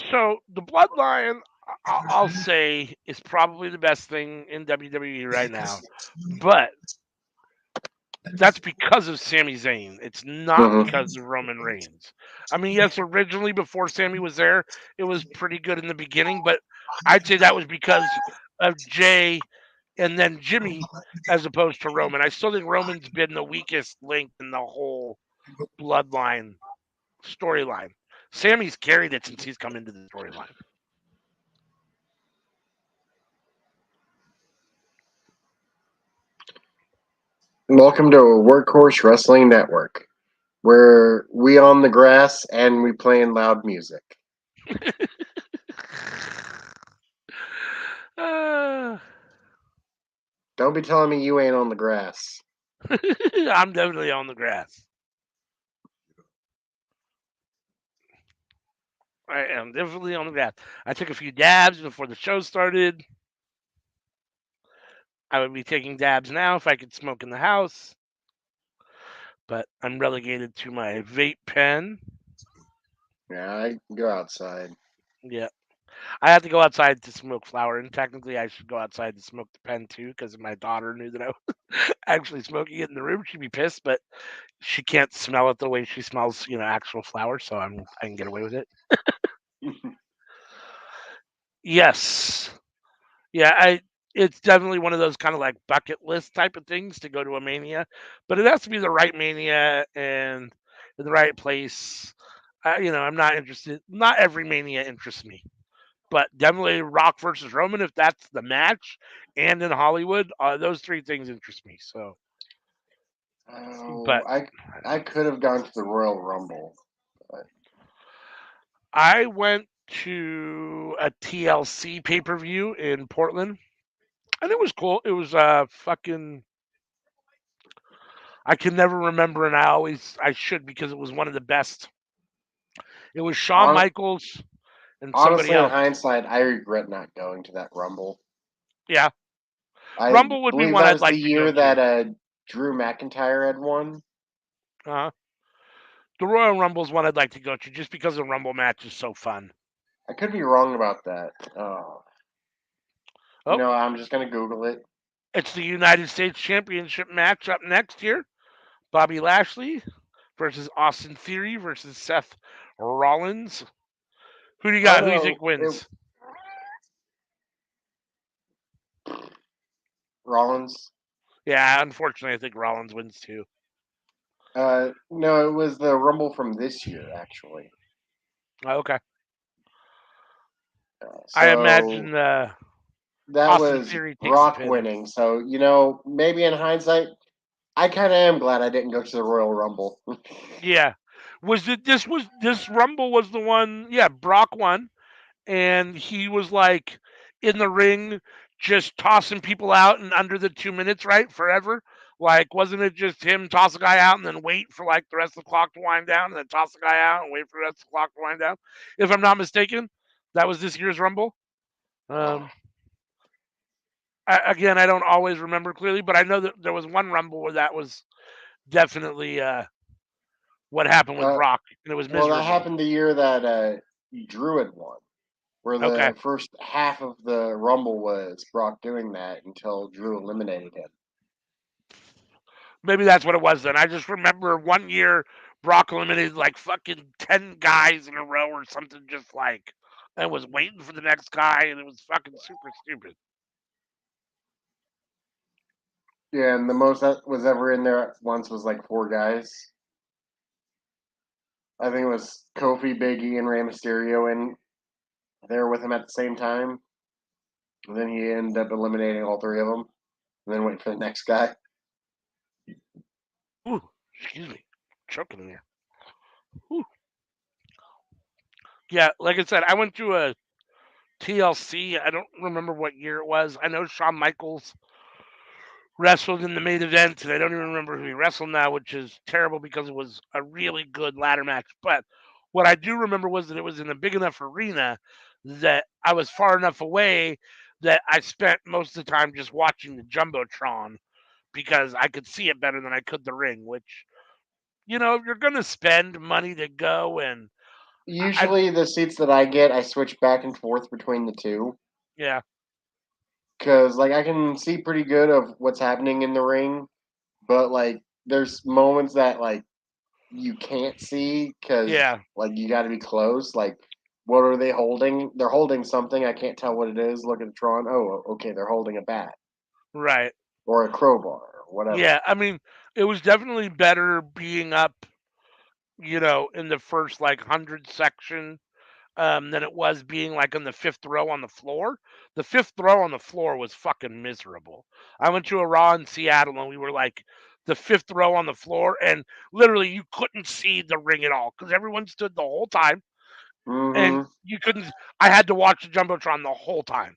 So the Bloodline, I'll say, is probably the best thing in WWE right now, but that's because of Sami Zayn. It's not Mm-hmm. because of Roman Reigns. I mean, yes, originally before Sami was there, it was pretty good in the beginning, but I'd say that was because of Jay and then Jimmy as opposed to Roman. I still think Roman's been the weakest link in the whole Bloodline storyline. Sammy's carried it since he's come into the storyline. Welcome to Workhorse Wrestling Network, where we on the grass and we playing loud music. Uh, Don't be telling me you ain't on the grass. I'm definitely on the grass. I am definitely on the grass. I took a few dabs before the show started. I would be taking dabs now if I could smoke in the house, but I'm relegated to my vape pen. Yeah, I go outside. Yeah. I have to go outside to smoke flower, and technically I should go outside to smoke the pen too, because if my daughter knew that I was actually smoking it in the room, she'd be pissed. But she can't smell it the way she smells, actual flower, so I can get away with it. Yes, yeah, it's definitely one of those kind of like bucket list type of things to go to a mania, but it has to be the right mania and in the right place. I'm not interested. Not every mania interests me. But definitely Rock versus Roman, if that's the match, and in Hollywood, those three things interest me. So, Oh, but I could have gone to the Royal Rumble. But I went to a TLC pay per view in Portland, and it was cool. It was fucking. I can never remember, and I should because it was one of the best. It was Shawn hon- Michaels and somebody honestly, in else. hindsight, I regret not going to that Rumble. Yeah, I Rumble would be believe one that I'd was the like to go year to. that Drew McIntyre had won. Uh, the Royal Rumble is one I'd like to go to just because the Rumble match is so fun. I could be wrong about that. Oh, Oh, I'm just gonna Google it. it's the United States Championship match up next year. Bobby Lashley versus Austin Theory versus Seth Rollins. Who do you Oh got? Who do you no, think wins? Rollins. Yeah, unfortunately, I think Rollins wins too. No, it was the Rumble from this year, actually. Okay. I So imagine that Austin was Theory takes the Brock pin. winning. So maybe in hindsight, I kind of am glad I didn't go to the Royal Rumble. Yeah. This Rumble was the one? Yeah, Brock won, and he was like in the ring, just tossing people out in under the 2 minutes, right? Forever. Like, wasn't it just him toss a guy out and then wait for like the rest of the clock to wind down, and then toss the guy out and wait for the rest of the clock to wind down? If I'm not mistaken, that was this year's Rumble. Um, again, I don't always remember clearly, but I know that there was one Rumble where that was definitely what happened with uh, Brock, and it was well, that miserable. happened the year that Drew had won, where Okay. the first half of the Rumble was Brock doing that until Drew eliminated him. Maybe that's what it was then. I just remember one year Brock eliminated like fucking 10 guys in a row or something, just like, and was waiting for the next guy, and it was fucking super stupid. Yeah, and the most that was ever in there at once was like four guys. I think it was Kofi, Big E, and Rey Mysterio, and they were with him at the same time. And then he ended up eliminating all three of them, and then went for the next guy. Ooh, excuse me, choking in here. Ooh. Yeah, like I said, I went to a TLC. I don't remember what year it was. I know Shawn Michaels wrestled in the main event, and I don't even remember who he wrestled now, which is terrible because it was a really good ladder match. But what I do remember was that it was in a big enough arena that I was far enough away that I spent most of the time just watching the jumbotron because I could see it better than I could the ring. Which, if you're gonna spend money to go, and I Usually, the seats that I get, I switch back and forth between the two yeah, because, like, I can see pretty good of what's happening in the ring, but like, there's moments that like you can't see because yeah, like you got to be close. Like, what are they holding? They're holding something. I can't tell what it is. Look at Tron. Oh, okay, they're holding a bat right, or a crowbar or whatever. yeah. I mean, it was definitely better being up, in the first like 100 section than it was being like on the fifth row on the floor. The fifth row on the floor was fucking miserable. I went to a Raw in Seattle and we were like the fifth row on the floor, and literally you couldn't see the ring at all because everyone stood the whole time, and Mm-hmm. you couldn't. I had to watch the jumbotron the whole time.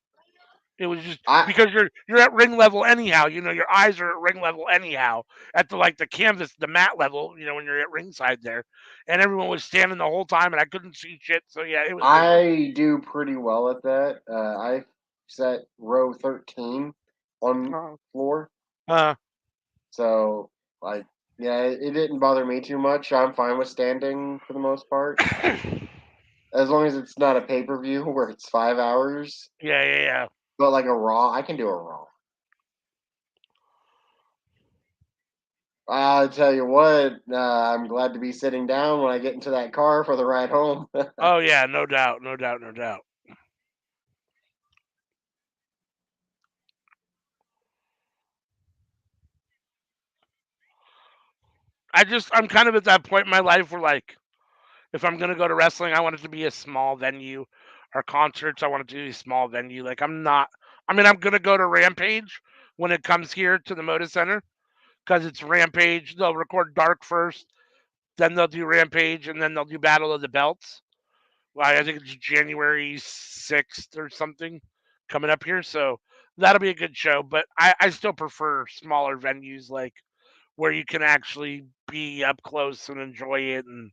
It was just I because you're at ring level anyhow. Your eyes are at ring level anyhow. At the canvas, the mat level. When you're at ringside there, and everyone was standing the whole time, and I couldn't see shit. So yeah, it was miserable. I do pretty well at that. I set row 13 on Uh, floor, uh, so like yeah, it didn't bother me too much. I'm fine with standing for the most part, as long as it's not a pay per view where it's 5 hours. yeah, yeah, yeah. But like a Raw, I can do a Raw. I'll tell you what, I'm glad to be sitting down when I get into that car for the ride home. Oh yeah, no doubt, no doubt, no doubt. I'm kind of at that point in my life where like if I'm gonna go to wrestling, I want it to be a small venue. Or concerts, I want it to be a small venue. Like I'm not. I mean, I'm gonna go to Rampage when it comes here to the Moda Center because it's Rampage. They'll record Dark first, then they'll do Rampage, and then they'll do Battle of the Belts. Well, I think it's January 6th or something coming up here, so that'll be a good show. But I still prefer smaller venues, like where you can actually be up close and enjoy it. And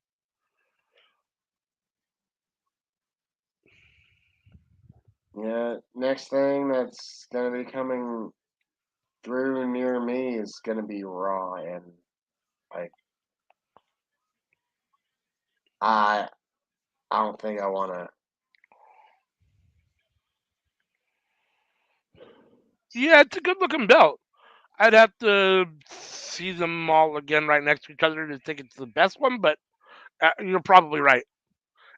Yeah, next thing that's gonna be coming through near me is gonna be Raw, and like I I don't think I wanna. yeah, it's a good looking belt. I'd have to see them all again right next to each other to think it's the best one, but you're probably right.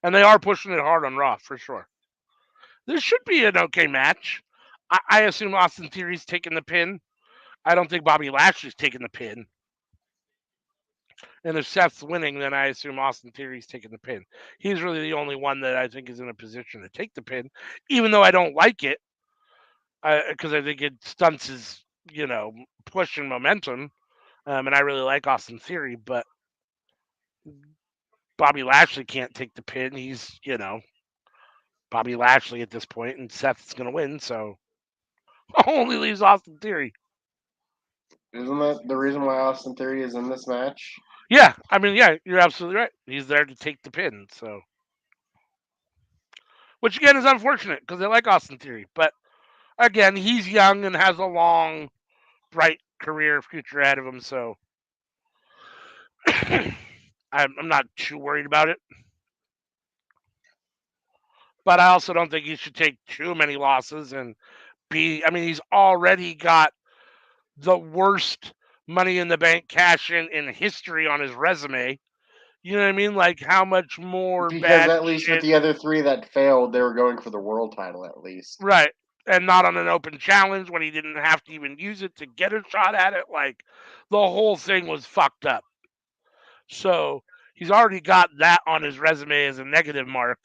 And they are pushing it hard on Raw for sure. This should be an okay match. I assume Austin Theory's taking the pin. I don't think Bobby Lashley's taking the pin. And if Seth's winning, then I assume Austin Theory's taking the pin. He's really the only one that I think is in a position to take the pin, even though I don't like it because I think it stunts his, push and momentum. And I really like Austin Theory, but Bobby Lashley can't take the pin. He's, Bobby Lashley at this point, and Seth's going to win. So only leaves Austin Theory. Isn't that the reason why Austin Theory is in this match? Yeah, I mean, yeah, you're absolutely right. He's there to take the pin. So, which again is unfortunate because I like Austin Theory, but again, he's young and has a long, bright career future ahead of him. So I'm not too worried about it. But I also don't think he should take too many losses and be. I mean, he's already got the worst Money in the Bank cash in history on his resume. You know what I mean? Like how much more Because bad at least with shit, the other three that failed, they were going for the world title at least. right? And not on an open challenge when he didn't have to even use it to get a shot at it. Like the whole thing was fucked up. So he's already got that on his resume as a negative mark.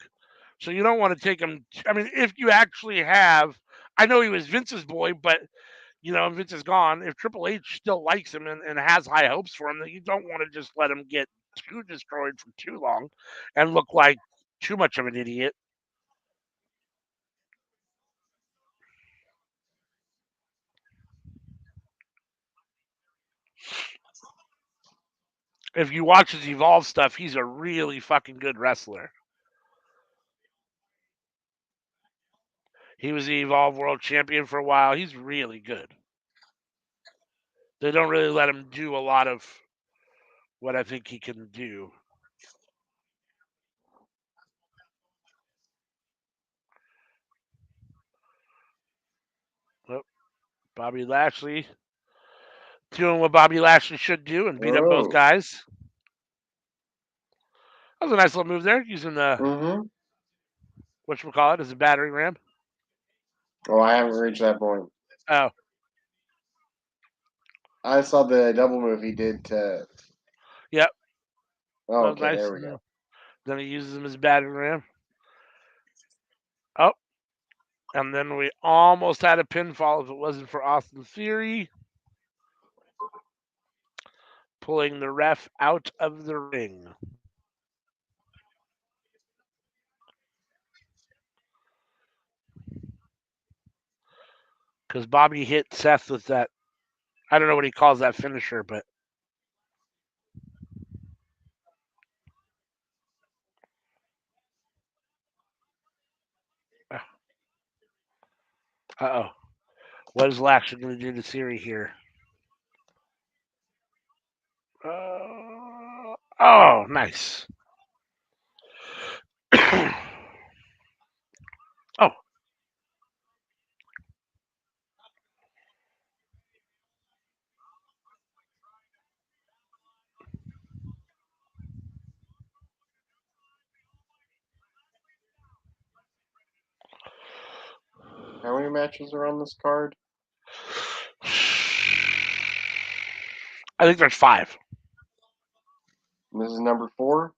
So you don't want to take him. I mean, if you actually have, I know he was Vince's boy, but Vince is gone. If Triple H still likes him and has high hopes for him, then you don't want to just let him get too destroyed for too long and look like too much of an idiot. If you watch his Evolve stuff, he's a really fucking good wrestler. He was the Evolve World Champion for a while. He's really good. They don't really let him do a lot of what I think he can do. Oh, Bobby Lashley doing what Bobby Lashley should do and beat up both Oh. guys. That was a nice little move there, using the Mm-hmm. whatchamacallit as a battering ram. Oh, I haven't reached that point. Oh, I saw the double move he did to. yep. Oh, That was okay, nice. there we go. Then he uses him as a battering ram. Oh, and then we almost had a pinfall if it wasn't for Austin Theory pulling the ref out of the ring. Because Bobby hit Seth with that. I don't know what he calls that finisher, but. Uh oh. What is Lashley going to do to Theory here? Oh, nice. Oh. How many matches are on this card? I think there's 5. This is number 4.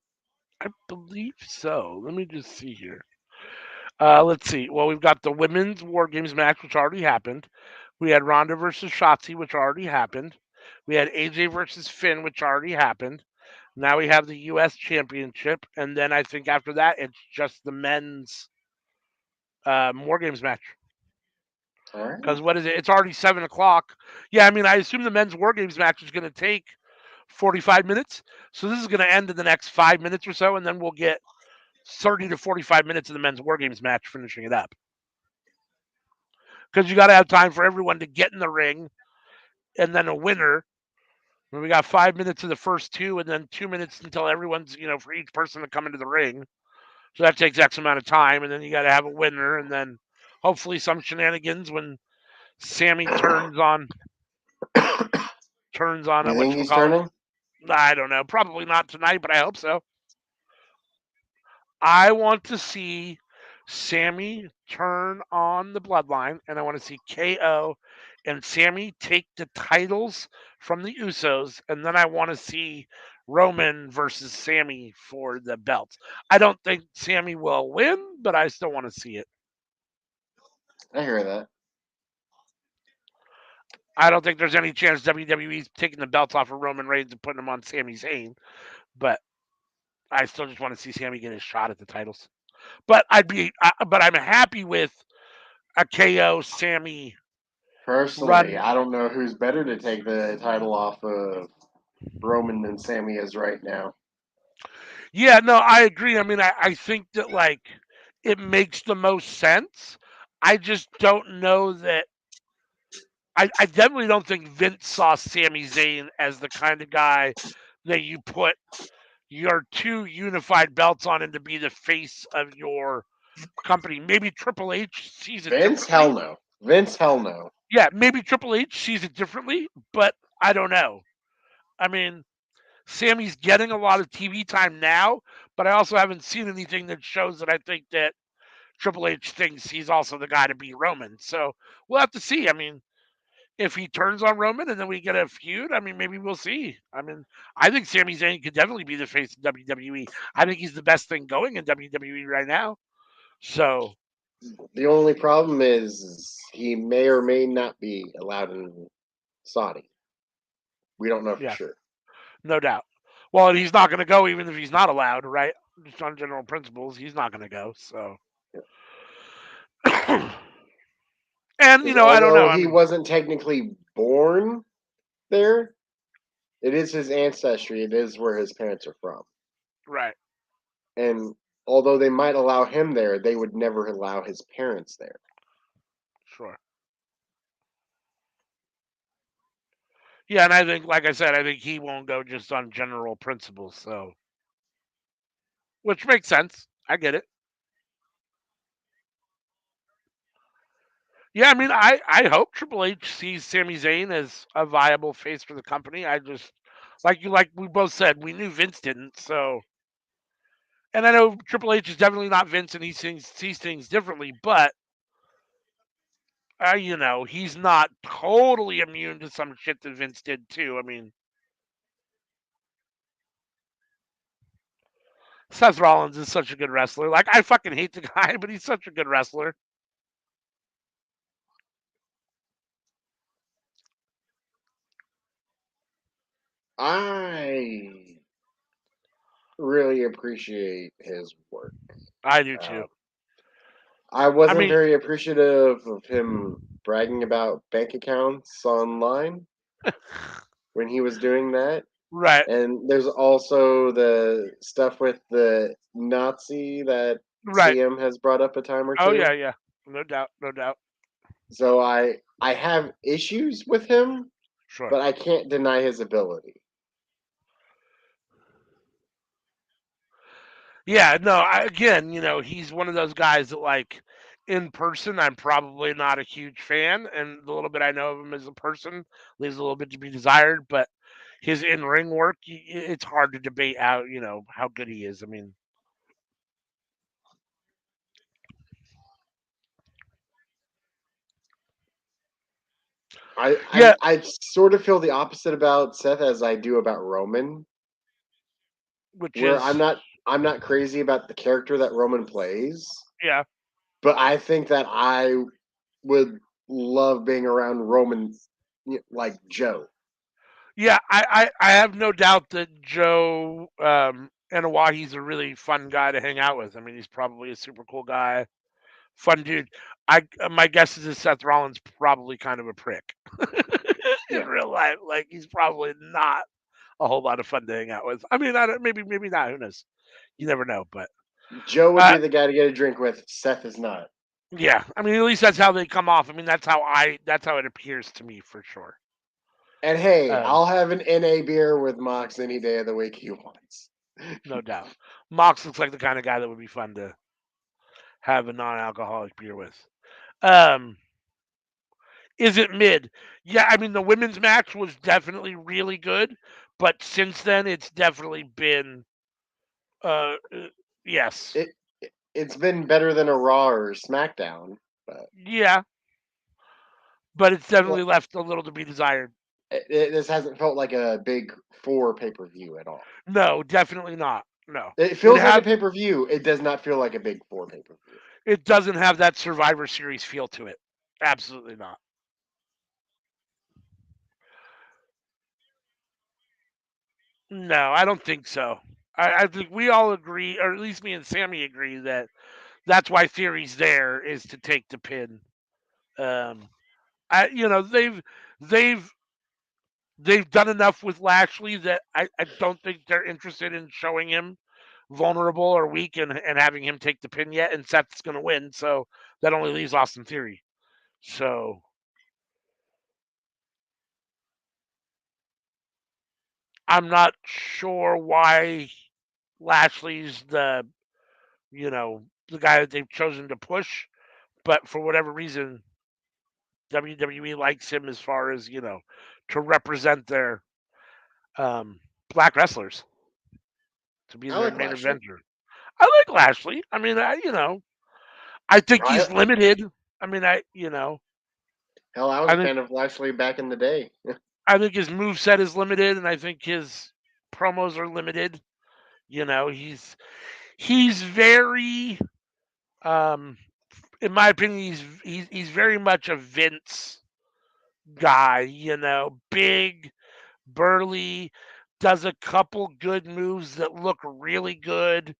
I believe so. Let me just see here. Let's see. Well, we've got the women's War Games match, which already happened. We had Ronda versus Shotzi, which already happened. We had AJ versus Finn, which already happened. Now we have the U.S. Championship, and then I think after that it's just the men's War Games match. All right. Because what is it? It's already 7 o'clock. Yeah, I mean, I assume the men's War Games match is going to take 45 minutes. So this is going to end in the next 5 minutes or so, and then we'll get 30 to 45 minutes of the men's War Games match, finishing it up. Because you got to have time for everyone to get in the ring, and then a winner. And we got 5 minutes of the first 2, and then 2 minutes until everyone's, for each person to come into the ring. So that takes X amount of time, and then you got to have a winner, and then hopefully some shenanigans when Sammy turns on You think he's whatchamacallit. turning? I don't know. Probably not tonight, but I hope so. I want to see Sammy turn on the bloodline, and I want to see KO and Sammy take the titles from the Usos, and then I want to see Roman versus Sammy for the belts. I don't think Sammy will win, but I still want to see it. I hear that. I don't think there's any chance WWE's taking the belts off of Roman Reigns and putting them on Sami Zayn, but I still just want to see Sammy get his shot at the titles. But I'm happy with a KO Sammy Personally, run. I don't know who's better to take the title off of Roman than Sammy is right now. Yeah, no, I agree. I mean, I think that it makes the most sense. I just don't know that. I definitely don't think Vince saw Sami Zayn as the kind of guy that you put your 2 unified belts on him to be the face of your company. Maybe Triple H sees it Vince, differently. hell no. Vince, hell no. Yeah, maybe Triple H sees it differently, but I don't know. I mean, Sammy's getting a lot of TV time now, but I also haven't seen anything that shows that I think that Triple H thinks he's also the guy to beat Roman. So we'll have to see. I mean, if he turns on Roman and then we get a feud, I mean, maybe we'll see. I mean, I think Sami Zayn could definitely be the face of WWE. I think he's the best thing going in WWE right now. So, The only problem is he may or may not be allowed in Saudi. We don't know for yeah, sure. no doubt. Well, and he's not going to go even if he's not allowed, right? Just on general principles, he's not going to go. So, and Because I don't know. although I he mean, wasn't technically born there, it is his ancestry. It is where his parents are from. right? And although they might allow him there, they would never allow his parents there. Sure. Yeah, and I think, like I said, I think he won't go just on general principles. So, which makes sense. I get it. Yeah, I mean, I hope Triple H sees Sami Zayn as a viable face for the company. I just like we both said, we knew Vince didn't. So, and I know Triple H is definitely not Vince, and he sees things differently. But he's not totally immune to some shit that Vince did too. I mean, Seth Rollins is such a good wrestler. Like, I fucking hate the guy, but he's such a good wrestler. I really appreciate his work. I do Uh, too. I I wasn't mean, very appreciative of him bragging about bank accounts online when he was doing that. right, And there's also the stuff with the Nazi that right. CM has brought up a time or Oh yeah, two. yeah. No doubt, no doubt. So I have issues with him, Sure. but I can't deny his ability. Yeah, no, again, he's one of those guys that, like, in person, I'm probably not a huge fan, and the little bit I know of him as a person leaves a little bit to be desired, but his in-ring work, it's hard to debate how good he is. I mean, I, yeah, I I sort of feel the opposite about Seth as I do about Roman, which where is, I'm not crazy about the character that Roman plays, yeah, but I think that I would love being around Roman like Joe. yeah, I have no doubt that Joe Anawahi's a really fun guy to hang out with. I mean, he's probably a super cool guy, fun dude. My guess is that Seth Rollins probably kind of a prick in Yeah. real life. Like, he's probably not a whole lot of fun to hang out with. I mean, I don't, maybe not. Who knows? You never know. But Joe would uh, be the guy to get a drink with. Seth is not. yeah, I mean, at least that's how they come off. I mean, that's how it appears to me for sure. And hey, Um, I'll have an NA beer with Mox any day of the week he wants. no doubt. Mox looks like the kind of guy that would be fun to have a non-alcoholic beer with. Um, is it mid? Yeah, I mean, the women's match was definitely really good, but since then it's definitely been yes. It it's been better than a Raw or SmackDown, but Yeah, but it's definitely well, left a little to be desired. this hasn't felt like a big four pay-per-view at all. No, definitely not. No. It It feels like a have pay-per-view. It does not feel like a big four pay-per-view. it doesn't have that Survivor Series feel to it. Absolutely not. No, I don't think so. I think we all agree, or at least me and Sammy agree, that that's why Theory's there, is to take the pin. Um, they've they've done enough with Lashley that I don't think they're interested in showing him vulnerable or weak and having him take the pin yet. And Seth's going to win, so that only leaves Austin Theory. So I'm not sure why Lashley's the guy that they've chosen to push, but for whatever reason, WWE likes him as far as to represent their um, black wrestlers, to be I their like main Lashley. eventer. I like Lashley. I mean, I think I he's limited. I mean, Hell, I was I a think fan of Lashley back in the day. I think his moveset is limited, and I think his promos are limited. You know, he's very, um, in my opinion, he's very much a Vince guy. You know, big, burly, does a couple good moves that look really good.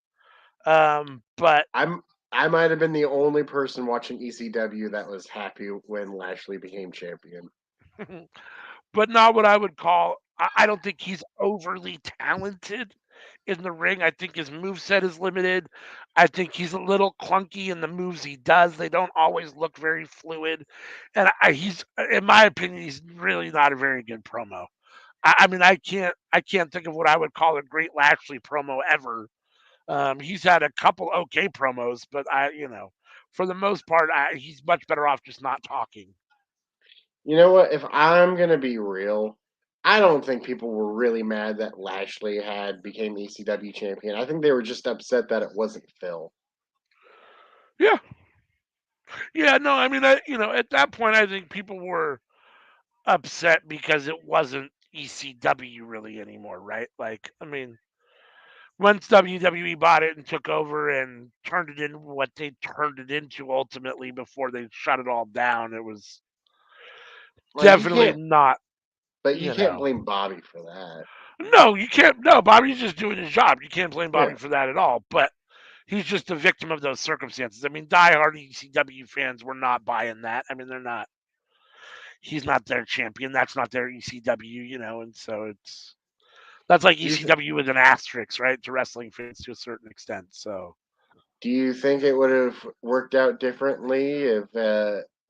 But I'm I might have been the only person watching ECW that was happy when Lashley became champion. but not what I would call. I don't think he's overly talented in the ring. I think his moveset is limited. I think he's a little clunky in the moves he does. They don't always look very fluid. And he's, in my opinion, he's really not a very good promo. I mean, I can't think of what I would call a great Lashley promo ever. He's had a couple okay promos, but for the most part, he's much better off just not talking. You know what? If I'm gonna be real, I don't think people were really mad that Lashley had became ECW champion. I think they were just upset that it wasn't Phil. Yeah, yeah. No, I mean, at that point, I think people were upset because it wasn't ECW really anymore, right? Like, I mean, once WWE bought it and took over and turned it into what they turned it into ultimately before they shut it all down, it was Like you definitely can't, not, but you you can't know. blame Bobby for that. No, you can't. No, Bobby's just doing his job. You can't blame Bobby Yeah. for that at all. But he's just a victim of those circumstances. I mean, diehard ECW fans were not buying that. I mean, they're not. He's not their champion. That's not their ECW, and so that's like Do you ECW with an asterisk, right, to wrestling fans to a certain extent. So do you think it would have worked out differently if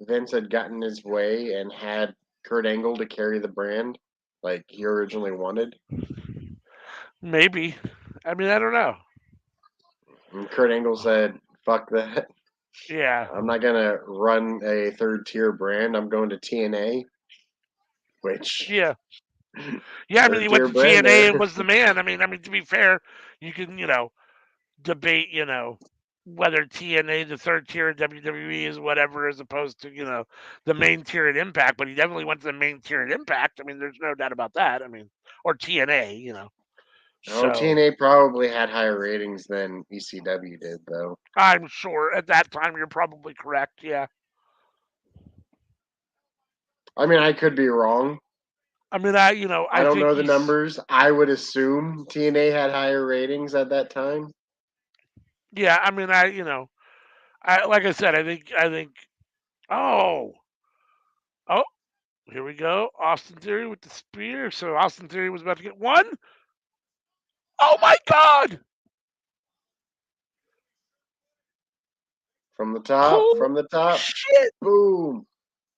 Vince had gotten his way and had Kurt Angle to carry the brand like he originally wanted? maybe. I mean, I don't know. And Kurt Angle said, "Fuck that! Yeah, I'm not gonna run a third tier brand. I'm going to TNA." Which yeah, yeah. I mean, he third went tier to brand TNA there. and was the man. I mean, to be fair, you can debate, whether TNA, the third tier of WWE, is whatever, as opposed to, the main tier at Impact. But he definitely went to the main tier at Impact. I mean, there's no doubt about that. I mean, or TNA. Oh, So TNA probably had higher ratings than ECW did, though. I'm sure at that time you're probably correct. Yeah. I mean, I could be wrong. I mean, I I don't think know the he's, numbers. I would assume TNA had higher ratings at that time. yeah. I mean, like I said, I think, oh, oh, here we go. Austin Theory with the spear. So Austin Theory was about to get one. Oh my God! From Holy the top, shit! boom.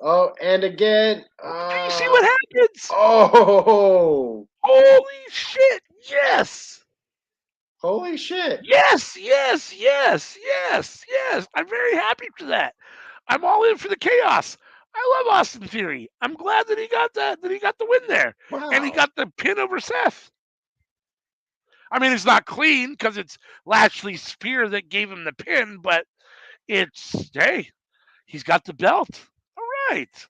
Oh, and again. Do you see what happens? Oh, Holy shit! Yes! holy shit. Yes! Yes! Yes! Yes! Yes! I'm very happy for that. I'm all in for the chaos. I love Austin Theory. I'm glad that he got that he got the win there, and he Wow. got the pin over Seth. I mean, it's not clean because it's Lashley's spear that gave him the pin, but it's, hey, he's got the belt. All right.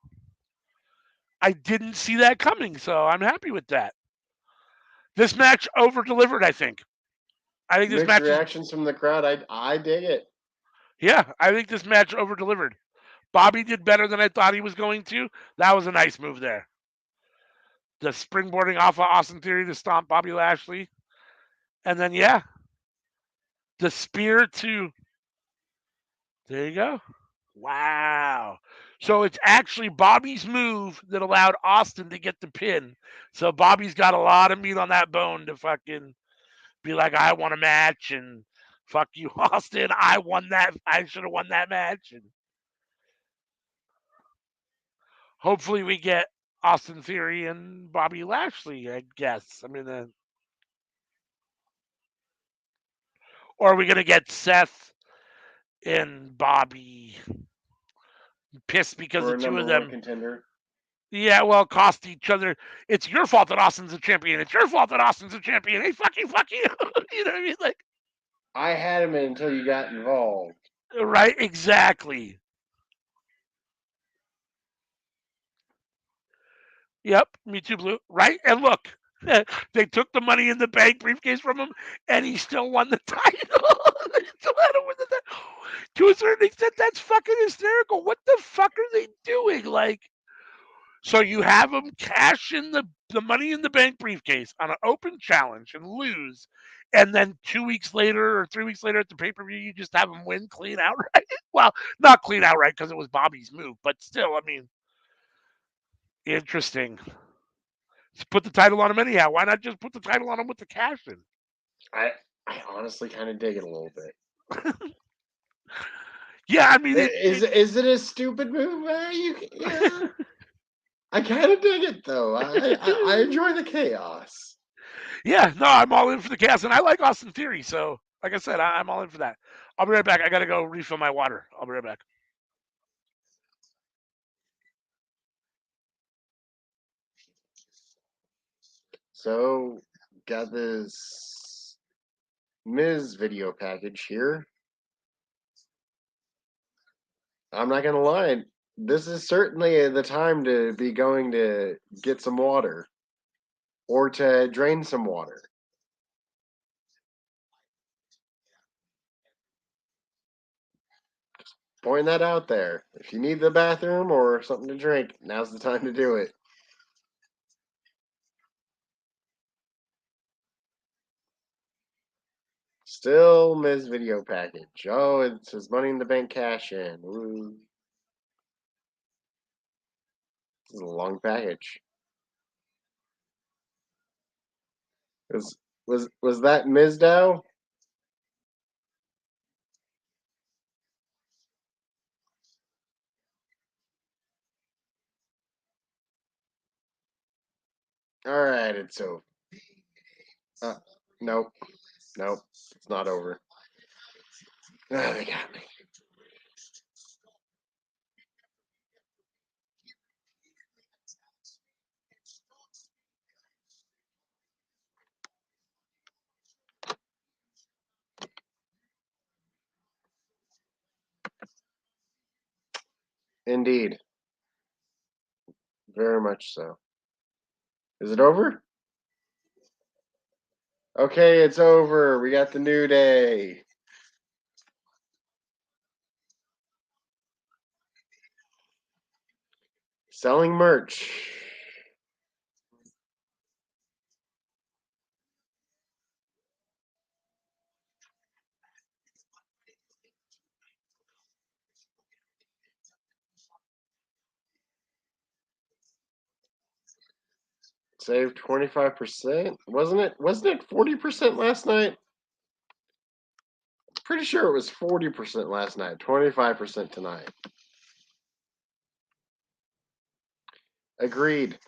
I didn't see that coming, so I'm happy with that. This match over delivered, I think. I think this Mixed match is, reactions from the crowd. I dig it. yeah, I think this match over delivered. Bobby did better than I thought he was going to. That was a nice move there. The springboarding off of Austin Theory to stomp Bobby Lashley. And then, yeah, the spear to, there you go. Wow. So it's actually Bobby's move that allowed Austin to get the pin. So Bobby's got a lot of meat on that bone to fucking be like, I want a match and fuck you, Austin. I won that. I should have won that match. And hopefully we get Austin Theory and Bobby Lashley, I guess. I mean, or are we going to get Seth and Bobby pissed because For the a two number of one them, contender. yeah, well, cost each other. It's your fault that Austin's a champion. It's your fault that Austin's a champion. Hey, fuck you, fuck you. You know what I mean? Like, I had him until you got involved. right? Exactly. Yep, Me Too Blue. Right, and look, they took the Money in the Bank briefcase from him, and he still won the title. They still had him win the title. To a certain extent, that's fucking hysterical. What the fuck are they doing? Like, so you have him cash in the Money in the Bank briefcase on an open challenge and lose, and then 2 weeks later or 3 weeks later at the pay per view, you just have him win clean outright. Well, not clean outright because it was Bobby's move, but still, I mean, interesting. Just put the title on him anyhow. Why not just put the title on him with the cash in? I I honestly kind of dig it a little bit. Yeah, I mean, Is it a stupid move? Yeah. I kind of dig it though. I enjoy the chaos. yeah, no, I'm all in for the chaos, and I like Austin Theory. So, like I said, I'm all in for that. I'll be right back. I gotta go refill my water. I'll be right back. So got this Miz video package here. I'm not gonna lie. This is certainly the time to be going to get some water or to drain some water. Point that out there. If you need the bathroom or something to drink, now's the time to do it. Still Miz video package. Oh, it says Money in the Bank cash in. Ooh. This is a long package. Was that Mizdow? All right, it's over. Uh, nope, nope, it's not over. Ah, they got me. Indeed, very much so. Is it over? Okay, it's over. We got the New Day. Selling merch. Saved 25%. Wasn't it 40% last night? Pretty sure it was 40% last night, 25% tonight. Agreed.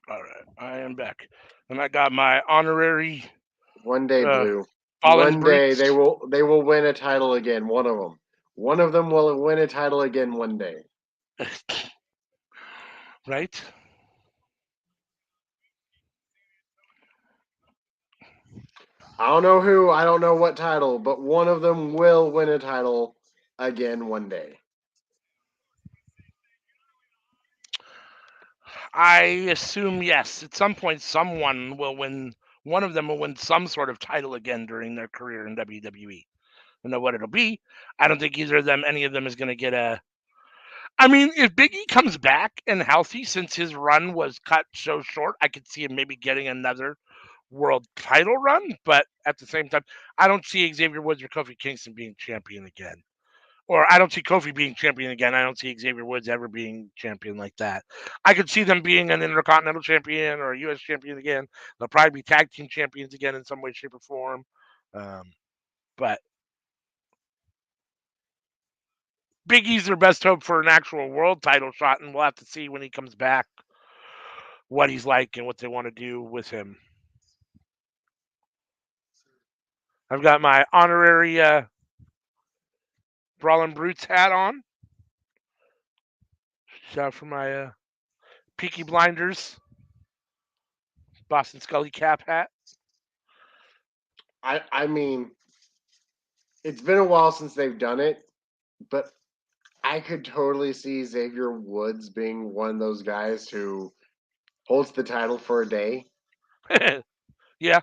All right, I am back, and I got my honorary One day, uh, Blue. Fallen One day Brutes. they will win a title again. One of them. One of them will win a title again one day. Right? I don't know who, I don't know what title, but one of them will win a title again one day. I assume yes. At some point, someone will win. One of them will win some sort of title again during their career in WWE. I don't know what it'll be. I don't think either of them, any of them, is going to get a. I mean, if Big E comes back and healthy, since his run was cut so short, I could see him maybe getting another world title run. But at the same time, I don't see Xavier Woods or Kofi Kingston being champion again. Or I don't see Kofi being champion again. I don't see Xavier Woods ever being champion like that. I could see them being an Intercontinental champion or a U.S. champion again. They'll probably be tag team champions again in some way, shape, or form. But Big E's their best hope for an actual world title shot, and we'll have to see when he comes back what he's like and what they want to do with him. I've got my honorary Brawlin' Brutes hat on. Shout out for my Peaky Blinders Boston Scully cap hat. I mean, it's been a while since they've done it, but I could totally see Xavier Woods being one of those guys who holds the title for a day, Yeah.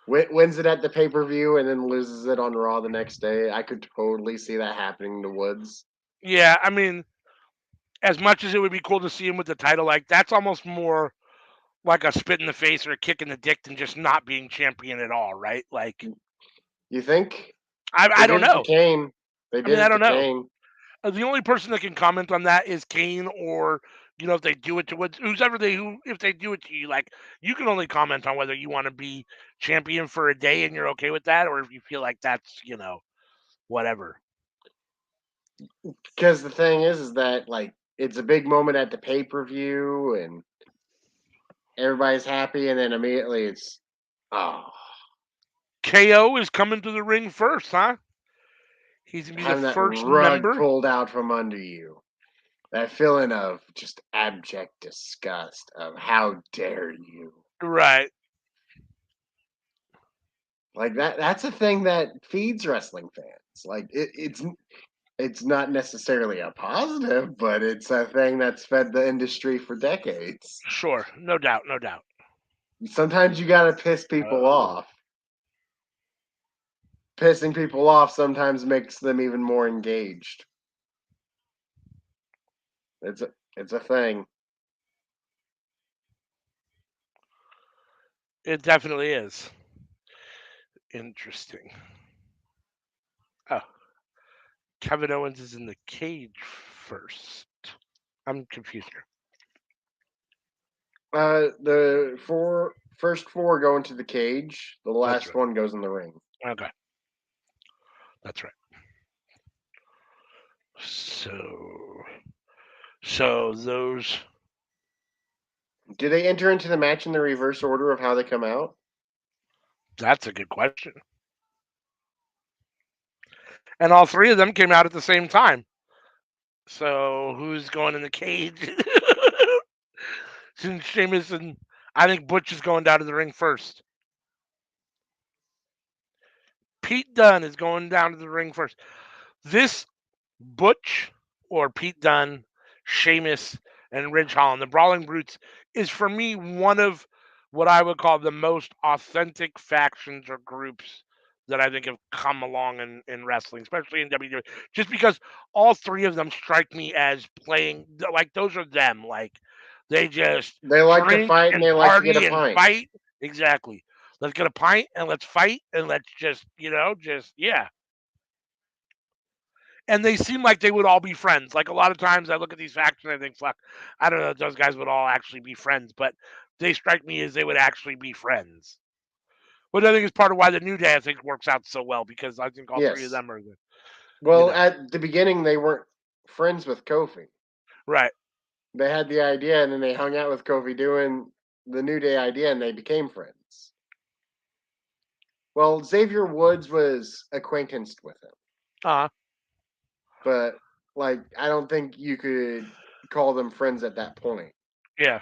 wins it at the pay per view, and then loses it on Raw the next day. I could totally see that happening to Woods. Yeah. I mean, as much as it would be cool to see him with the title, like that's almost more like a spit in the face or a kick in the dick than just not being champion at all, right? Like, You think I they don't did it to know. Kane? They I mean, did I it don't to know. Kane. The only person that can comment on that is Kane, or if they do it to if they do it to you, like you can only comment on whether you want to be champion for a day and you're okay with that, or if you feel like that's whatever. Because the thing is that like it's a big moment at the pay per view, and everybody's happy, and then immediately it's oh, KO is coming to the ring first, huh? He's gonna be the having that first rug member. pulled out from under you. That feeling of just abject disgust of how dare you. Right. Like that's a thing that feeds wrestling fans. Like it's not necessarily a positive, but it's a thing that's fed the industry for decades. Sure. No doubt. No doubt. Sometimes you gotta piss people off. Pissing people off sometimes makes them even more engaged. It's a thing. It definitely is. Interesting. Oh, Kevin Owens is in the cage first. I'm confused here. The first four go into the cage. The That's last right. one goes in the ring. Okay. That's right. So those. Do they enter into the match in the reverse order of how they come out? That's a good question. And all three of them came out at the same time. So who's going in the cage? Since Sheamus and I think Butch is going down to the ring first. Pete Dunne is going down to the ring first. This Butch or Pete Dunne, Sheamus, and Ridge Holland, the Brawling Brutes, is for me one of what I would call the most authentic factions or groups that I think have come along in wrestling, especially in WWE. Just because all three of them strike me as playing like those are them. Like they just They like to drink fight and and they like to get a party and pint. fight. Exactly. Let's get a pint and let's fight and let's just yeah, and they seem like they would all be friends. Like a lot of times I look at these factions and I think, fuck, I don't know if those guys would all actually be friends, but they strike me as they would actually be friends. Which I think is part of why the New Day I think works out so well because I think all three of Yes. them are the Well, at the beginning they weren't friends with Kofi. right. They had the idea and then they hung out with Kofi doing the New Day idea and they became friends. Well, Xavier Woods was acquaintanced with him, Uh but like I don't think you could call them friends at that point. yeah.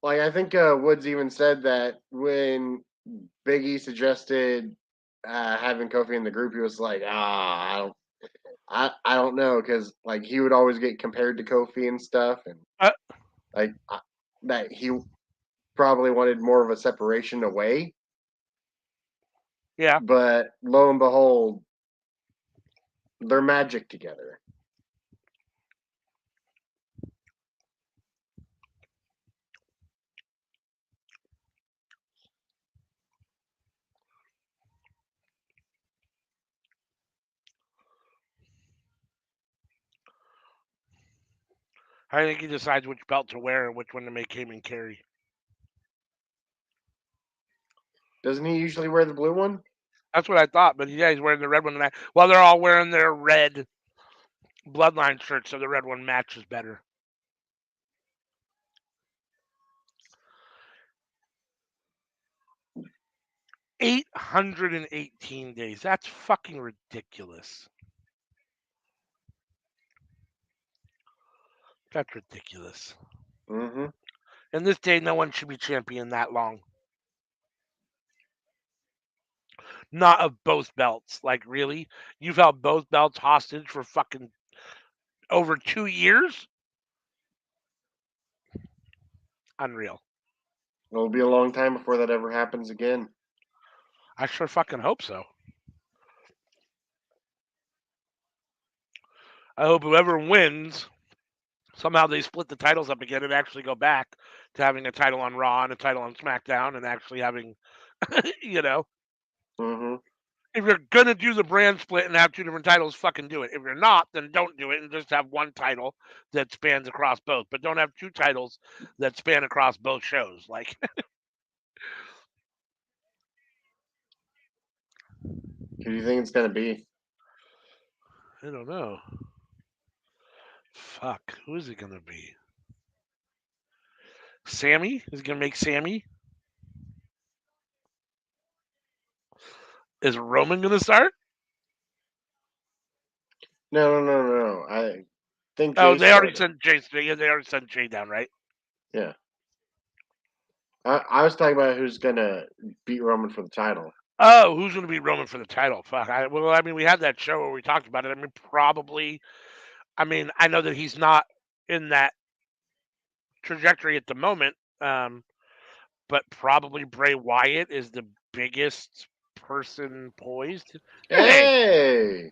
Like I think Woods even said that when Big E suggested having Kofi in the group, he was like, I don't know, because like he would always get compared to Kofi and stuff, and Uh, like that he probably wanted more of a separation away. yeah. But lo and behold, they're magic together. I think he decides which belt to wear and which one to make him and carry. Doesn't he usually wear the blue one? That's what I thought, but yeah, he's wearing the red one tonight. Well, they're all wearing their red bloodline shirts, so the red one matches better. 818 days. That's fucking ridiculous. That's ridiculous. Mm-hmm. In this day, no one should be champion that long. not of both belts. Like, really? You've held both belts hostage for fucking over 2 years? Unreal. It'll be a long time before that ever happens again. I sure fucking hope so. I hope whoever wins, somehow they split the titles up again and actually go back to having a title on Raw and a title on SmackDown and actually having, you know, Mm-hmm. if you're going to do the brand split and have 2 different titles, fucking do it. If you're not, then don't do it and just have one title that spans across both. But don't have 2 titles that span across both shows. Like, Who do you think it's gonna be? I don't know. Fuck. Who is it going to be? Sammy? Is it going to make Sammy? Is Roman going to start? No. I think Oh, Jay they already started. sent Jay. Yeah, they already sent Jay down, right? Yeah. I was talking about who's gonna beat Roman for the title. Oh, who's going to be Roman for the title? Fuck. I mean, we had that show where we talked about it. I mean, probably. I mean, I know that he's not in that trajectory at the moment, but probably Bray Wyatt is the biggest person poised. Hey, Hey!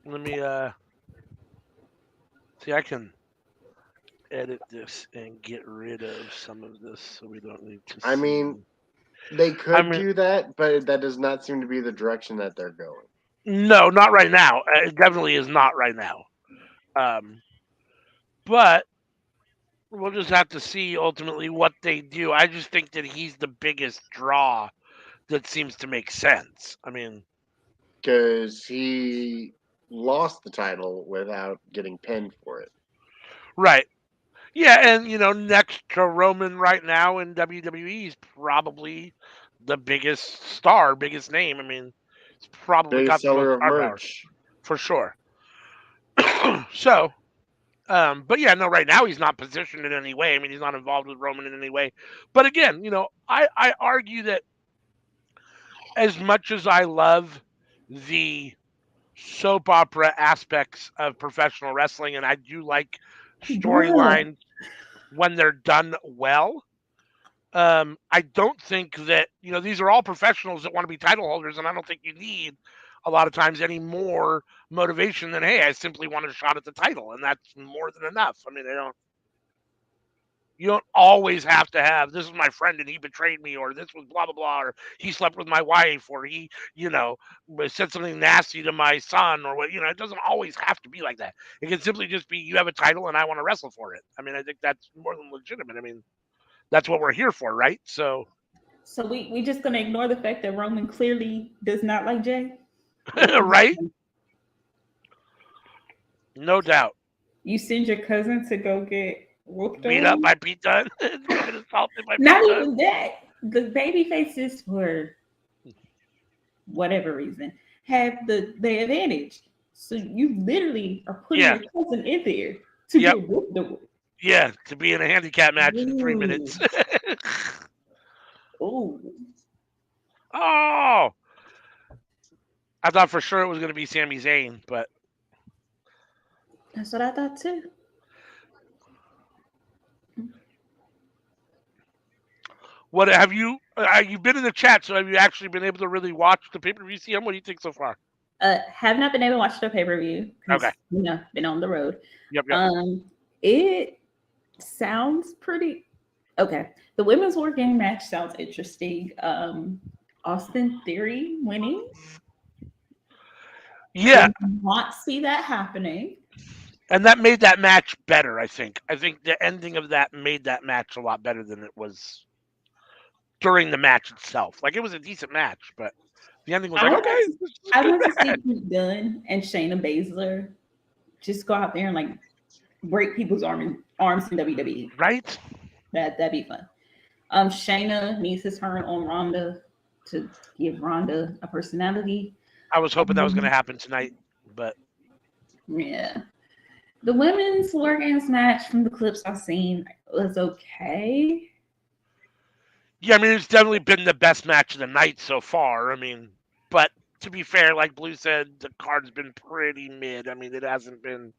let me see. I can edit this and get rid of some of this so we don't need to I see. mean, they I could mean, do that, but that does not seem to be the direction that they're going. no, not right now. It definitely is not right now. But we'll just have to see ultimately what they do. I just think that he's the biggest draw that seems to make sense. I mean, Because he lost the title without getting pinned for it. right. Yeah, and next to Roman right now in WWE is probably the biggest star, biggest name. I mean, it's probably Biggest got the most seller of star power merch. for sure. So, but yeah, no, right now he's not positioned in any way. I mean, he's not involved with Roman in any way. But again, I argue that as much as I love the soap opera aspects of professional wrestling, and I do like Bruh. storylines when they're done well. I don't think that these are all professionals that want to be title holders, and I don't think you need a lot of times any more motivation than, hey, I simply want a shot at the title, and that's more than enough. I mean, you don't always have to have, this is my friend and he betrayed me, or this was blah blah blah, or he slept with my wife, or he said something nasty to my son, or what. It doesn't always have to be like that. It can simply just be, you have a title and I want to wrestle for it. I mean, I think that's more than legitimate. I mean, that's what we're here for, right? So So we just gonna ignore the fact that Roman clearly does not like Jay. right, no doubt. You send your cousin to go get whooped Beat up on. by Pete Dunne. Go get assaulted by Not Pete Dunne. even that. The baby faces, for whatever reason, have the advantage. So you literally are putting Yeah, your cousin in there to yep, get whooped on. yeah, to be in a handicap match in 3 Ooh. minutes. Ooh. Oh, I thought for sure it was going to be Sami Zayn, but That's what I thought too. what have you? You've been in the chat, so have you actually been able to really watch the pay per view? CM, what do you think so far? Have not been able to watch the pay-per-view because Okay. been on the road. Yep. It sounds pretty okay. The women's war game match sounds interesting. Austin Theory winning. Yeah, Did not see that happening. and that made that match better. I think the ending of that made that match a lot better than it was during the match itself. Like, it was a decent match, but the ending was like, okay, this is a I good want to see match. Pete Dunne and Shayna Baszler just go out there and like break people's arms in WWE. Right? That'd be fun. Shayna needs to turn on Ronda to give Ronda a personality. I was hoping that was going to happen tonight, but Yeah. The women's war games match from the clips I've seen was okay. Yeah, I mean, it's definitely been the best match of the night so far. I mean, but to be fair, like Blue said, the card's been pretty mid. I mean, it hasn't been.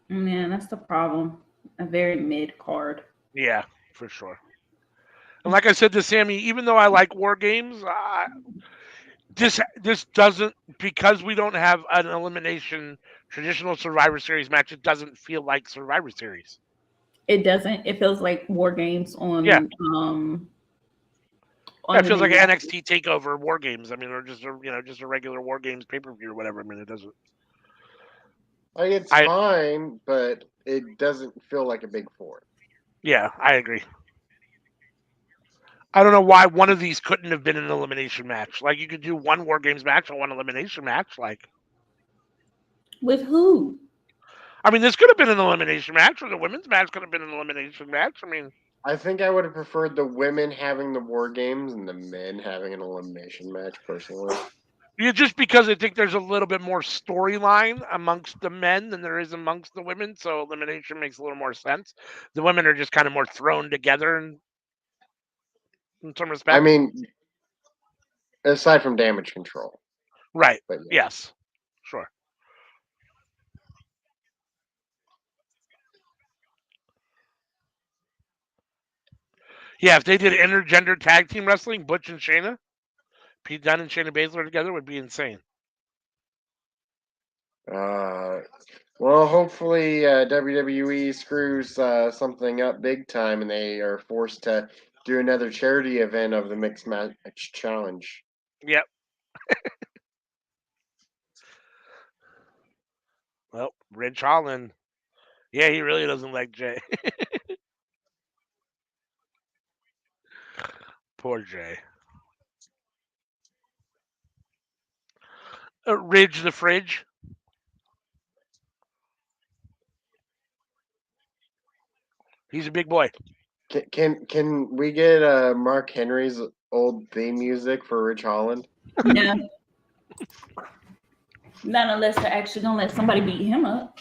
Man, that's the problem. A very mid card. Yeah, for sure. And like I said to Sammy, even though I like war games, this doesn't, because we don't have an elimination traditional Survivor Series match. It doesn't feel like Survivor Series. It doesn't. It feels like war games Yeah. on It the feels like main an roster. NXT Takeover War Games. I mean, or just just a regular War Games pay per view or whatever. I mean, it doesn't. Like it's I fine, but it doesn't feel like a big four. Yeah, I agree. I don't know why one of these couldn't have been an elimination match. Like you could do one War Games match and one elimination match. Like, With who? I mean, this could have been an elimination match, or the women's match could have been an elimination match. I mean, I think I would have preferred the women having the war games and the men having an elimination match personally. yeah, just because I think there's a little bit more storyline amongst the men than there is amongst the women, so elimination makes a little more sense. The women are just kind of more thrown together in some I respects. mean, aside from damage control. Right. But yeah. Yes. Sure. Yeah, if they did intergender tag team wrestling, Butch and Shayna, Pete Dunne and Shayna Baszler together would be insane. Well, hopefully WWE screws something up big time and they are forced to do another charity event of the Mixed Match Challenge. Yep. Well, Ridge Holland. Yeah, he really doesn't like Jay. Poor Jay. Ridge the Fridge. He's a big boy. Can we get Mark Henry's old theme music for Rich Holland? No. Not unless they're actually gonna let somebody beat him up.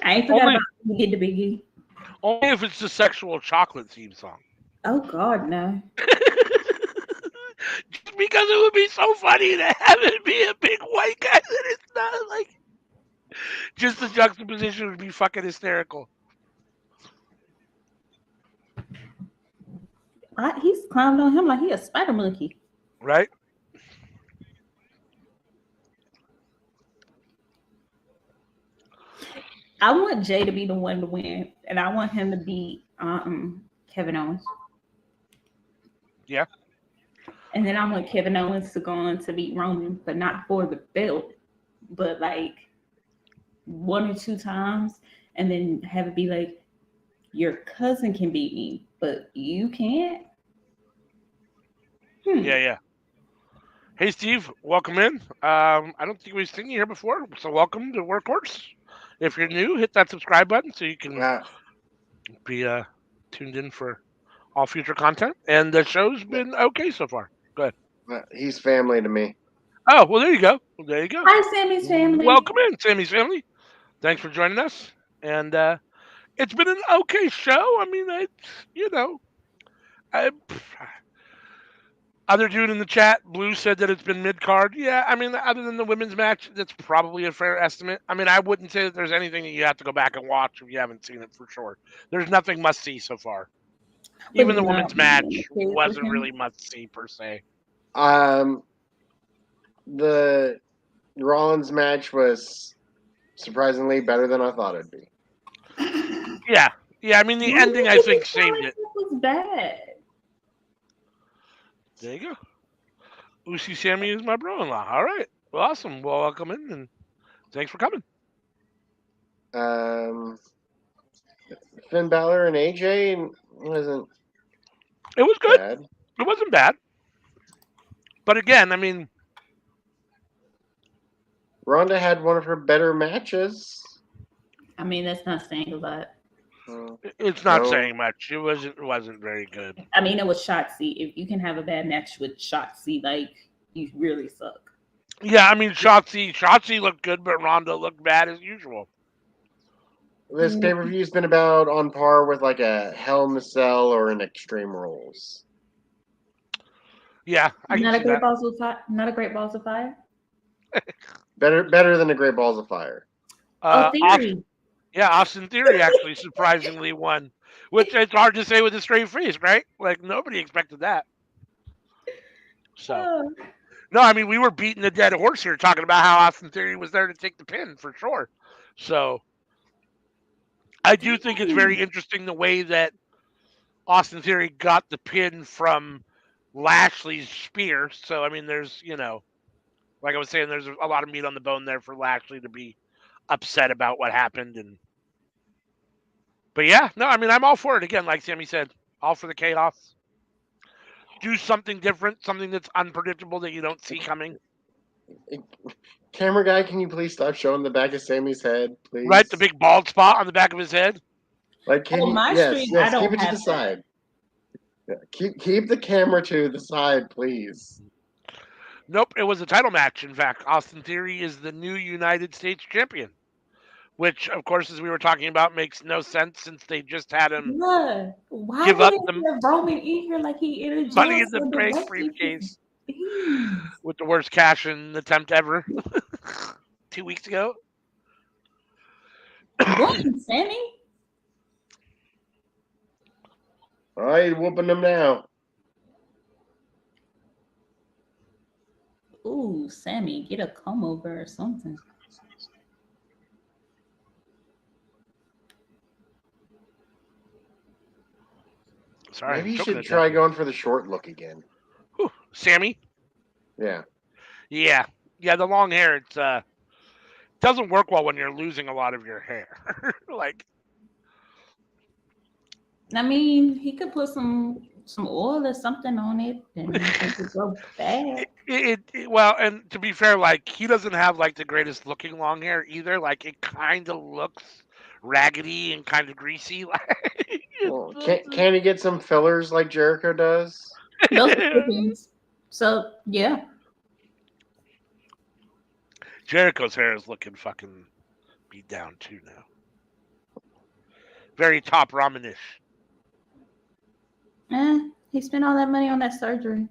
I ain't forgot Only- about we get the biggie. Only if it's the sexual chocolate theme song. Oh God, no. Just because it would be so funny to have it be a big white guy that it's not like. Just the juxtaposition would be fucking hysterical. He's climbed on him like he a spider monkey. Right? I want Jay to be the one to win, and I want him to beat Kevin Owens. Yeah. And then I want Kevin Owens to go on to beat Roman, but not for the belt, but like 1 or 2 times, and then have it be like, your cousin can beat me, but you can't. Yeah. Hey, Steve, welcome in. I don't think we've seen you here before, so welcome to Workhorse. If you're new, hit that subscribe button so you can be tuned in for all future content. And the show's been okay so far. Go ahead. He's family to me. Oh, well, there you go. Hi, Sammy's family. Welcome in, Sammy's family. Thanks for joining us. And it's been an okay show. I mean, other dude in the chat, Blue, said that it's been mid-card. Yeah, I mean, other than the women's match, that's probably a fair estimate. I mean, I wouldn't say that there's anything that you have to go back and watch if you haven't seen it for sure. There's nothing must-see so far. Even the women's match wasn't really must-see per se. The Rollins match was surprisingly better than I thought it'd be. Yeah. I mean, the ending, I think, saved it. It was bad. There you go. Usi Sammy is my brother-in-law. All right. Well, awesome. Well, welcome in, and thanks for coming. Finn Balor and AJ wasn't. It was good. Bad. It wasn't bad. But again, I mean, Ronda had one of her better matches. I mean, that's not saying a lot. It's not saying much. It wasn't very good. I mean, it was Shotzi. If you can have a bad match with Shotzi, like, you really suck. Yeah, I mean, Shotzi looked good, but Ronda looked bad as usual. This pay-per-view's been about on par with like a Hell in a Cell or an Extreme Rules. Yeah, I can Not a see great that. balls of fire. Not a great balls of fire. Better than the Great Balls of Fire. Oh, Theory. Austin Theory actually surprisingly won, which it's hard to say with a straight face, right? Like nobody expected that. So Oh. no, I mean we were beating a dead horse here, talking about how Austin Theory was there to take the pin for sure. So I do think it's very interesting the way that Austin Theory got the pin from Lashley's spear. So I mean, there's like I was saying, there's a lot of meat on the bone there for Lashley to be upset about what happened. But yeah, no, I mean I'm all for it. Again, like Sammy said, all for the chaos. Do something different, something that's unpredictable that you don't see coming. Camera guy, can you please stop showing the back of Sammy's head, please? Right, the big bald spot on the back of his head. Like, can you? My Yes, stream, I keep don't it to have the side. Yeah, keep the camera to the side, please. Nope, it was a title match. In fact, Austin Theory is the new United States champion, which, of course, as we were talking about, makes no sense since they just had him Why give would up it the have Roman in here like he in a money jail in the cell bank directly? briefcase with the worst cash in attempt ever 2 weeks ago. Boom, Sammy. All right, whooping them now. Ooh, Sammy, get a comb over or something. Sorry, Maybe I'm you choking should to try death. going for the short look again. Whew. Sammy? Yeah. Yeah. The long hair, it's doesn't work well when you're losing a lot of your hair. Like, I mean, he could put some oil or something on it, and it could go back. Well, and to be fair, like he doesn't have like the greatest looking long hair either. Like it kind of looks raggedy and kind of greasy. Like, Well, can he get some fillers like Jericho does? Those are clippings. So yeah. Jericho's hair is looking fucking beat down too now. Very top ramenish. He spent all that money on that surgery.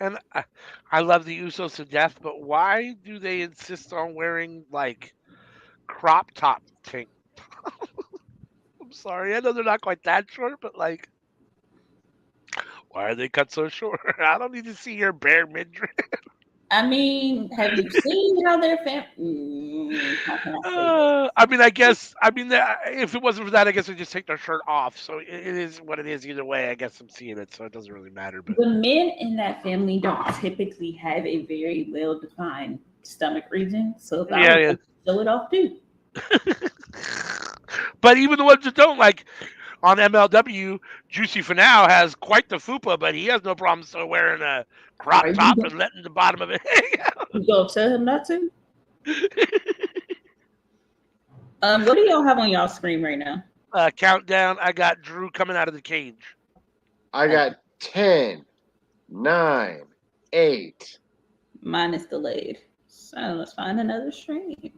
And I love the Usos to death, but why do they insist on wearing like crop top tank? I'm sorry, I know they're not quite that short, but like, why are they cut so short? I don't need to see your bare midriff. I mean, have you seen how their family? I mean, if it wasn't for that, I guess they just take their shirt off. So it is what it is either way. I guess I'm seeing it, so it doesn't really matter. But the men in that family don't typically have a very well-defined stomach region, so I would show it off too. But even the ones that don't, like on MLW, Juicy Finau has quite the fupa, but he has no problem still wearing a crop top and letting the bottom of it hang out. You gonna tell him not to? What do y'all have on y'all screen right now? Countdown. I got Drew coming out of the cage. I got 10, 9, 8. Mine is delayed. So let's find another stream.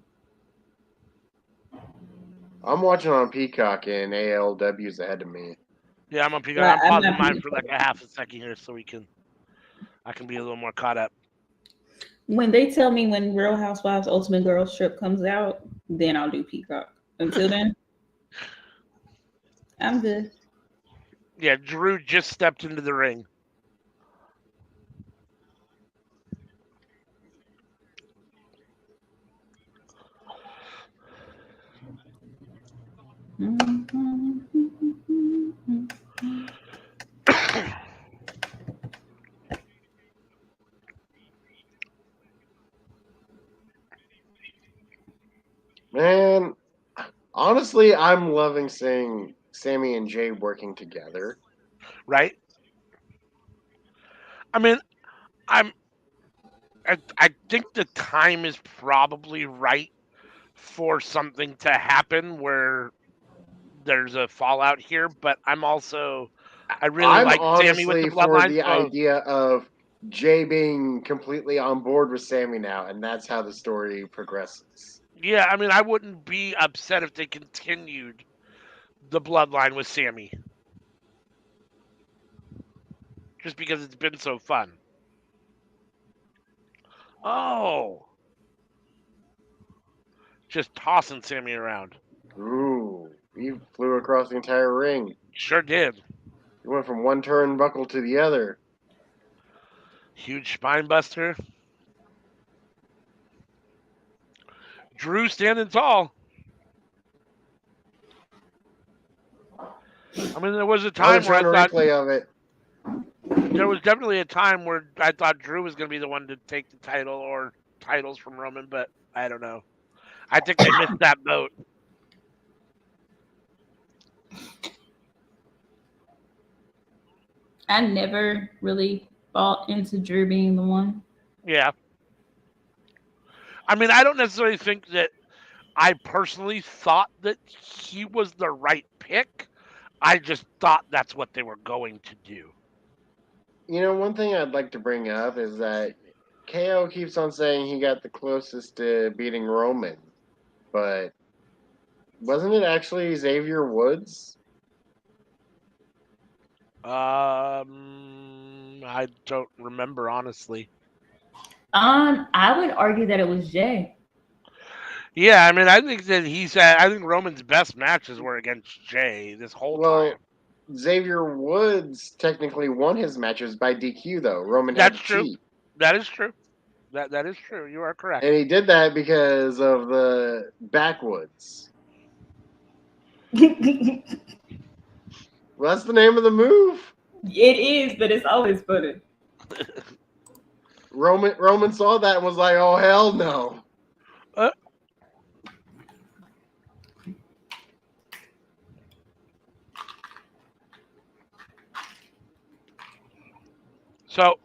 I'm watching on Peacock and ALW's ahead of me. Yeah, I'm on Peacock. I'm pausing mine for like a half a second here so I can be a little more caught up. When they tell me when Real Housewives Ultimate Girls Trip comes out, then I'll do Peacock. Until then, I'm good. Yeah, Drew just stepped into the ring. Man, honestly, I'm loving seeing Sammy and Jay working together. Right? I mean, I think the time is probably right for something to happen where there's a fallout here, but I'm really like Sammy with the bloodline. The idea of Jay being completely on board with Sammy now, and that's how the story progresses. Yeah, I mean, I wouldn't be upset if they continued the bloodline with Sammy. Just because it's been so fun. Oh. Just tossing Sammy around. Ooh, he flew across the entire ring. Sure did. He went from one turnbuckle to the other. Huge spine buster. Drew standing tall. I mean, there was a time where I thought replay of it. there was definitely a time where I thought Drew was going to be the one to take the title or titles from Roman, but I don't know. I think they missed that boat. I never really bought into Drew being the one. Yeah. I mean, I don't necessarily think that I personally thought that he was the right pick. I just thought that's what they were going to do. You know, one thing I'd like to bring up is that KO keeps on saying he got the closest to beating Roman, but wasn't it actually Xavier Woods? I don't remember, honestly. I would argue that it was Jay. Yeah, I mean, I think that I think Roman's best matches were against Jay this whole time. Xavier Woods technically won his matches by DQ, though. Roman That's had to true. cheat. That is true. That is true. You are correct. And he did that because of the backwoods. Well, that's the name of the move. It is, but it's always funny. Roman saw that and was like, "Oh hell no!" So,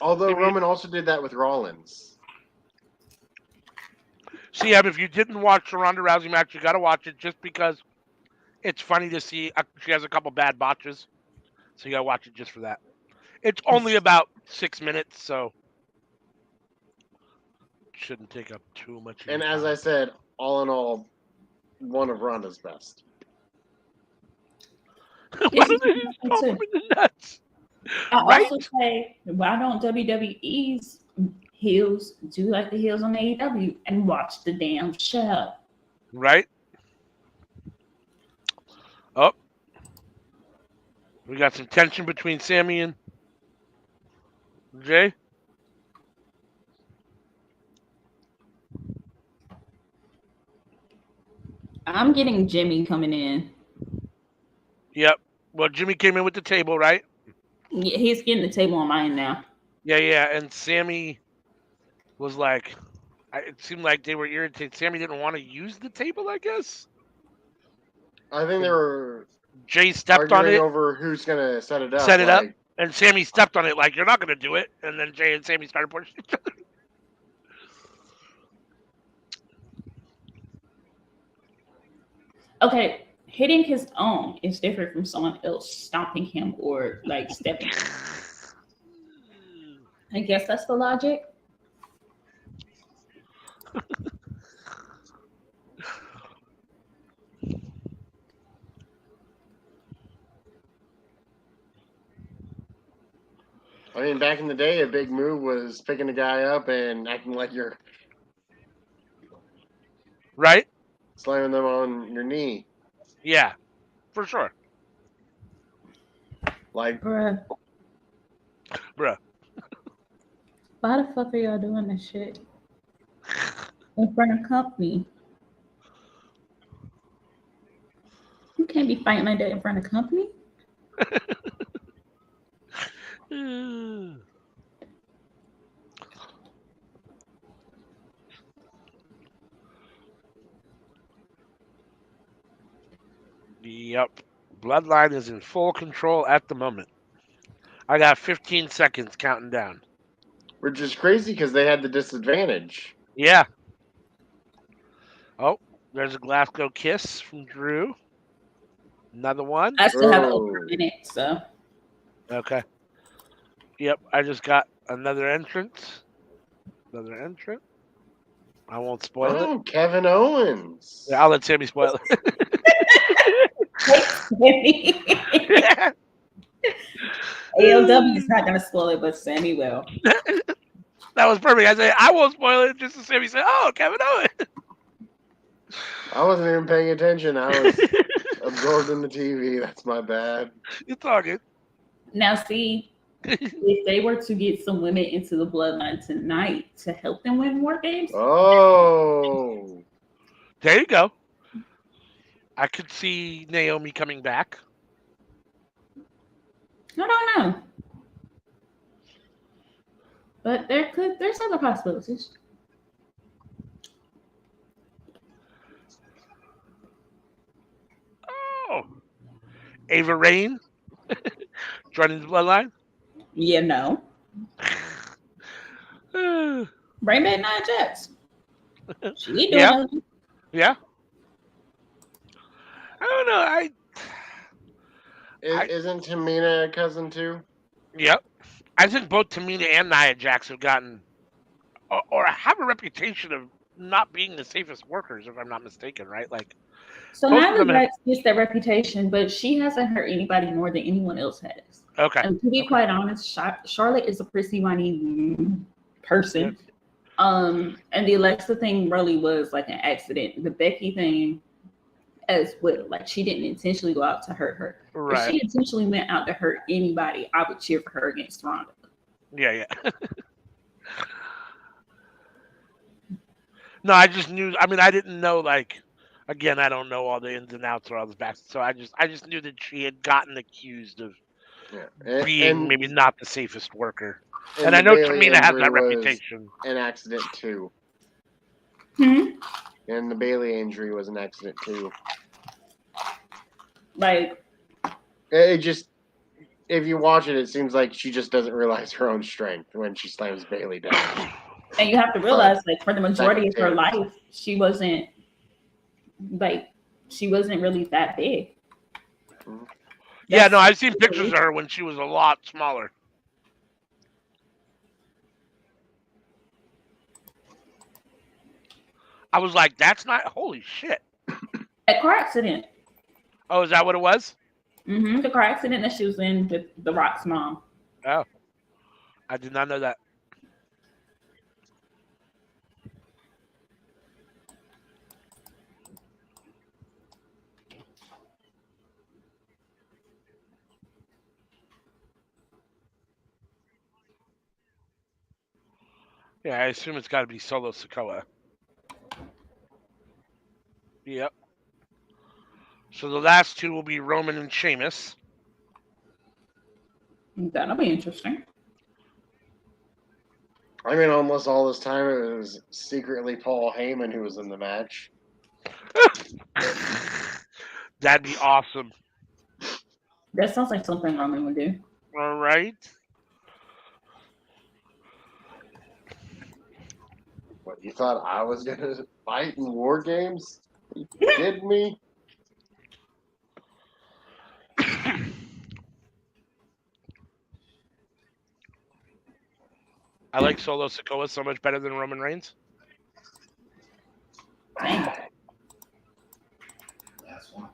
although Roman also did that with Rollins. See, if you didn't watch the Ronda Rousey match, you got to watch it just because it's funny to see. She has a couple bad botches, so you got to watch it just for that. It's only about 6 minutes, so shouldn't take up too much. And as I said, all in all, one of Ronda's best. Why do they just call him in the nuts? I Right? also say, why don't WWE's heels do like the heels on AEW and watch the damn show? Right? Oh. We got some tension between Sammy and Jay. I'm getting Jimmy coming in. Yep. Well, Jimmy came in with the table, right? Yeah, he's getting the table on mine now. Yeah. And Sammy was like, it seemed like they were irritated. Sammy didn't want to use the table, I guess. I think they were. Jay stepped on it over who's gonna set it up. And Sammy stepped on it like, you're not gonna do it. And then Jay and Sammy started pushing each other. Okay, hitting his own is different from someone else stomping him or like stepping. I guess that's the logic. I mean, back in the day, a big move was picking a guy up and acting like you're right, slamming them on your knee. Yeah, for sure. Like, bruh. Why the fuck are y'all doing this shit in front of company? You can't be fighting like that in front of company. Yep. Bloodline is in full control at the moment. I got 15 seconds counting down. Which is crazy because they had the disadvantage. Yeah. Oh, there's a Glasgow kiss from Drew. Another one. I still have over a minute, so. Okay. Yep, I just got Another entrant. Another entrant. I won't spoil it. Oh, Kevin Owens. Yeah, I'll let Sammy spoil it. ALW is not gonna spoil it, but Sammy will. That was perfect. I said I won't spoil it. Just as Sammy said, "Oh, Kevin Owens." I wasn't even paying attention. I was absorbed in the TV. That's my bad. It's all good. Now, see, if they were to get some women into the bloodline tonight to help them win more games, Oh, There you go. I could see Naomi coming back. I don't know. But there's other possibilities. Oh, Ava Rain joining the bloodline. Yeah, no. Rainbow Nine Jets. She ain't doing Yeah. nothing. Yeah. I don't know. isn't Tamina a cousin too? Yep. I think both Tamina and Nia Jax have gotten or have a reputation of not being the safest workers, if I'm not mistaken, right? Like So both of Nia them have, Jax gets that reputation, but she hasn't hurt anybody more than anyone else has. okay. And to be quite honest, Charlotte is a prissy whiny person. And the Alexa thing really was like an accident. The Becky thing as well. Like she didn't intentionally go out to hurt her. Right. If she intentionally went out to hurt anybody, I would cheer for her against Ronda. Yeah. No, I just knew. I mean, I didn't know. Like, again, I don't know all the ins and outs or all the back. So I just knew that she had gotten accused of being maybe not the safest worker. And I know Tamina has that reputation. An accident too. And the Bailey injury was an accident too. Like, it just, if you watch it, it seems like she just doesn't realize her own strength when she slams Bailey down. And you have to realize, like, for the majority of her life, she wasn't really that big. Yeah, no, I've seen pictures of her when she was a lot smaller. I was like, that's not, holy shit. A car accident. Oh, is that what it was? Mm-hmm. The car accident that she was in with The Rock's mom. Oh, I did not know that. Yeah, I assume it's got to be Solo Sikoa. Yep. So the last two will be Roman and Sheamus. That'll be interesting. I mean, almost all this time it was secretly Paul Heyman who was in the match. That'd be awesome. That sounds like something Roman would do. All right. What, you thought I was going to fight in War Games? Are you kidding me? I like Solo Sikoa so much better than Roman Reigns. That's one.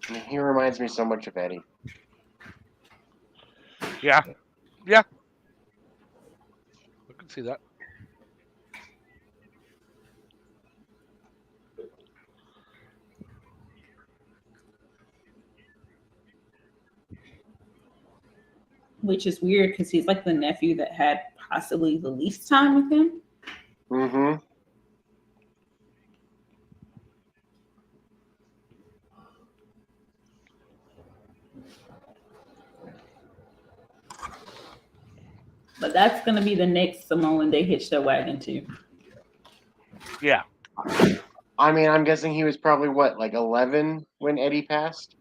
I mean, he reminds me so much of Eddie. Yeah. I can see that. Which is weird because he's like the nephew that had possibly the least time with him. Mm-hmm. But that's going to be the next Samoan they hitch their wagon to. Yeah. I mean, I'm guessing he was probably, what, like 11 when Eddie passed?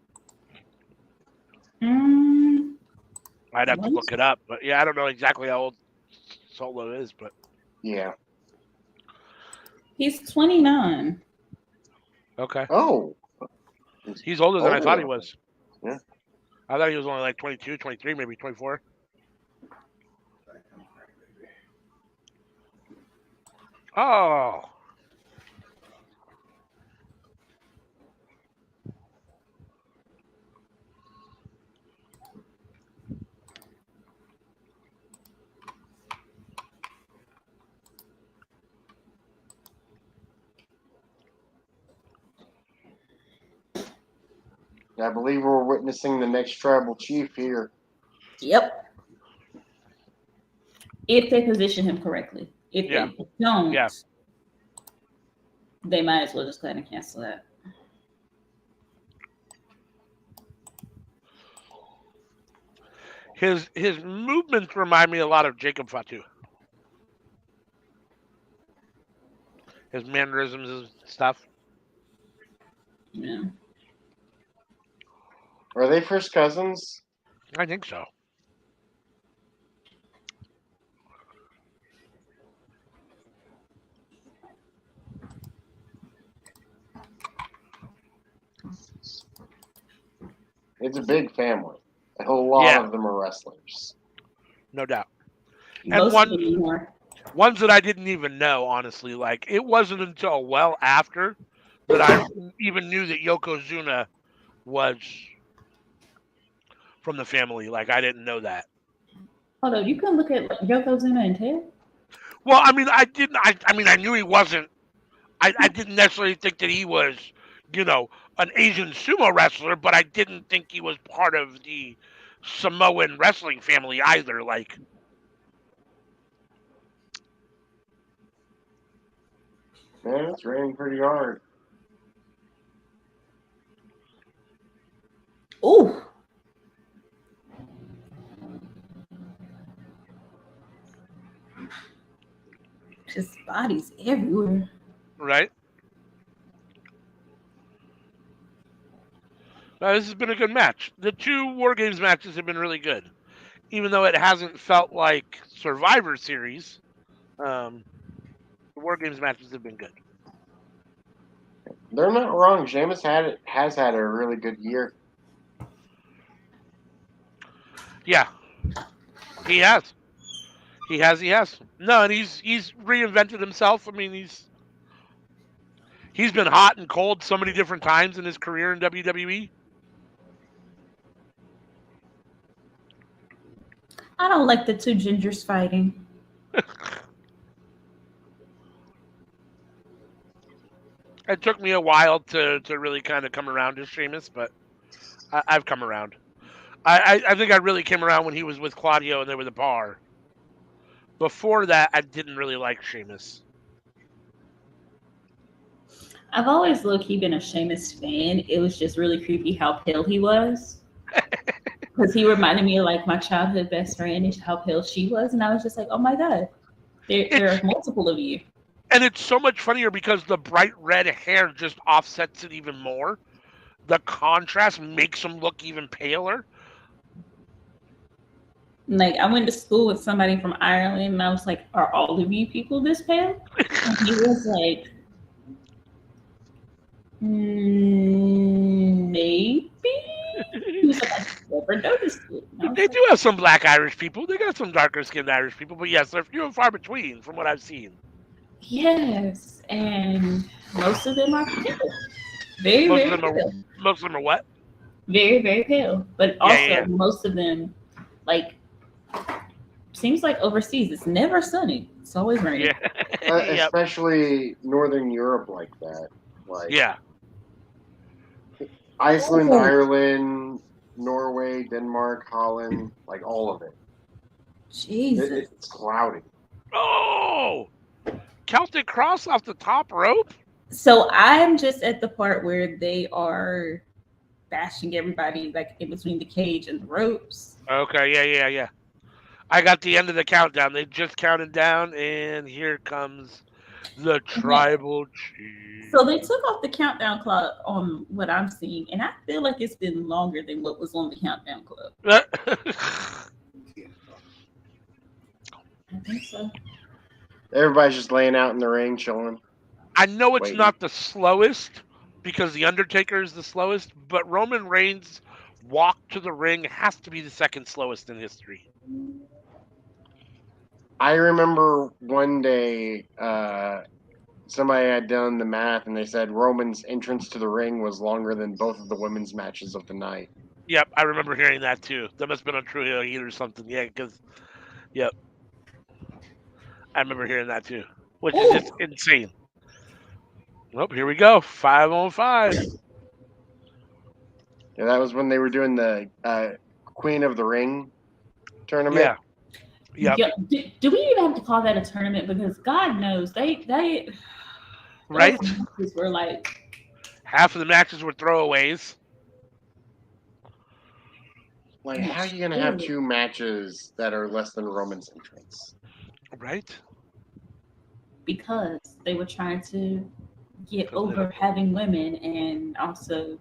I'd have to look it up. But yeah, I don't know exactly how old Solo is, but. Yeah. He's 29. Okay. Oh. He's older than I thought he older. was. Yeah. I thought he was only like 22, 23, maybe 24. Oh. I believe we're witnessing the next tribal chief here. Yep. If they position him correctly. If Yeah. they don't, Yeah. they might as well just go ahead and cancel that. His movements remind me a lot of Jacob Fatu. His mannerisms and stuff. Yeah. Are they first cousins? I think so. It's a big family. A whole lot Yeah. of them are wrestlers. No doubt. Most of them more. Ones that I didn't even know, honestly. Like, it wasn't until well after that I even knew that Yokozuna was from the family. Like, I didn't know that. Hold on, you can look at Yokozuna and Ted? Well, I mean, I didn't. I mean, I knew he wasn't. I didn't necessarily think that he was, an Asian sumo wrestler, but I didn't think he was part of the Samoan wrestling family either. Like, Man, it's raining pretty hard. Ooh. Just bodies everywhere. right? This has been a good match. The 2 War Games matches have been really good, even though it hasn't felt like Survivor Series. The War Games matches have been good. They're not wrong. Sheamus has had a really good year. Yeah, he has. He has. No, and he's reinvented himself. I mean, he's been hot and cold so many different times in his career in WWE. I don't like the 2 gingers fighting. It took me a while to really kind of come around to Sheamus, but I've come around. I think I really came around when he was with Claudio and they were the bar. Before that, I didn't really like Sheamus. I've always low-key been a Sheamus fan. It was just really creepy how pale he was. Because he reminded me of like my childhood best friend and how pale she was. And I was just like, oh my God, there are multiple of you. And it's so much funnier because the bright red hair just offsets it even more. The contrast makes him look even paler. Like, I went to school with somebody from Ireland and I was like, are all of you people this pale? And he was like, maybe. He was like, I never noticed it. They do have some black Irish people. They got some darker skinned Irish people, but yes, they're few and far between from what I've seen. Yes, and most of them are pale. Very, very pale. Most of them are what? Very, very pale. But also, most of them, like, seems like overseas, it's never sunny. It's always raining. Yeah. Especially Northern Europe like that. Like, yeah. Iceland, Ireland, Norway, Denmark, Holland, like all of it. Jesus. It's cloudy. Oh! Celtic Cross off the top rope? So I'm just at the part where they are bashing everybody like in between the cage and the ropes. Okay, yeah. I got the end of the countdown. They just counted down, and here comes the tribal chief. So they took off the countdown clock on what I'm seeing, and I feel like it's been longer than what was on the countdown clock. I think so. Everybody's just laying out in the ring, chilling. I know it's not the slowest because the Undertaker is the slowest, but Roman Reigns' walk to the ring has to be the second slowest in history. I remember one day somebody had done the math and they said Roman's entrance to the ring was longer than both of the women's matches of the night. Yep, I remember hearing that too. That must have been on True Heat or something. Yeah, because yep, I remember hearing that too, which is just Ooh, insane. Well, here we go. 5-on-5. Yeah, that was when they were doing the Queen of the Ring tournament. Yeah. Yep. yeah. Do we even have to call that a tournament? Because God knows they Right. those matches were like Half of the matches were throwaways. Like, how are you going to have two matches that are less than Roman's entrance? Right. because they were trying to get Political. over having women, and also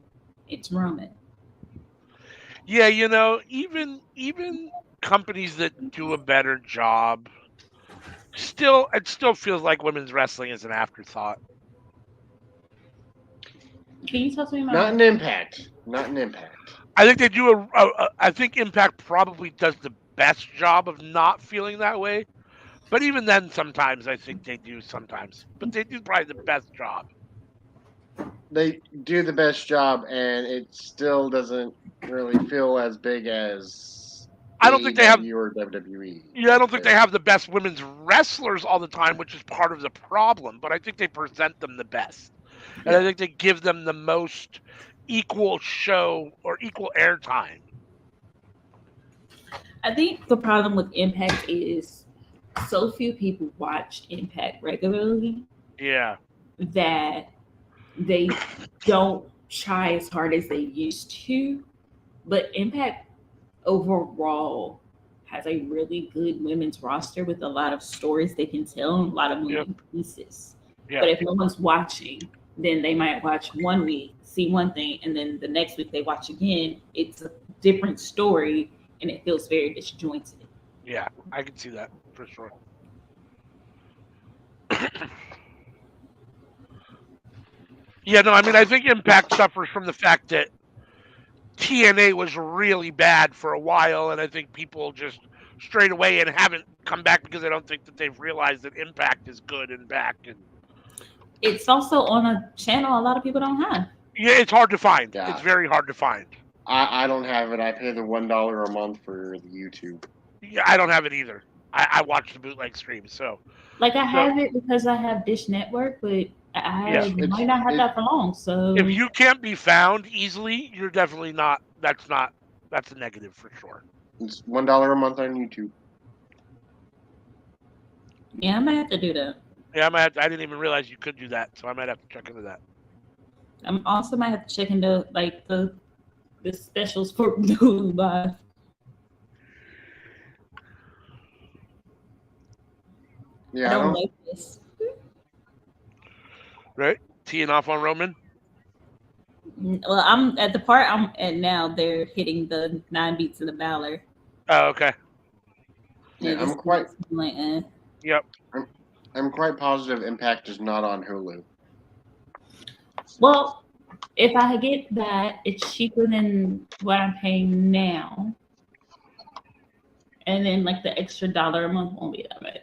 it's Roman. Yeah, even companies that do a better job, it still feels like women's wrestling is an afterthought. Can you talk to me about Not an Impact. Not an Impact. I think they do I think Impact probably does the best job of not feeling that way. But even then, sometimes I think they do. Sometimes, but they do probably the best job. They do the best job, and it still doesn't really feel as big as I don't think they have. AEW or WWE. Yeah, I don't think they have the best women's wrestlers all the time, which is part of the problem. But I think they present them the best, and I think they give them the most equal show or equal airtime. I think the problem with Impact is so few people watch Impact regularly Yeah. that they don't try as hard as they used to. But Impact overall has a really good women's roster with a lot of stories they can tell and a lot of moving pieces. Yeah. But if no one's watching, then they might watch 1 week, see one thing, and then the next week they watch again. It's a different story, and it feels very disjointed. Yeah, I can see that for sure. Yeah, no, I mean, I think Impact suffers from the fact that TNA was really bad for a while, and I think people just strayed away and haven't come back because I don't think that they've realized that Impact is good and back. And it's also on a channel a lot of people don't have. yeah, it's hard to find. Yeah. It's very hard to find. I don't have it. I pay the $1 a month for the YouTube. Yeah, I don't have it either. I watch the bootleg stream, so like I have it because I have Dish Network, but I might not have that for long. So if you can't be found easily, you're definitely not. That's a negative for sure. It's $1 a month on YouTube. Yeah, I might have to do that. Yeah, I didn't even realize you could do that, so I might have to check into that. I also might have to check into like the specials for Hulu Live. Yeah, I don't like this. Right? Teeing off on Roman? Well, I'm at the part I'm at now. They're hitting the 9 beats of the Balor. Oh, okay. Yeah, I'm quite. Like, Yep. I'm quite positive Impact is not on Hulu. Well, if I get that, it's cheaper than what I'm paying now, and then like the extra $1 a month won't be that bad.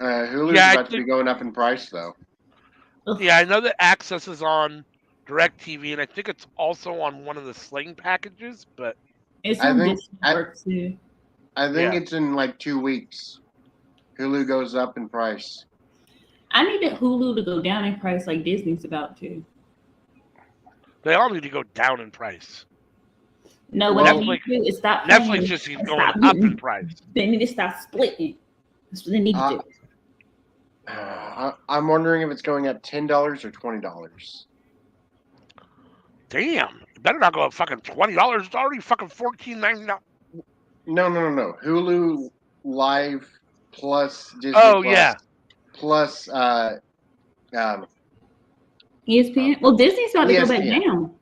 Hulu's about to be going up in price, though. Yeah, I know that Access is on DirecTV, and I think it's also on one of the Sling packages, but it's on Dish Network too. I think it's in like 2 weeks. Hulu goes up in price. I need Hulu to go down in price like Disney's about to. They all need to go down in price. No, what they need to do is stop. Netflix just keeps going up in price. They need to stop splitting. That's what they need to do. I'm wondering if it's going up $10 or $20. Damn, it better not go up fucking $20. It's already fucking $14.99. No. Hulu Live plus Disney. Oh Plus, yeah. Plus ESPN. Well, Disney's about to go back down.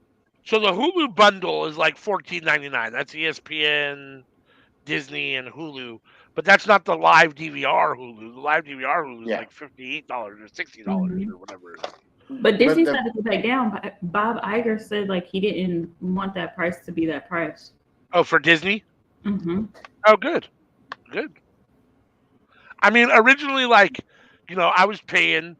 So the Hulu bundle is like $14.99. That's ESPN, Disney, and Hulu. But that's not the live DVR Hulu. The live DVR Hulu is like $58 or $60 or whatever it is. But Disney's about to go back down. Bob Iger said like he didn't want that price to be that price. Oh, for Disney? Mm-hmm. Oh, good. I mean, originally, like, I was paying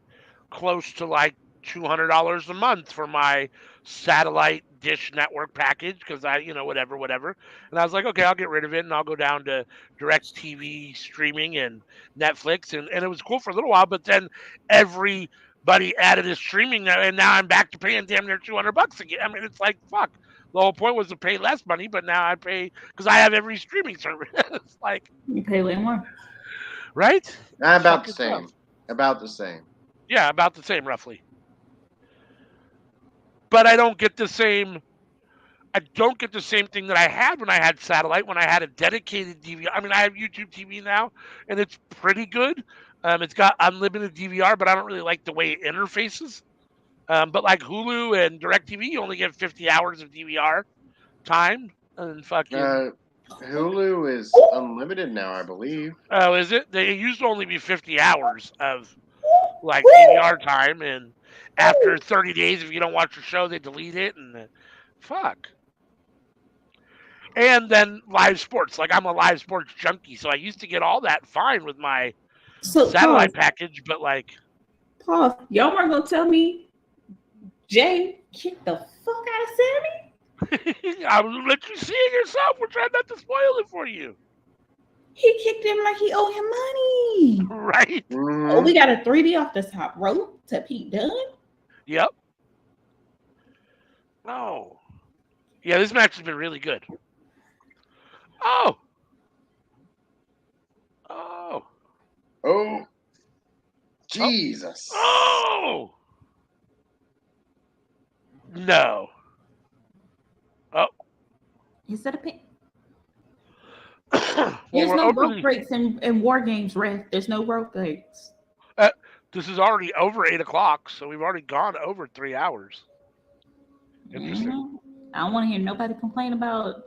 close to like $200 a month for my satellite dish network package because whatever. And I was like, okay, I'll get rid of it and I'll go down to direct TV streaming and Netflix. And it was cool for a little while, but then everybody added a streaming now, and now I'm back to paying damn near $200 again. I mean, it's like, fuck. The whole point was to pay less money, but now I pay because I have every streaming service. It's like, You pay way more. right? About the Fucking same. tough. About the same. Yeah, about the same, roughly. But I don't get the same. I don't get the same thing that I had when I had satellite. When I had a dedicated DVR. I mean, I have YouTube TV now, and it's pretty good. It's got unlimited DVR, but I don't really like the way it interfaces. But like Hulu and DirecTV, you only get 50 hours of DVR time, and fucking. Hulu is unlimited now, I believe. Oh, is it? It used to only be 50 hours of like DVR time, and after 30 days, if you don't watch the show, they delete it, and fuck. And then live sports. Like, I'm a live sports junkie, so I used to get all that fine with my satellite package, but like, Pause. Y'all weren't gonna tell me Jay kicked the fuck out of Sammy? I will let you see it yourself. We're trying not to spoil it for you. He kicked him like he owed him money. Right? Oh, we got a 3D off the top rope to Pete Dunne. Yep. Oh. Yeah, this match has been really good. Oh. Oh. Oh. Jesus. Oh. No. Oh. Is that a pin? Well, There's we're no opening- rope breaks in War Games, Ref. There's no rope breaks. This is already over 8 o'clock, so we've already gone over 3 hours. Interesting. Mhm. I don't want to hear nobody complain about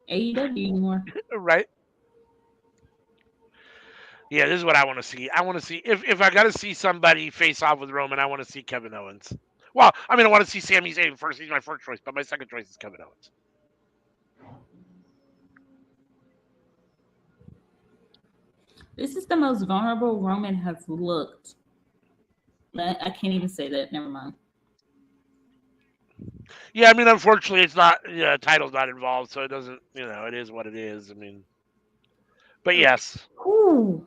AEW anymore. Right? Yeah, this is what I want to see. I want to see if I got to see somebody face off with Roman, I want to see Kevin Owens. Well, I mean, I want to see Sami Zayn first. He's my first choice, but my second choice is Kevin Owens. This is the most vulnerable Roman has looked. I can't even say that. Never mind. Yeah, I mean, unfortunately, it's not. Title's not involved, so it doesn't. It is what it is. I mean, but yes. Who?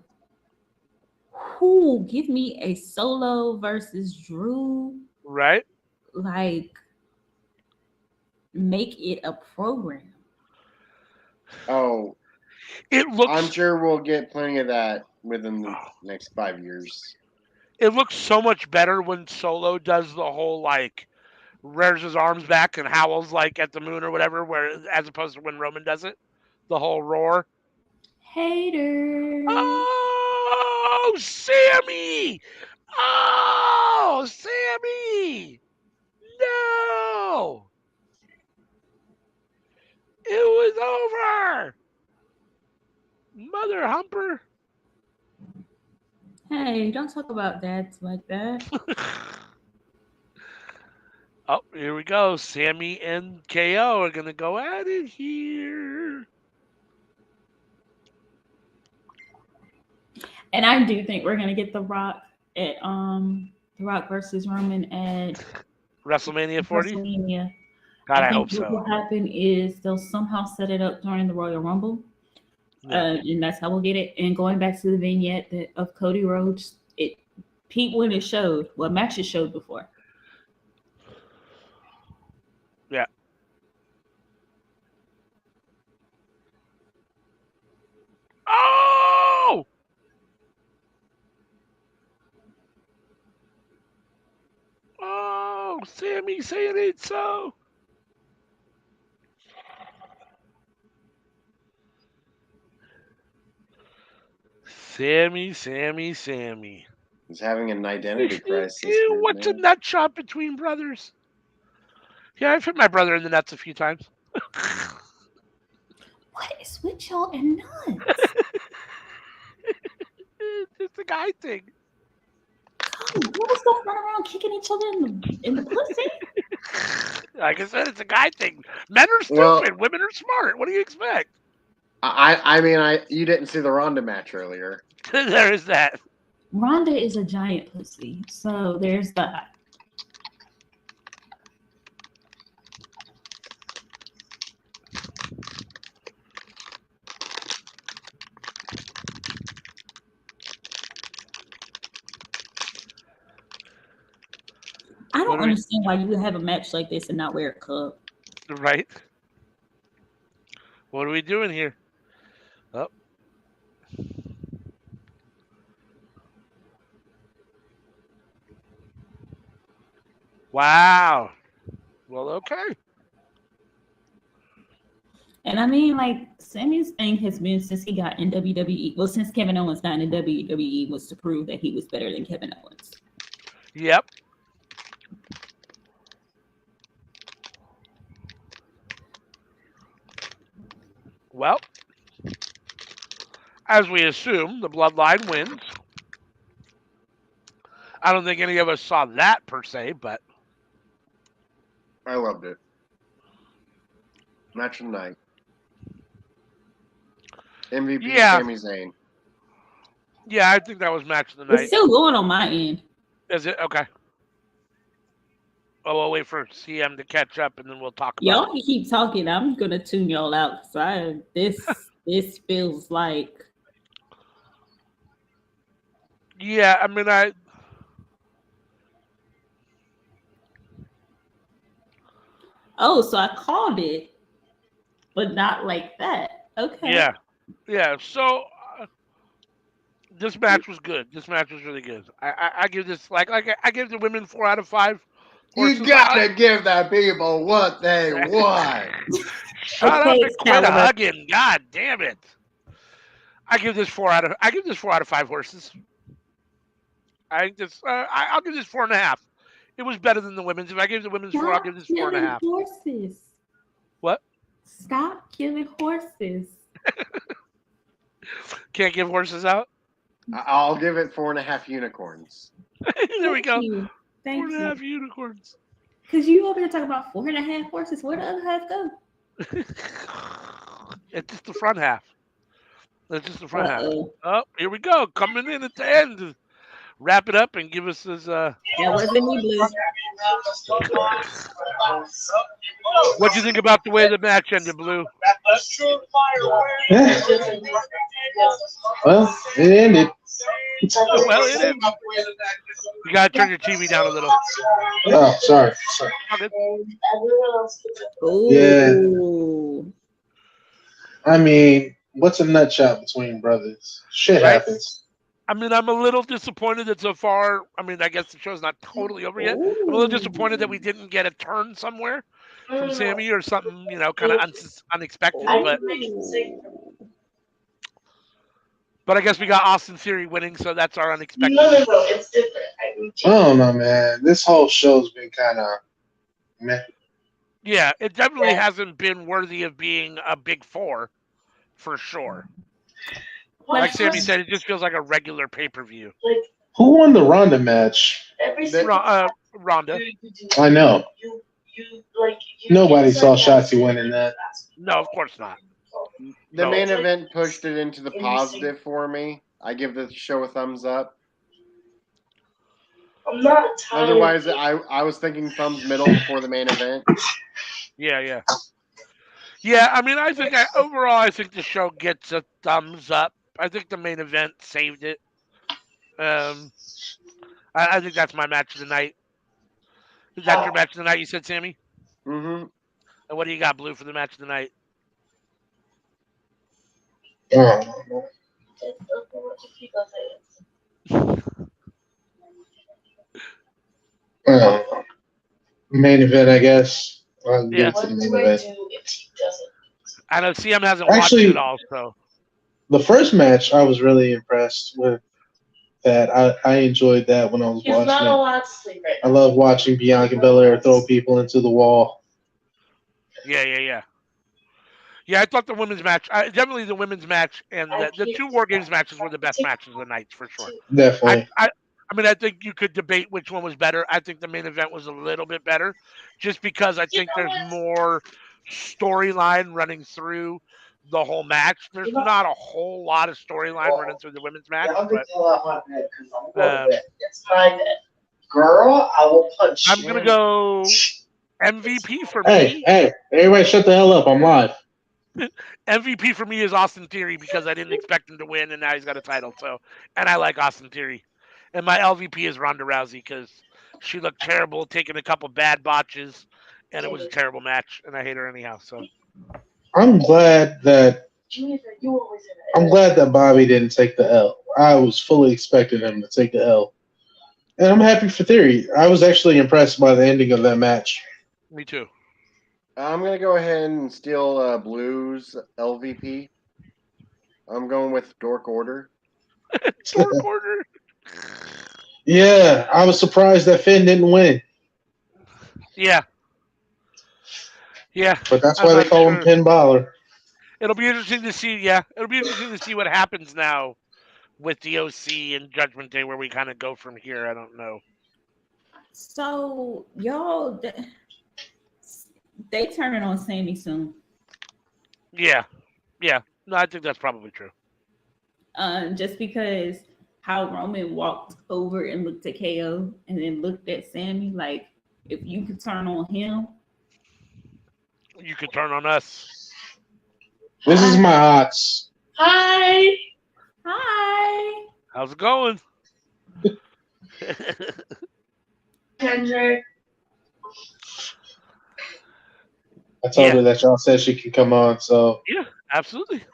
Give me a Solo versus Drew. Right. Like, make it a program. Oh, it looks. I'm sure we'll get plenty of that within the next 5 years. It looks so much better when Solo does the whole like rears his arms back and howls like at the moon or whatever, where as opposed to when Roman does it, the whole roar. Hater. Oh, Sammy! Oh, Sammy! No! It was over! Mother humper! Hey, don't talk about dads like that. Oh, here we go. Sammy and KO are going to go at it here. And I do think we're gonna get The Rock at The Rock versus Roman at WrestleMania 40. WrestleMania. God, I think hope so. what will happen is they'll somehow set it up during the Royal Rumble, and that's how we'll get it. And going back to the vignette of Cody Rhodes, Pete when it showed what matches showed before. Yeah. Oh! Oh, Sammy, say it ain't so. Sammy. He's having an identity crisis. Ew, what's a nut shot between brothers? Yeah, I've hit my brother in the nuts a few times. What is with y'all and nuts? It's a guy thing. Oh, boys don't run around kicking each other in the pussy. Like I said, it's a guy thing. Men are stupid. Women are smart. What do you expect? I mean, you didn't see the Ronda match earlier. There is that. Rhonda is a giant pussy, so there's that. I don't understand why you would have a match like this and not wear a cup. Right. What are we doing here? Oh. Wow. Well, okay. And I mean, like, Sammy's thing has been since he got in WWE. Well, since Kevin Owens got in WWE, was to prove that he was better than Kevin Owens. Yep. Well, as we assume, the Bloodline wins. I don't think any of us saw that per se, but I loved it. Match of the night. MVP Sami Zayn. Yeah, I think that was match of the night. It's still going on my end. Is it? Okay. Oh, we'll wait for CM to catch up, and then we'll talk about y'all can keep talking. I'm gonna tune y'all out because this feels like. Yeah, I mean, Oh, so I called it, but not like that. Okay. Yeah. So this match was good. This match was really good. I give this I give the women 4 out of 5. You gotta give the people what they want. Shut up and quit hugging. God damn it. I give this 4 out of 5 horses. I think this. I'll give this 4.5. It was better than the women's. If I gave the women's 4, I'll give this 4.5. Horses. What? Stop killing horses. Can't give horses out. I'll give it 4.5 unicorns. There we go. Thank 4.5 unicorns. Because you over here talking about 4.5 horses. Where the other half go? It's just the front half. That's just the front half. Oh, here we go. Coming in at the end. Wrap it up and give us his. That wasn't me, Blue. What'd you think about the way the match ended, Blue? Yeah. Well, it ended. Well, it ended. You gotta turn your TV down a little. Oh, sorry. Ooh. Yeah. I mean, what's a nut shot between brothers? Shit happens. I mean, I'm a little disappointed that so far. I mean, I guess the show's not totally over yet. I'm a little disappointed that we didn't get a turn somewhere from Sammy or something, kind of unexpected. But I guess we got Austin Theory winning, so that's our unexpected. No, it's different. I don't know, man. This whole show's been kind of meh. Yeah, it definitely hasn't been worthy of being a big 4, for sure. Like Sammy said, it just feels like a regular pay-per-view. Who won the Ronda match? Ronda. I know. Nobody saw Shotzi winning that. No, of course not. The main event pushed it into the positive for me. I give the show a thumbs up. I'm not tired. Otherwise, I was thinking thumbs middle before the main event. Yeah. Yeah, I mean, overall, I think the show gets a thumbs up. I think the main event saved it. I think that's my match of the night. Is that your match of the night, you said, Sammy? Mm-hmm. And what do you got, Blue, for the match of the night? Main event, I guess. Yeah. What do I do if he doesn't? I know CM hasn't watched it all, so. The first match, I was really impressed with that. I enjoyed that when I was watching not it. allowed to sleep right now. I love watching Bianca Belair throw people into the wall. Yeah. Yeah, I thought the women's match, definitely the women's match and the 2 War Games matches were the best matches of the night, for sure. Definitely. I mean, I think you could debate which one was better. I think the main event was a little bit better, just because I think there's more storyline running through the whole match. There's not a whole lot of storyline running through the women's match, but It's my bed. Girl, I will punch I'm you. gonna go MVP for Hey, me. hey, everybody shut the hell up. I'm live. MVP for me is Austin Theory because I didn't expect him to win, and now he's got a title. So, and I like Austin Theory. And my LVP is Ronda Rousey because she looked terrible, taking a couple bad botches, and it was a terrible match, and I hate her anyhow. So I'm glad that You always in I'm glad that Bobby didn't take the L. I was fully expecting him to take the L. And I'm happy for Theory. I was actually impressed by the ending of that match. me too. I'm gonna go ahead and steal Blue's LVP. I'm going with Dork Order. Dark Order. Yeah, I was surprised that Finn didn't win. Yeah. Yeah. But that's I'm why they not call him sure. Finn Balor. It'll be interesting to see. Yeah, it'll be interesting to see what happens now with the OC and Judgment Day, where we kind of go from here. I don't know. So y'all, they turning on Sammy soon. Yeah. Yeah. No, I think that's probably true. Just because how Roman walked over and looked at KO and then looked at Sammy, like if you could turn on him, You could turn on us. This is my hots. Hi. hi. How's it going? Kendrick. I told Yeah. her that y'all said she could come on, so Yeah, absolutely.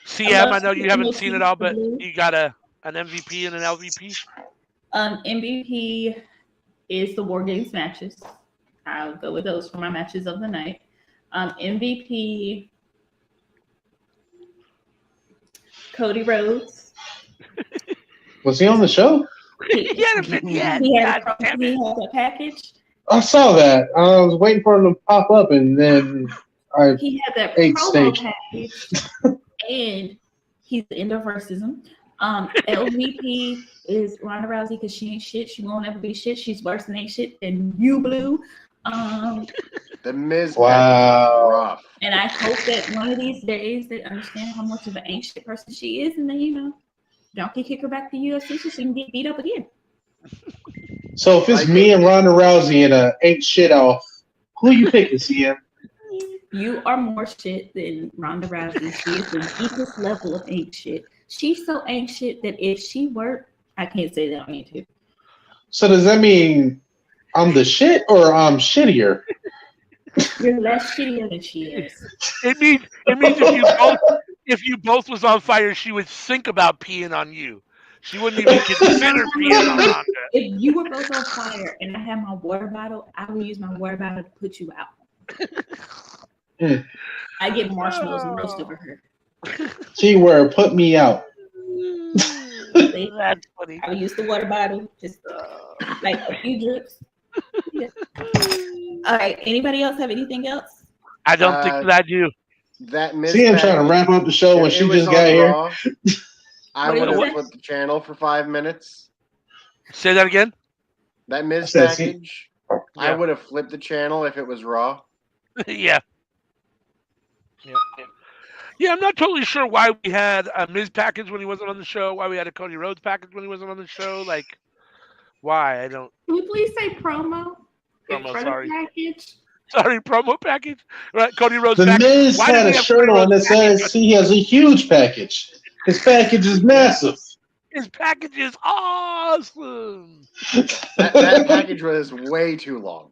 CM, I know you haven't seen it all, but Blue. you got an MVP and an LVP. MVP is the War Games matches. I'll go with those for my matches of the night. MVP, Cody Rhodes. was he on the show? He hadn't been yet. He had God damn it. a package. I saw that. I was waiting for him to pop up, and then I He had that ate promo steak. package, and he's into racism. LVP is Ronda Rousey because she ain't shit. She won't ever be shit. She's worse than ain't shit than you, Blue. The Miz Wow. package is rough. And I hope that one of these days they understand how much of an ain't shit person she is, and then Donkey kick her back to UFC so she can get beat up again. So if it's me and Ronda Rousey in a ain't shit off, who you picking, CM? You are more shit than Ronda Rousey. She is the deepest level of ain't shit. She's so ain't shit that if she were, I can't say that on YouTube. So does that mean I'm the shit or I'm shittier? You're less shittier than she is. It means if you both was on fire, she would think about peeing on you. She wouldn't even consider peeing on Ronda. If you were both on fire and I had my water bottle, I would use my water bottle to put you out. I get marshmallows and roast over her. Keyword, put me out. That's funny. I would use the water bottle, just like a few drips. Yeah. All right. Anybody else have anything else? I don't think that I do. That Miz CM trying to package, wrap up the show when if she it was just got on here. Raw, I What would is have it? flipped the channel for 5 minutes. Say that again. That Miz said, package, Yeah. I would have flipped the channel if it was Raw. Yeah. Yeah, I'm not totally sure why we had a Miz package when he wasn't on the show, why we had a Cody Rhodes package when he wasn't on the show. Like, why? I don't. Can we please say promo? Promo, For the sorry. package? Sorry, promo package. Right, Cody Rhodes The package. Miz Why did had we a have shirt Cody on that Rhodes package? says he has a huge package. His package is massive. His package is awesome. That package was way too long.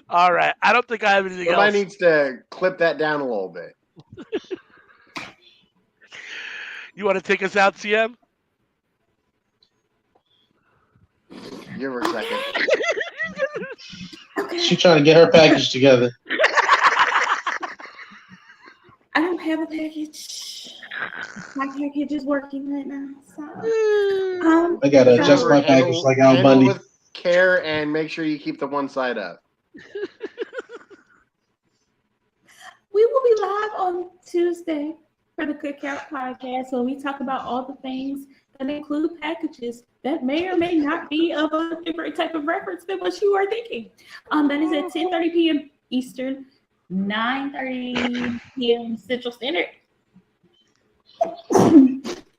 All right, I don't think I have anything Somebody else. needs to clip that down a little bit. You want to take us out, CM? Give her a second. She's trying to get her package together. I don't have a package. My package is working right now. So, I gotta adjust my package like Al Handle Bundy. with care and make sure you keep the one side up. we will be live on Tuesday for the Cookout Podcast where we talk about all the things that include packages that may or may not be of a different type of reference than what you are thinking. That is at 10:30 p.m. Eastern. 9:30 p.m. Central Standard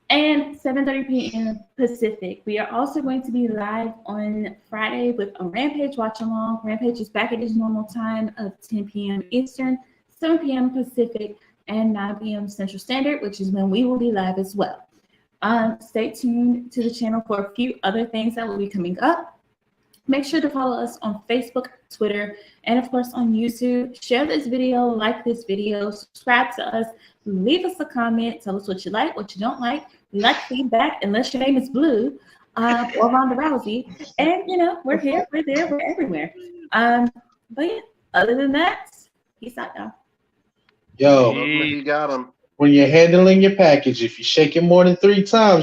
and 7:30 p.m. Pacific. We are also going to be live on Friday with a Rampage watch along. Rampage is back at its normal time of 10 p.m. Eastern, 7 p.m. Pacific, and 9 p.m. Central Standard, which is when we will be live as well. Stay tuned to the channel for a few other things that will be coming up. Make sure to follow us on Facebook, Twitter, and of course on YouTube. Share this video, like this video, subscribe to us, leave us a comment, tell us what you like, what you don't like. We like feedback, unless your name is Blue or Ronda Rousey. And we're here, we're there, we're everywhere. But yeah, other than that, peace out, y'all. Yo, Love 'em if you got them. when you're handling your package, if you shake it more than 3 times,